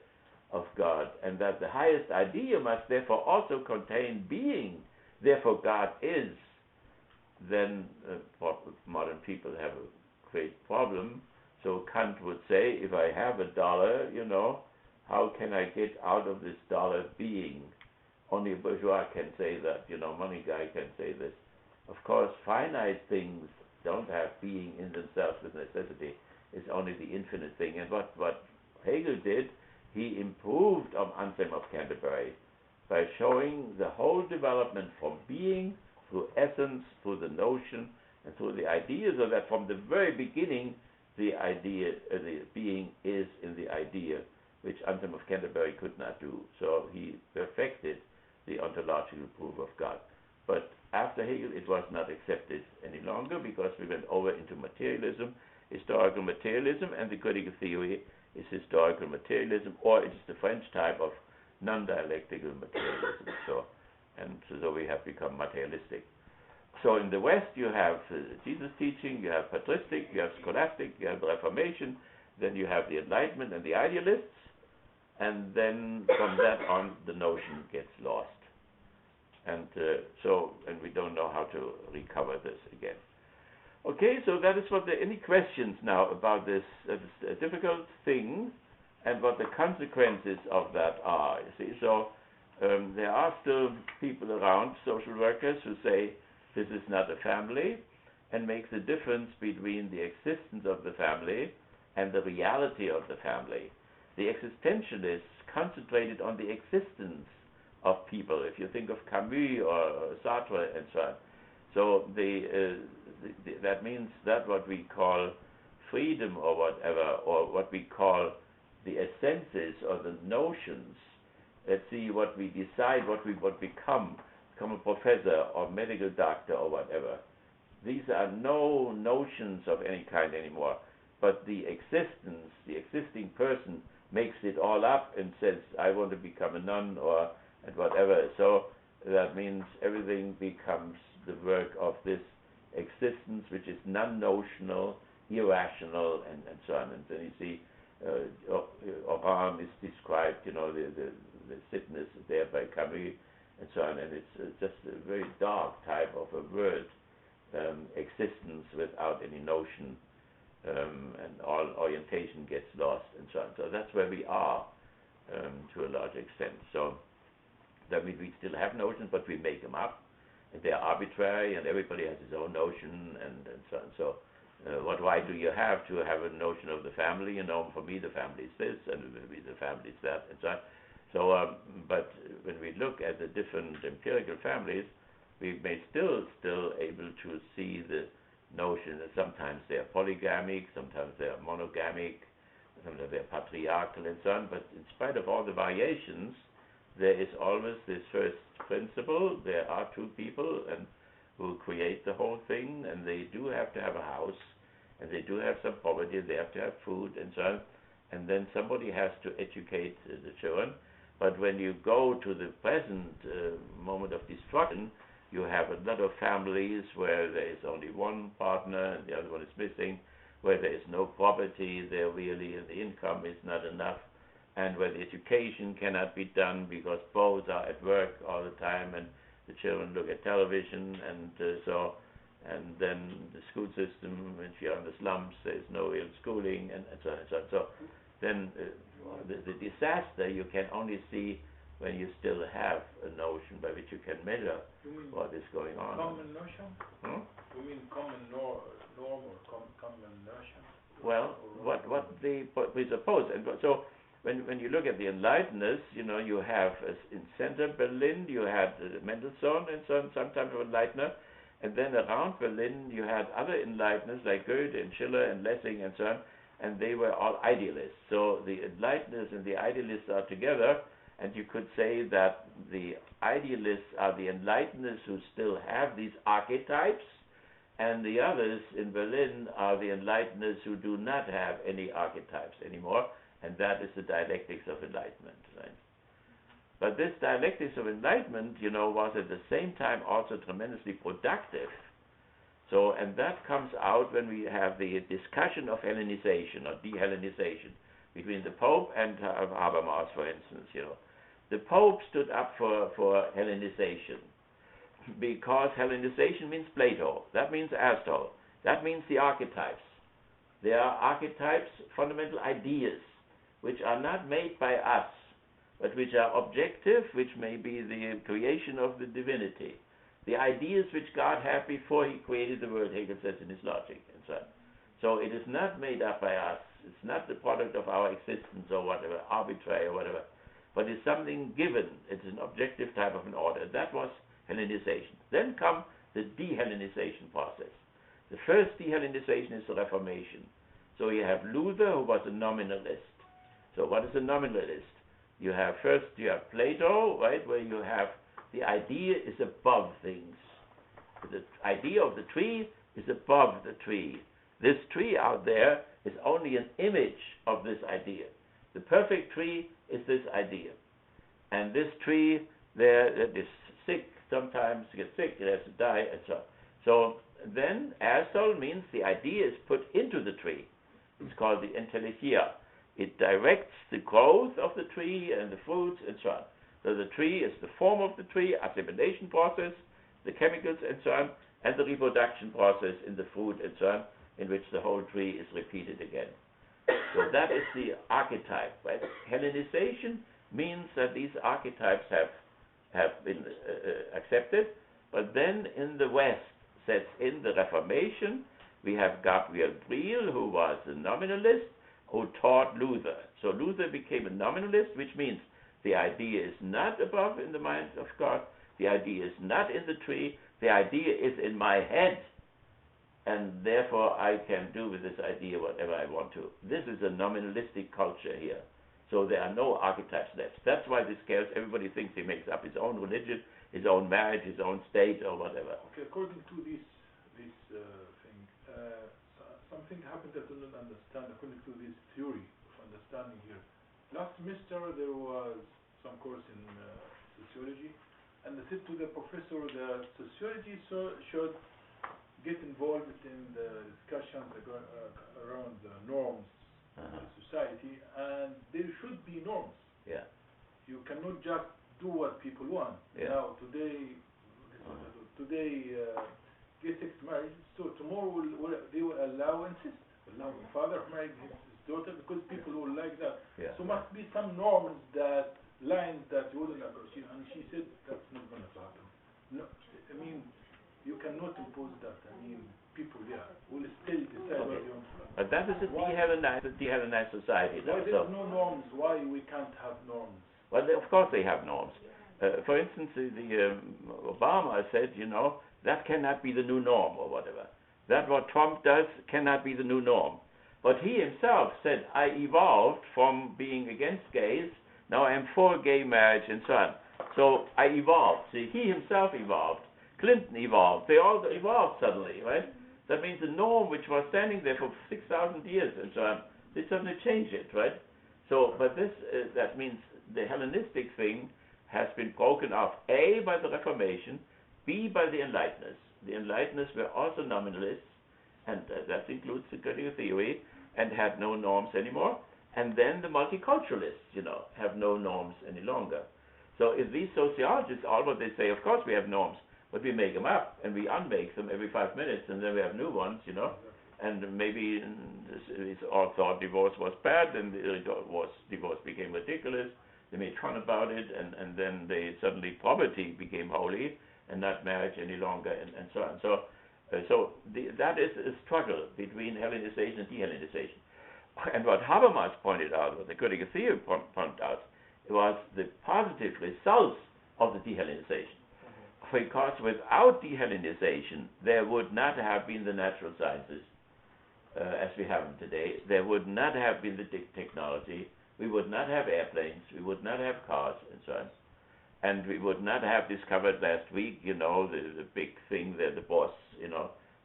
S1: of God, and that the highest idea must therefore also contain being, therefore God is, then modern people have a great problem. So Kant would say, if I have $1, you know, how can I get out of this dollar being? Only a bourgeois can say that, you know, money guy can say this. Of course, finite things don't have being in themselves with necessity. It's only the infinite thing. And what Hegel did, he improved on Anselm of Canterbury by showing the whole development from being through essence, through the notion, and through the idea, so that from the very beginning, the idea, the being is in the idea, which Anselm of Canterbury could not do. So he perfected the ontological proof of God. But after Hegel, it was not accepted any longer because we went over into materialism, historical materialism, and the critical theory is historical materialism, or it is the French type of non-dialectical materialism. So we have become materialistic. So in the West, you have Jesus teaching, you have patristic, you have scholastic, you have the Reformation, then you have the Enlightenment and the idealists, and then from that on, the notion gets lost. And we don't know how to recover this again. Okay, so that is what any questions now about this difficult thing and what the consequences of that are. You see, so there are still people around, social workers, who say this is not a family and make the difference between the existence of the family and the reality of the family. The existentialists concentrated on the existence of people, if you think of Camus or Sartre and so on. So that means that what we call freedom or whatever, or what we call the essences or the notions, let's see what we decide, what we become a professor or medical doctor or whatever. These are no notions of any kind anymore, but the existence, the existing person makes it all up and says, I want to become a nun or and whatever. So that means everything becomes the work of this existence, which is non-notional, irrational, and so on. And then you see, Oran is described, you know, the sickness there by Camus, and so on. And it's just a very dark type of a world, existence without any notion, and all orientation gets lost, and so on. So that's where we are, to a large extent. So that means we still have notions, but we make them up, and they're arbitrary, and everybody has his own notion, and so on. So what right do you have to have a notion of the family? You know, for me the family is this, and maybe the family is that, and so on. So, but when we look at the different empirical families, we may still able to see the notion that sometimes they are polygamic, sometimes they are monogamic, sometimes they are patriarchal, and so on. But in spite of all the variations, there is always this first principle. There are two people and who create the whole thing, and they do have to have a house, and they do have some property, they have to have food, and so on. And then somebody has to educate the children. But when you go to the present moment of destruction, you have a lot of families where there is only one partner and the other one is missing, where there is no property there really, and the income is not enough, and where the education cannot be done because both are at work all the time, and the children look at television, and then the school system, if you're in the slums, there's no real schooling, and so on and so on. So then the disaster you can only see when you still have a notion by which you can measure what is going on.
S2: Common notion?
S1: Hmm?
S2: You mean common norm or common notion?
S1: Well, what they presuppose, and so when you look at the Enlighteners, you know, you have in center Berlin, you had Mendelssohn and so on, some type of Enlightener, and then around Berlin you had other Enlighteners like Goethe and Schiller and Lessing and so on, and they were all idealists. So the Enlighteners and the idealists are together, and you could say that the idealists are the Enlighteners who still have these archetypes, and the others in Berlin are the Enlighteners who do not have any archetypes anymore, and that is the dialectics of enlightenment, right? But this dialectics of enlightenment, you know, was at the same time also tremendously productive. So, and that comes out when we have the discussion of Hellenization or de-Hellenization between the Pope and Habermas, for instance. The Pope stood up for Hellenization because Hellenization means Plato, that means Aristotle, that means the archetypes. They are archetypes, fundamental ideas, which are not made by us, but which are objective, which may be the creation of the divinity. The ideas which God had before he created the world, Hegel says in his Logic, and so on. So it is not made up by us. It's not the product of our existence or whatever, arbitrary or whatever, but it's something given. It's an objective type of an order. That was Hellenization. Then come the de-Hellenization process. The first de-Hellenization is the Reformation. So you have Luther, who was a nominalist. So what is a nominalist? You have Plato, right, where you have the idea is above things. The idea of the tree is above the tree. This tree out there is only an image of this idea. The perfect tree is this idea. And this tree there that is sick, sometimes gets sick, it has to die, and so on. So then Aristotle means the idea is put into the tree. It's called the intelligia. It directs the growth of the tree and the fruits and so on. So the tree is the form of the tree, assimilation process, the chemicals and so on, and the reproduction process in the fruit and so on, in which the whole tree is repeated again. So that is the archetype, right? Hellenization means that these archetypes have been accepted, but then in the West sets in the Reformation. We have Gabriel Briel, who was a nominalist, who taught Luther. So Luther became a nominalist, which means the idea is not above in the mind of God, the idea is not in the tree, the idea is in my head, and therefore I can do with this idea whatever I want to. This is a nominalistic culture here. So there are no archetypes left. That's why this Scales, everybody thinks he makes up his own religion, his own marriage, his own state, or whatever.
S2: Okay, according to this thing, something happened that I don't understand according to this theory of understanding here. Last semester there was some course in sociology, and I said to the professor that sociology should get involved in the discussions around the norms in society, and there should be norms.
S1: Yeah.
S2: You cannot just do what people want.
S1: Yeah.
S2: Now, today, gay-sex marriage, so tomorrow they will allow the father marrying his daughter because people will like that.
S1: Yeah.
S2: So must be some norms lines that you wouldn't agree. And she said that's not going to happen. No, I mean, you cannot impose that. I mean, people, will still decide what they want to do.
S1: But that is a de-Hellenized society.
S2: Why there's no norms? Why we can't have norms?
S1: Well, of course they have norms. For instance, Obama said, that cannot be the new norm or whatever. That what Trump does cannot be the new norm. But he himself said, I evolved from being against gays, now I am for gay marriage and so on. So I evolved. See, he himself evolved. Clinton evolved. They all evolved suddenly, right? That means the norm which was standing there for 6,000 years and so on, they suddenly changed it, right? So, but this, that means the Hellenistic thing has been broken off, A, by the Reformation, B, by the Enlighteners. The Enlighteners were also nominalists, and that includes the critical theory, and had no norms anymore. And then the multiculturalists, have no norms any longer. So if these sociologists, all what they say, of course we have norms, but we make them up, and we unmake them every 5 minutes, and then we have new ones, And maybe it's all thought divorce was bad, and divorce became ridiculous. They made fun about it, and then suddenly poverty became holy, and not marriage any longer, and so on. So that is a struggle between Hellenization and de-Hellenization. And what Habermas pointed out, what the critical theory pointed out, was the positive results of the de-Hellenization. Because without de-Hellenization, there would not have been the natural sciences as we have them today. There would not have been the technology. We would not have airplanes. We would not have cars and so on. And we would not have discovered last week, the big thing there, the boss,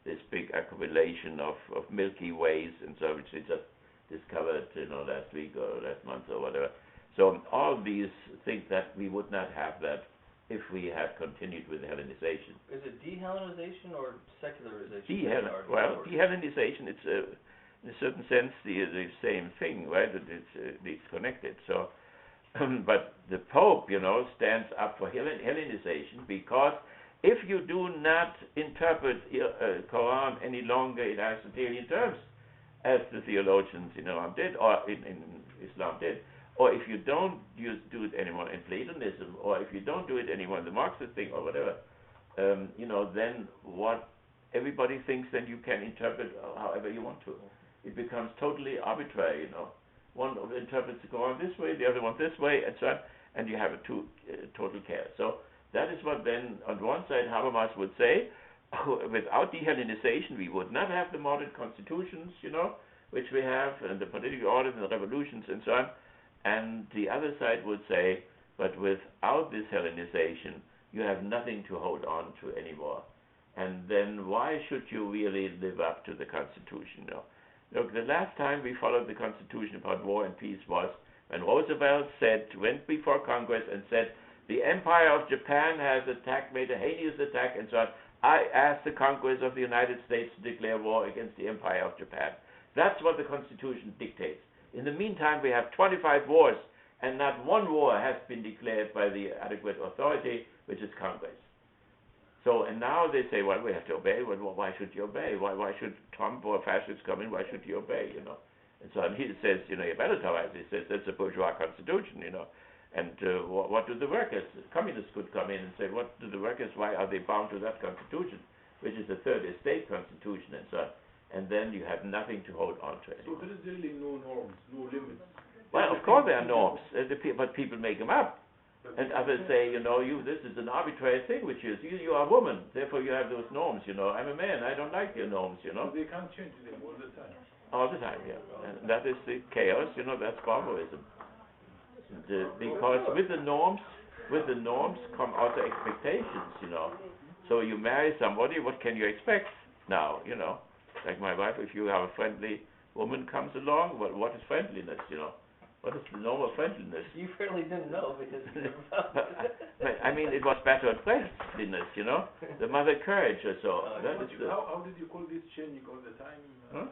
S1: this big accumulation of Milky Ways and so, which they just discovered, last week or last month or whatever. So all these things that we would not have that if we had continued with Hellenization.
S4: Is it de-Hellenization or secularization?
S1: De-Hellenization, it's in a certain sense the same thing, right? It's connected. So, but the Pope, stands up for Hellenization, because if you do not interpret Quran any longer in Aristotelian terms, as the theologians in Islam did, or in Islam did, or if you don't do it anymore in Platonism, or if you don't do it anymore in the Marxist thing, or whatever, then what everybody thinks, then you can interpret however you want to. It becomes totally arbitrary, One interprets the Quran this way, the other one this way, and so on, and you have a total chaos. So that is what then, on one side, Habermas would say, without de-Hellenization, we would not have the modern constitutions, which we have, and the political orders and the revolutions and so on. And the other side would say, but without this Hellenization, you have nothing to hold on to anymore. And then why should you really live up to the Constitution? Look, the last time we followed the Constitution about war and peace was when Roosevelt went before Congress and said, the Empire of Japan has made a heinous attack, and so on. I ask the Congress of the United States to declare war against the Empire of Japan. That's what the Constitution dictates. In the meantime, we have 25 wars, and not one war has been declared by the adequate authority, which is Congress. So, and now they say, well, we have to obey. Well, why should you obey? Why should Trump or fascists come in? Why should you obey, And so he says, you better tell us. He says, that's a bourgeois constitution, And what do the workers? Communists could come in and say, what do the workers, why are they bound to that constitution, which is a third estate constitution, and so on. And then you have nothing to hold on to anymore.
S2: So there is really no norms, no limits.
S1: Well, of course there are norms, but people make them up. And others say, this is an arbitrary thing, which is, you are a woman, therefore you have those norms, I'm a man, I don't like your norms,
S2: So they can't change them all the time.
S1: All the time, yeah. And that is the chaos, that's barbarism. Because with the norms come also expectations, So you marry somebody, what can you expect now, Like my wife, if you have a friendly woman comes along, well, what is friendliness, What is the normal friendliness?
S4: You really didn't know because you never found it.
S1: I mean, it was better friendliness, the mother courage or so.
S2: How did you call this changing all the time?
S1: Huh?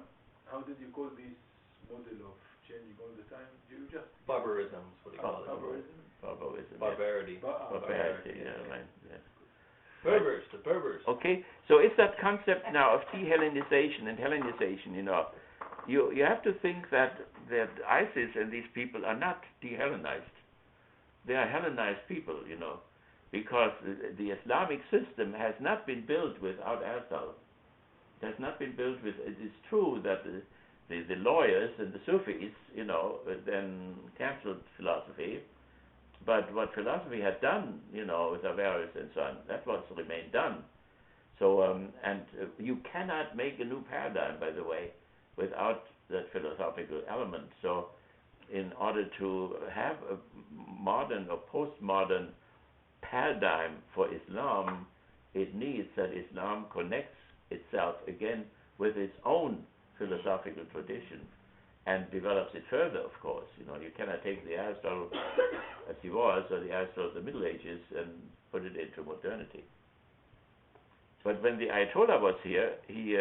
S2: How did you call this model of changing all the time? You just
S4: Barbarism, that's what he called it.
S1: Barbarism.
S4: Barbarity.
S1: Barbarity, yeah, right. Yeah.
S4: Berbers, the Berbers.
S1: Okay, so it's that concept now of de-Hellenization and Hellenization, You have to think that ISIS and these people are not de-Hellenized. They are Hellenized people, because the Islamic system has not been built without Aristotle. It has not been built with. It is true that the lawyers and the Sufis, then cancelled philosophy. But what philosophy had done, with Averroes and so on, that was remained done. So, you cannot make a new paradigm, by the way, without that philosophical element. So, in order to have a modern or postmodern paradigm for Islam, it needs that Islam connects itself again with its own philosophical tradition and develops it further, of course. You cannot take the Aristotle as he was, or the Aristotle of the Middle Ages, and put it into modernity. But when the Ayatollah was here, he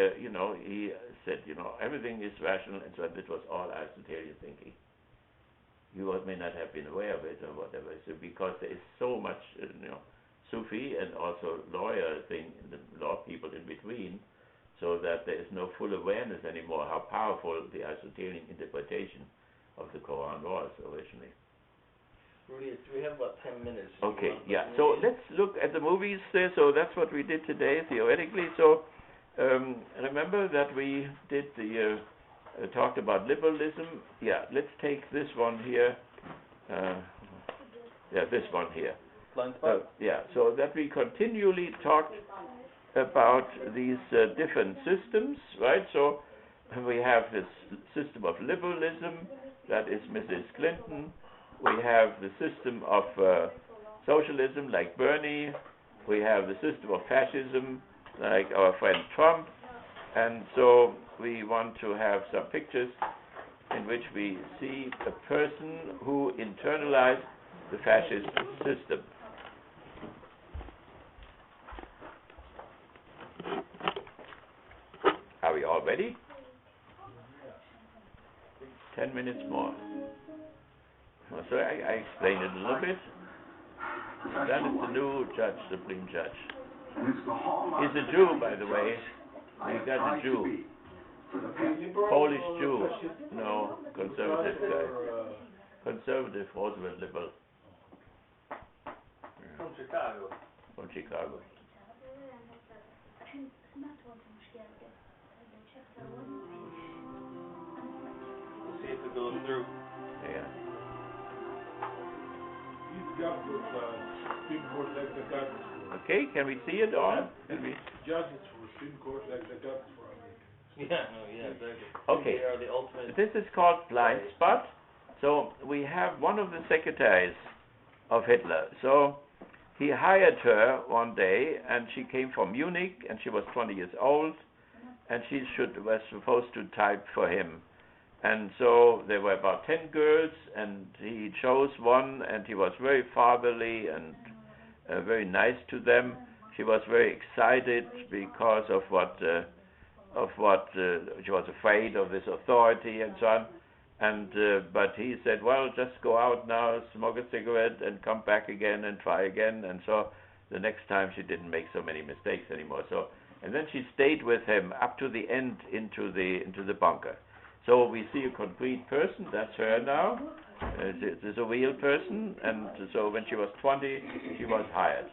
S1: said, everything is rational, and so it was all Aristotelian thinking. You may not have been aware of it or whatever, so because there is so much, Sufi and also lawyer thing, the law people in between, so that there is no full awareness anymore how powerful the Aristotelian interpretation of the Quran was originally.
S4: Rudy, we have about 10 minutes.
S1: Okay, yeah. So let's look at the movies there. So that's what we did today, theoretically. So remember that we did talked about liberalism. Yeah, let's take this one here. This one here.
S4: Blind spot.
S1: Yeah, so that we continually talked about these different systems, right? So we have this system of liberalism, that is Mrs. Clinton. We have the system of socialism, like Bernie. We have the system of fascism, like our friend Trump. And so we want to have some pictures in which we see a person who internalized the fascist system. Ready? 10 minutes more. So I explained it a little bit. That is the new judge, Supreme Judge. He's a Jew, by the way. We got a Jew. Polish Jew. No, conservative guy. Conservative, Roosevelt liberal.
S4: From Chicago.
S1: From Chicago.
S4: We'll see if it goes through.
S1: Yeah.
S2: He's got with Supreme Court like the judges for
S1: Okay, can we see it on?
S2: judges for Supreme Court like the judges for America.
S4: Yeah, exactly.
S1: Okay.
S4: They are the ultimate.
S1: This is called blind spot. So we have one of the secretaries of Hitler. So he hired her one day, and she came from Munich, and she was 20 years old, and she was supposed to type for him. And so there were about 10 girls, and he chose one, and he was very fatherly and very nice to them. She was very excited because of what she was afraid of this authority and so on. And but he said, well, just go out now, smoke a cigarette, and come back again and try again. And so the next time she didn't make so many mistakes anymore. So and then she stayed with him up to the end into the bunker. So we see a concrete person. That's her now. This is a real person. And so when she was 20, she was hired.